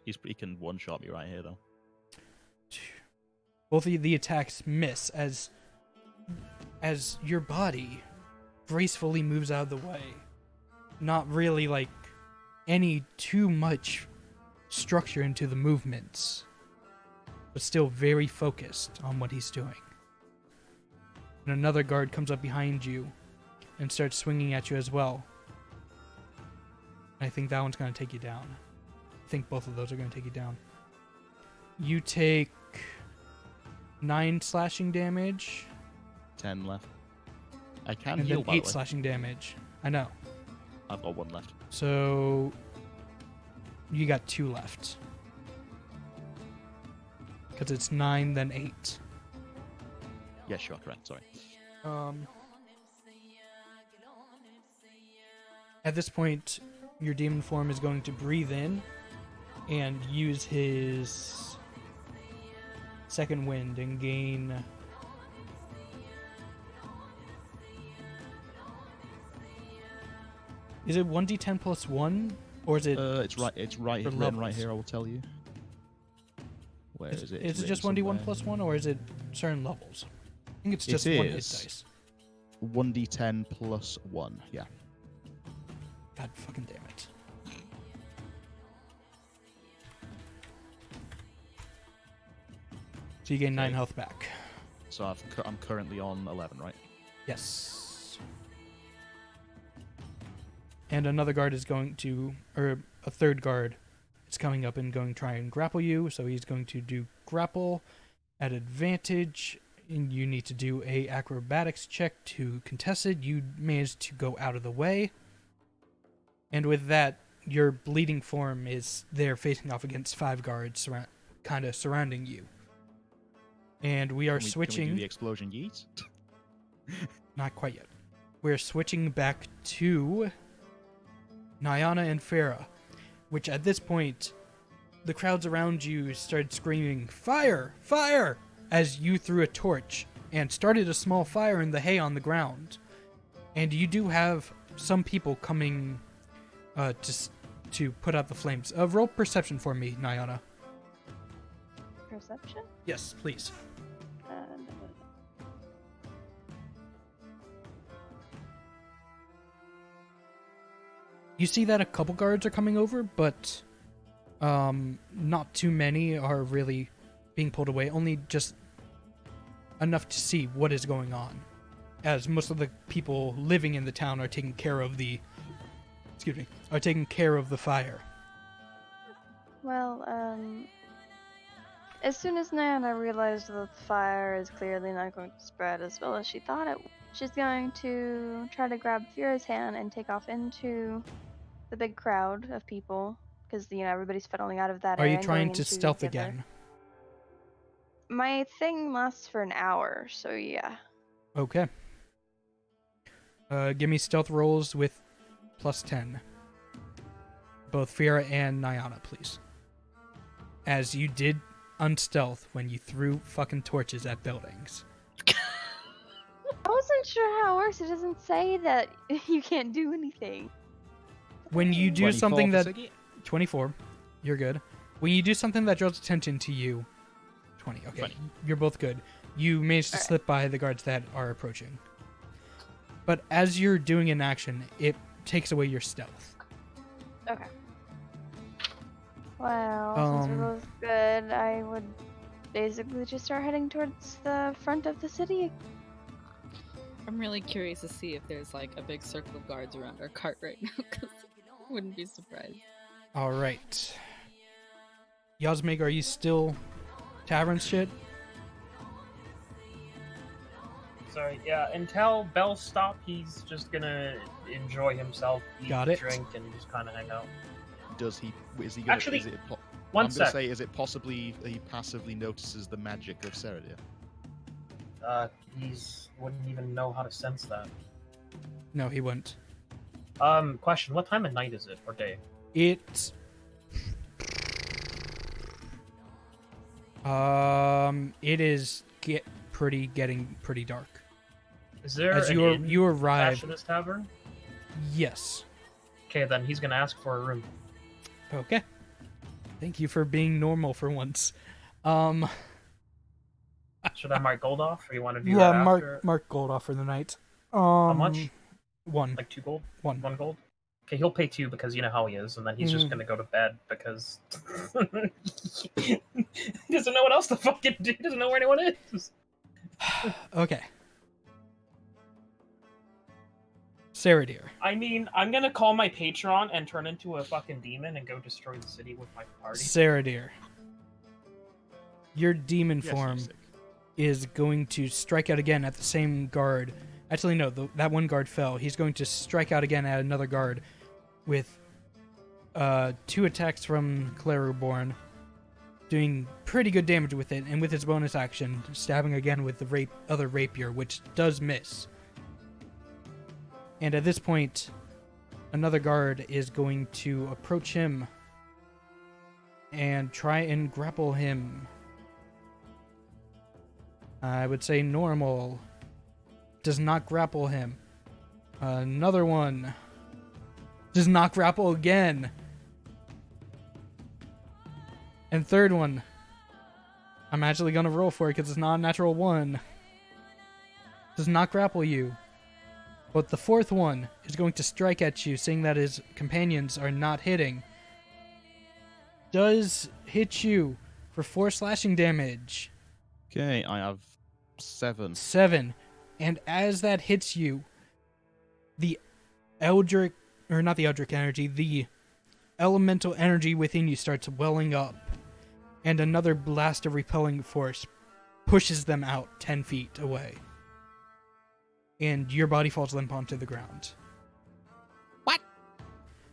He can one-shot me right here, though. Both of the attacks miss as your body gracefully moves out of the way. Not really like any too much structure into the movements, but still very focused on what he's doing. And another guard comes up behind you and starts swinging at you as well. I think that one's going to take you down. I think both of those are going to take you down. You take 9 slashing damage 10 left. I can and heal, then by 8 the way. slashing damage. I know. I've got 1 left. So you got 2 left. Because it's 9, then 8. Yeah, sure, correct, sorry. At this point, your demon form is going to breathe in and use his second wind and gain... Is it 1d10 plus 1? Or is it... It's right for written right levels? here, I will tell you. Where is it? Is It's it just written 1d1 somewhere. plus 1, or is it certain levels? I think it's just It 1 hit is. dice. 1d10 plus 1, yeah. God fucking damn it. So you gain 9 Okay. health back. So I'm currently on 11, right? Yes. And another guard is going to, or a third guard is coming up and going to try and grapple you. So he's going to do grapple at advantage. And you need to do a acrobatics check to contest it. You managed to go out of the way. And with that, your bleeding form is there facing off against 5 guards kind of surrounding you. And we are Can we switching... do the explosion yeet? Not quite yet. We're switching back to Nyana and Farah, which at this point, the crowds around you started screaming, "Fire! Fire!" as you threw a torch and started a small fire in the hay on the ground. And you do have some people coming to put out the flames. Roll perception for me, Nyana. Perception? Yes, please. You see that a couple guards are coming over, but not too many are really being pulled away. Only just enough to see what is going on, as most of the people living in the town are taking care of the fire. Well, as soon as Nana realized that the fire is clearly not going to spread as well as she thought it would, she's going to try to grab Fira's hand and take off into the big crowd of people, because, everybody's funneling out of that Are area you and trying going to into stealth the other. again? My thing lasts for an hour, so yeah. Okay. Give me stealth rolls with +10. Both Fira and Nyana, please. As you did unstealth when you threw fucking torches at buildings. I wasn't sure how it works. It doesn't say that you can't do anything. When you do 24 something for that... Siggy? 24. You're good. When you do something that draws attention to you... 20. Okay. 20. You're both good. You managed to Alright. slip by the guards that are approaching. But as you're doing an action, it takes away your stealth. Okay. Well, since we're both good, I would basically just start heading towards the front of the city. I'm really curious to see if there's like a big circle of guards around our cart right now, because I wouldn't be surprised. Alright. Yasmig, are you still tavern shit? Sorry, yeah, until bells stop, he's just gonna enjoy himself, eat, Got it. drink, and just kind of hang out. Is he gonna... Actually, is it One I'm sec. gonna say, is it possibly he passively notices the magic of Ceradir? He's wouldn't even know how to sense that. No, he wouldn't. Question, what time of night is it, or day? It... It is getting pretty dark. Is there As an you inn attached arrive, to this tavern? yes. Okay, then he's gonna ask for a room. Okay. Thank you for being normal for once. Should I mark gold off, or you want to do Yeah, that after? mark gold off for the night. How much? 1. Like 2 gold? One. 1 gold? Okay, he'll pay 2 because you know how he is, and then he's just Mm. gonna go to bed because he doesn't know what else to fucking do. He doesn't know where anyone is. Okay. Sarah dear. I mean, I'm gonna call my patron and turn into a fucking demon and go destroy the city with my party. Sarah dear. Your demon Yes, form you're sick. is going to strike out again at the same guard. Actually, no, that one guard fell. He's going to strike out again at another guard with 2 attacks from Claruborn, doing pretty good damage with it, and with his bonus action, stabbing again with the other rapier, which does miss. And at this point, another guard is going to approach him and try and grapple him. I would say normal. Does not grapple him. Another one. Does not grapple again. And third one. I'm actually going to roll for it because it's not a natural 1. Does not grapple you. But the fourth one is going to strike at you, seeing that his companions are not hitting. Does hit you for 4 slashing damage. Okay, I have 7. 7. And as that hits you, the Eldritch, or not the Eldritch energy, the elemental energy within you starts welling up. And another blast of repelling force pushes them out 10 feet away. And your body falls limp onto the ground. What?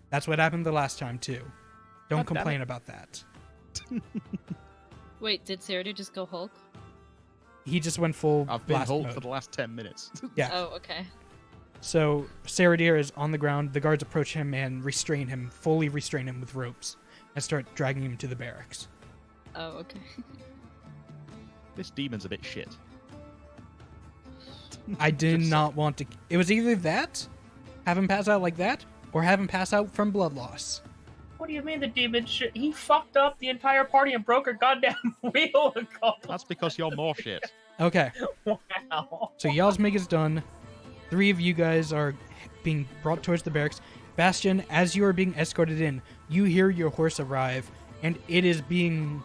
That's what happened the last time, too. Don't God damn complain about that. Wait, did Sarah just go Hulk? He just went full I've been blast Hulk mode. for the last 10 minutes. Yeah. Oh, okay. So Saradir is on the ground. The guards approach him and restrain him, fully restrain him with ropes, and start dragging him to the barracks. Oh, okay. This demon's a bit shit. I did Just not want to. It was either that, have him pass out like that, or have him pass out from blood loss. What do you mean the demon shit? He fucked up the entire party and broke a goddamn wheel. That's because you're more shit. Okay, Wow. so y'all's make is done. 3 of you guys are being brought towards the barracks. Bastion, as you are being escorted in, you hear your horse arrive, and it is being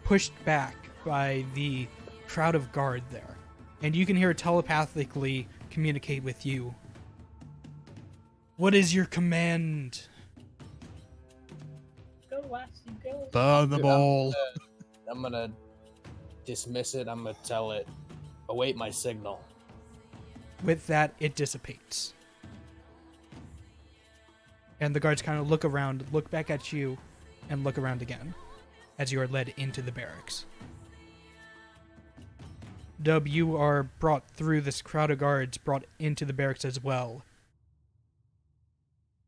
pushed back by the crowd of guard there. And you can hear it telepathically communicate with you. What is your command? Go, Lassie, go. Burn them Dude, all. I'm gonna dismiss it. I'm gonna tell it, await my signal. With that, it dissipates. And the guards kind of look around, look back at you, and look around again as you are led into the barracks. Dub, you are brought through this crowd of guards, brought into the barracks as well.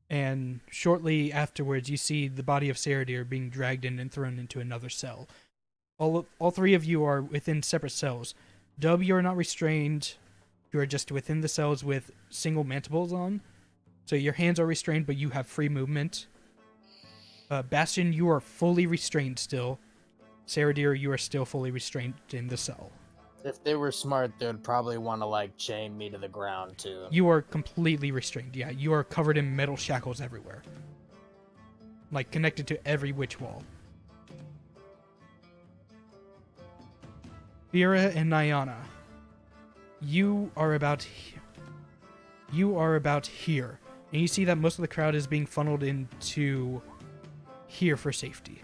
And shortly afterwards, you see the body of Saradir being dragged in and thrown into another cell. All 3 of you are within separate cells. Dub, you are not restrained. You are just within the cells with single mandibles on. So your hands are restrained, but you have free movement. Bastion, you are fully restrained still. Saradir, you are still fully restrained in the cell. If they were smart, they'd probably want to like chain me to the ground too. You are completely restrained. Yeah, you are covered in metal shackles everywhere. Like connected to every witch wall. Vera and Nyana, you are about here. And you see that most of the crowd is being funneled into here for safety.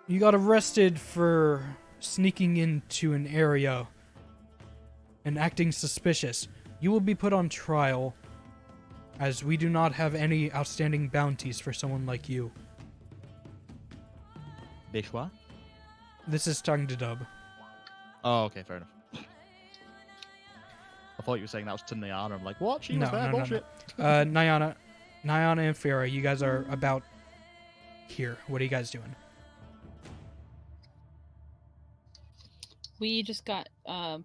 You got arrested for sneaking into an area and acting suspicious. You will be put on trial, as we do not have any outstanding bounties for someone like you. Bishwa? This is talking to Dub. Oh, okay, fair enough. I thought you were saying that was to Nyana. I'm like, what? She was there? Bullshit. Nyana and Farah, you guys are about here. What are you guys doing? We just got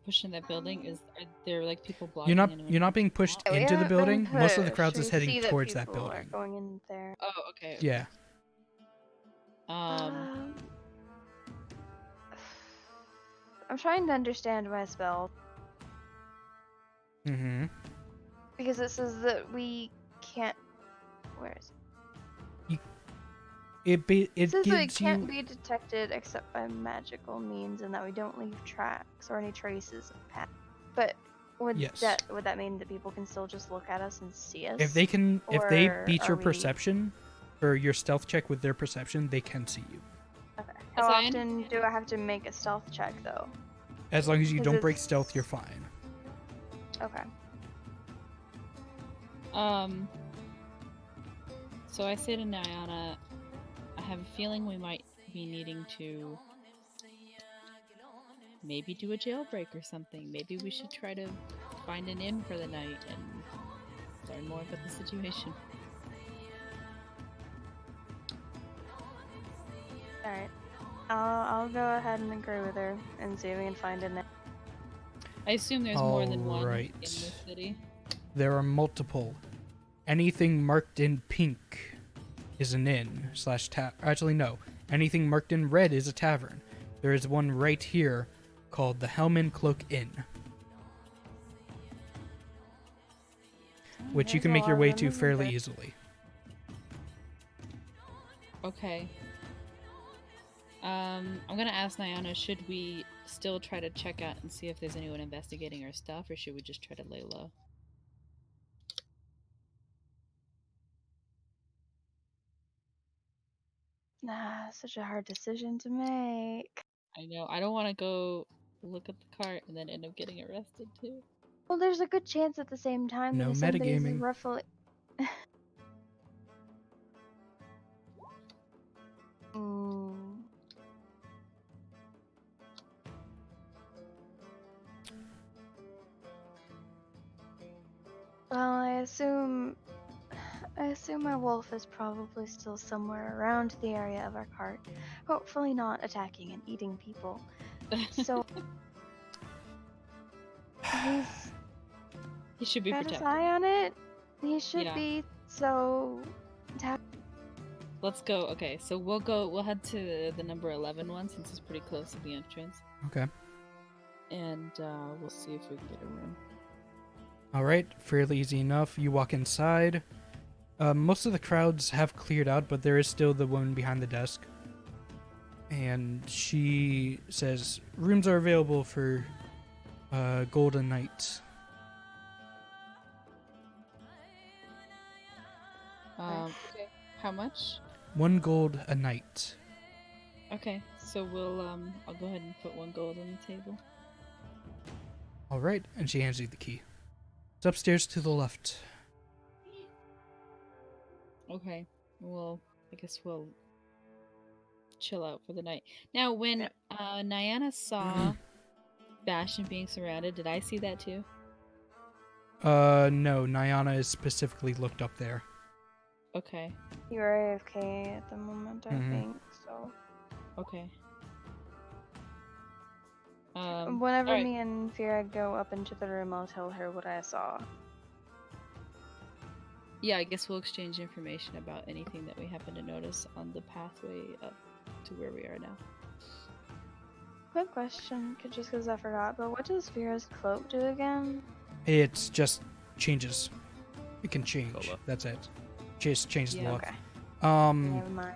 pushed in that building. Are there like people blocking? You're not being pushed Yeah, we into the haven't been building. Most of the pushed. crowd is We heading see that towards that people are building. going in there. Oh, okay. Yeah. I'm trying to understand my spell. Mm-hmm. Because it says that we can't. Where is it? It It says that it gives can't you. be detected except by magical means, and that we don't leave tracks or any traces of path. But would Yes. that mean that people can still just look at us and see us? If they Or beat are your we- perception, or your stealth check with their perception, they can see you. Okay. How As I often do I have to make a stealth check though? As long as you 'Cause don't break it's- stealth, you're fine. Okay. So I say to Nyana, I have a feeling we might be needing to maybe do a jailbreak or something. Maybe we should try to find an inn for the night and learn more about the situation. All right. I'll go ahead and agree with her and see if we can find a net. I assume there's more than one in Alright. the city. There are multiple. Anything marked in pink is an inn slash Actually, no. Anything marked in red is a tavern. There is one right here called the Helm and Cloak Inn, which you There's can a make your lot of way them, to isn't fairly there? easily. Okay. I'm gonna ask Nyana, should we still try to check out and see if there's anyone investigating our stuff, or should we just try to lay low? Nah, such a hard decision to make. I know, I don't want to go look at the cart and then end up getting arrested too. Well, there's a good chance at the same time No that if somebody's metagaming. roughly. Mm. Well, I assume my wolf is probably still somewhere around the area of our cart. Hopefully not attacking and eating people. So he's He should be got his protected. eye on it. He should Yeah. be. So Let's go. Okay, so we'll head to the number 11 one since it's pretty close to the entrance. Okay. And we'll see if we can get a room. Alright, fairly easy enough. You walk inside. Most of the crowds have cleared out, but there is still the woman behind the desk. And she says, rooms are available for Golden Knight. Okay. How much? 1 gold a night. Okay, so we'll I'll go ahead and put 1 gold on the table. Alright, and she hands you the key. It's upstairs to the left. Okay. Well, I guess we'll chill out for the night. Now, when Nyana saw Bastion being surrounded, did I see that too? No, Nyana is specifically looked up there. Okay. you're AFK at the moment, I Mhm. think. So Okay. whenever alright. me and Fira go up into the room, I'll tell her what I saw. Yeah, I guess we'll exchange information about anything that we happen to notice on the pathway up to where we are now. Quick question, just because I forgot, but what does Fira's cloak do again? It's just changes. It can change. Color. That's it. Just changes the Yeah. look. Okay, Um, never mind.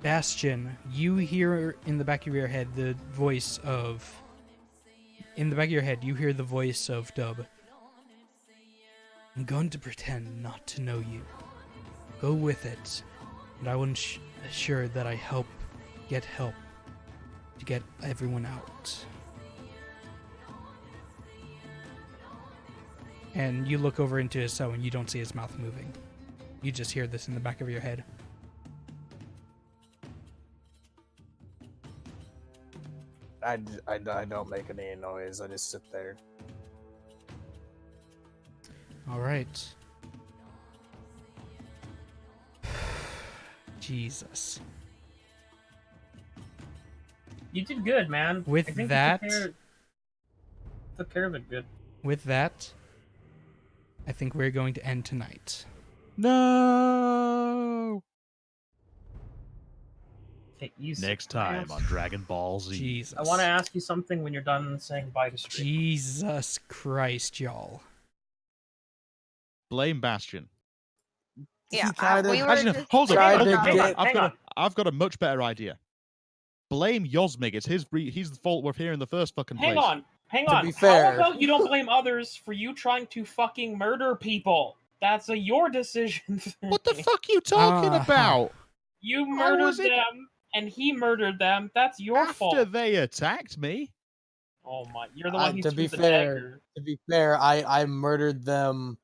Bastion, you hear in the back of your head the voice of. In the back of your head, you hear the voice of Dub. I'm going to pretend not to know you. Go with it, and I will ensure that I get help to get everyone out. And you look over into his cell and you don't see his mouth moving. You just hear this in the back of your head. I don't make any noise. I just sit there. All right. Jesus. You did good, man. With I think that- you took care of it good. With that, I think we're going to end tonight. No! Okay, easy. Next time on Dragon Ball Z. Jesus. I want to ask you something when you're done saying bye to stream. Jesus Christ, y'all. Blame Bastion. Yeah, tried to- we were Actually, no, just hold on, tried hold to on, get- hold on. hang on. I've got a much better idea. Blame Yosmig. It's he's the fault we're here in the first fucking place. Hang To on. be fair- How about you don't blame others for you trying to fucking murder people? That's your decision. What the fuck are you talking Uh-huh. about? You How murdered was it- them, and he murdered them. That's your After fault. they attacked me. Oh my! You're the one who To threw be the fair, dagger. I murdered them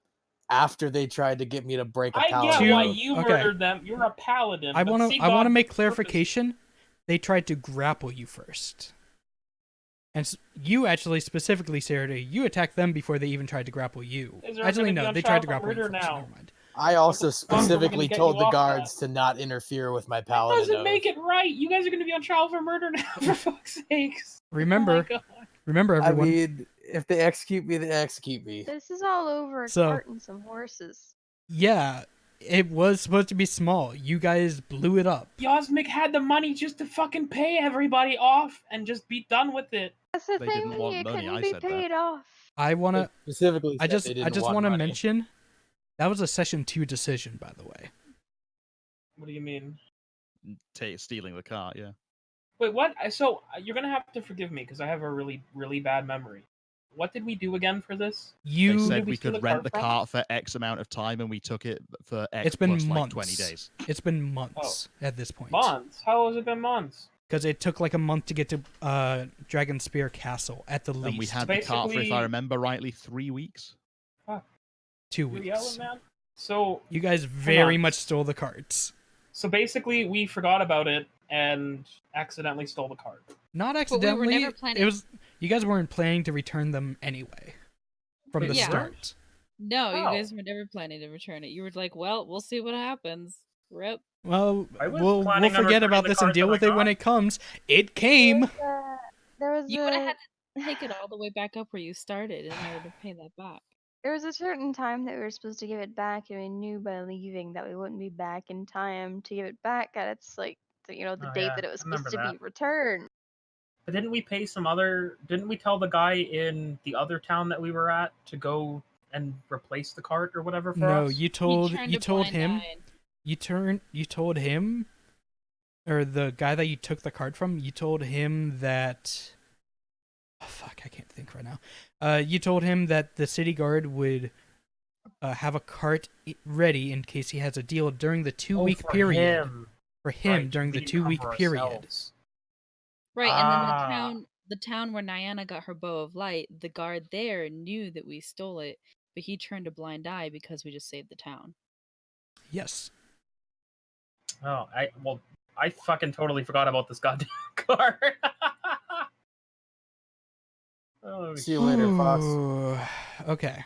after they tried to get me to break a I paladin. get why Two- you okay. murdered them. You're a paladin. I but want see to. I want to God's make purpose. clarification. They tried to grapple you first, and you actually specifically, Sarah, you attacked them before they even tried to grapple you. Is there Actually, gonna be no, on they trial tried to for grapple you murder first. now? Never mind. I also What the fuck? We're specifically gonna get told you the off guards that. to not interfere with my That paladin. doesn't oath. make it right. You guys are going to be on trial for murder now, for fuck's sakes. Remember, Oh my God. remember, I everyone. mean, if they execute me, they execute me. This is all over a So- cart and some horses. Yeah, it was supposed to be small. You guys blew it up. Yosmik had the money just to fucking pay everybody off and just be done with it. That's the They thing, didn't want it money, couldn't I be said that. paid off. I They wanna. specifically I said just. they I didn't just want want to money. mention that was a session 2 decision, by the way. What do you mean? Stealing the cart, yeah. Wait, what? So, you're going to have to forgive me because I have a really, really bad memory. What did we do again for this? They You. did said we we steal could the rent cart the from? cart for X amount of time, and we took it for X It's been plus like months. 20 days. It's been months at this point. Months? How has it been months? Because it took like a month to get to Dragon Spear Castle at the least. And we had the cart for, if Basically- I remember rightly, 3 weeks. 2 You're yelling, weeks. man? So, You guys very on. much stole the carts. so basically, we forgot about it and accidentally stole the cart. Not we were accidentally. never planning- It was. You guys weren't planning to return them anyway. From Wait, the yeah. start. No, you How? guys were never planning to return it. You were like, well, we'll see what happens. Rip. Well, I was we'll planning on forget returning about the this and cart deal that with I it when got. it comes. It came. There was You would have a had to take it all the way back up where you started in order to pay that back. there was a certain time that we were supposed to give it back, and we knew by leaving that we wouldn't be back in time to give it back at its the Oh, date yeah, that it was I remember supposed to that. be returned. But didn't we pay some other? Didn't we tell the guy in the other town that we were at to go and replace the cart or whatever for No, us? you told He turned you a told blind him. eye. You told him, or the guy that you took the card from. You told him that. Oh, fuck, I can't think right now. You told him that the city guard would have a cart ready in case he has a deal during the 2-week for period. him. For him Right, during we the didn't 2-week cover period. ourselves. Right, and then Ah. the town where Niana got her bow of light, the guard there knew that we stole it, but he turned a blind eye because we just saved the town. Yes. Oh, I fucking totally forgot about this goddamn cart. Oh, See you later, Fox. Ooh, okay.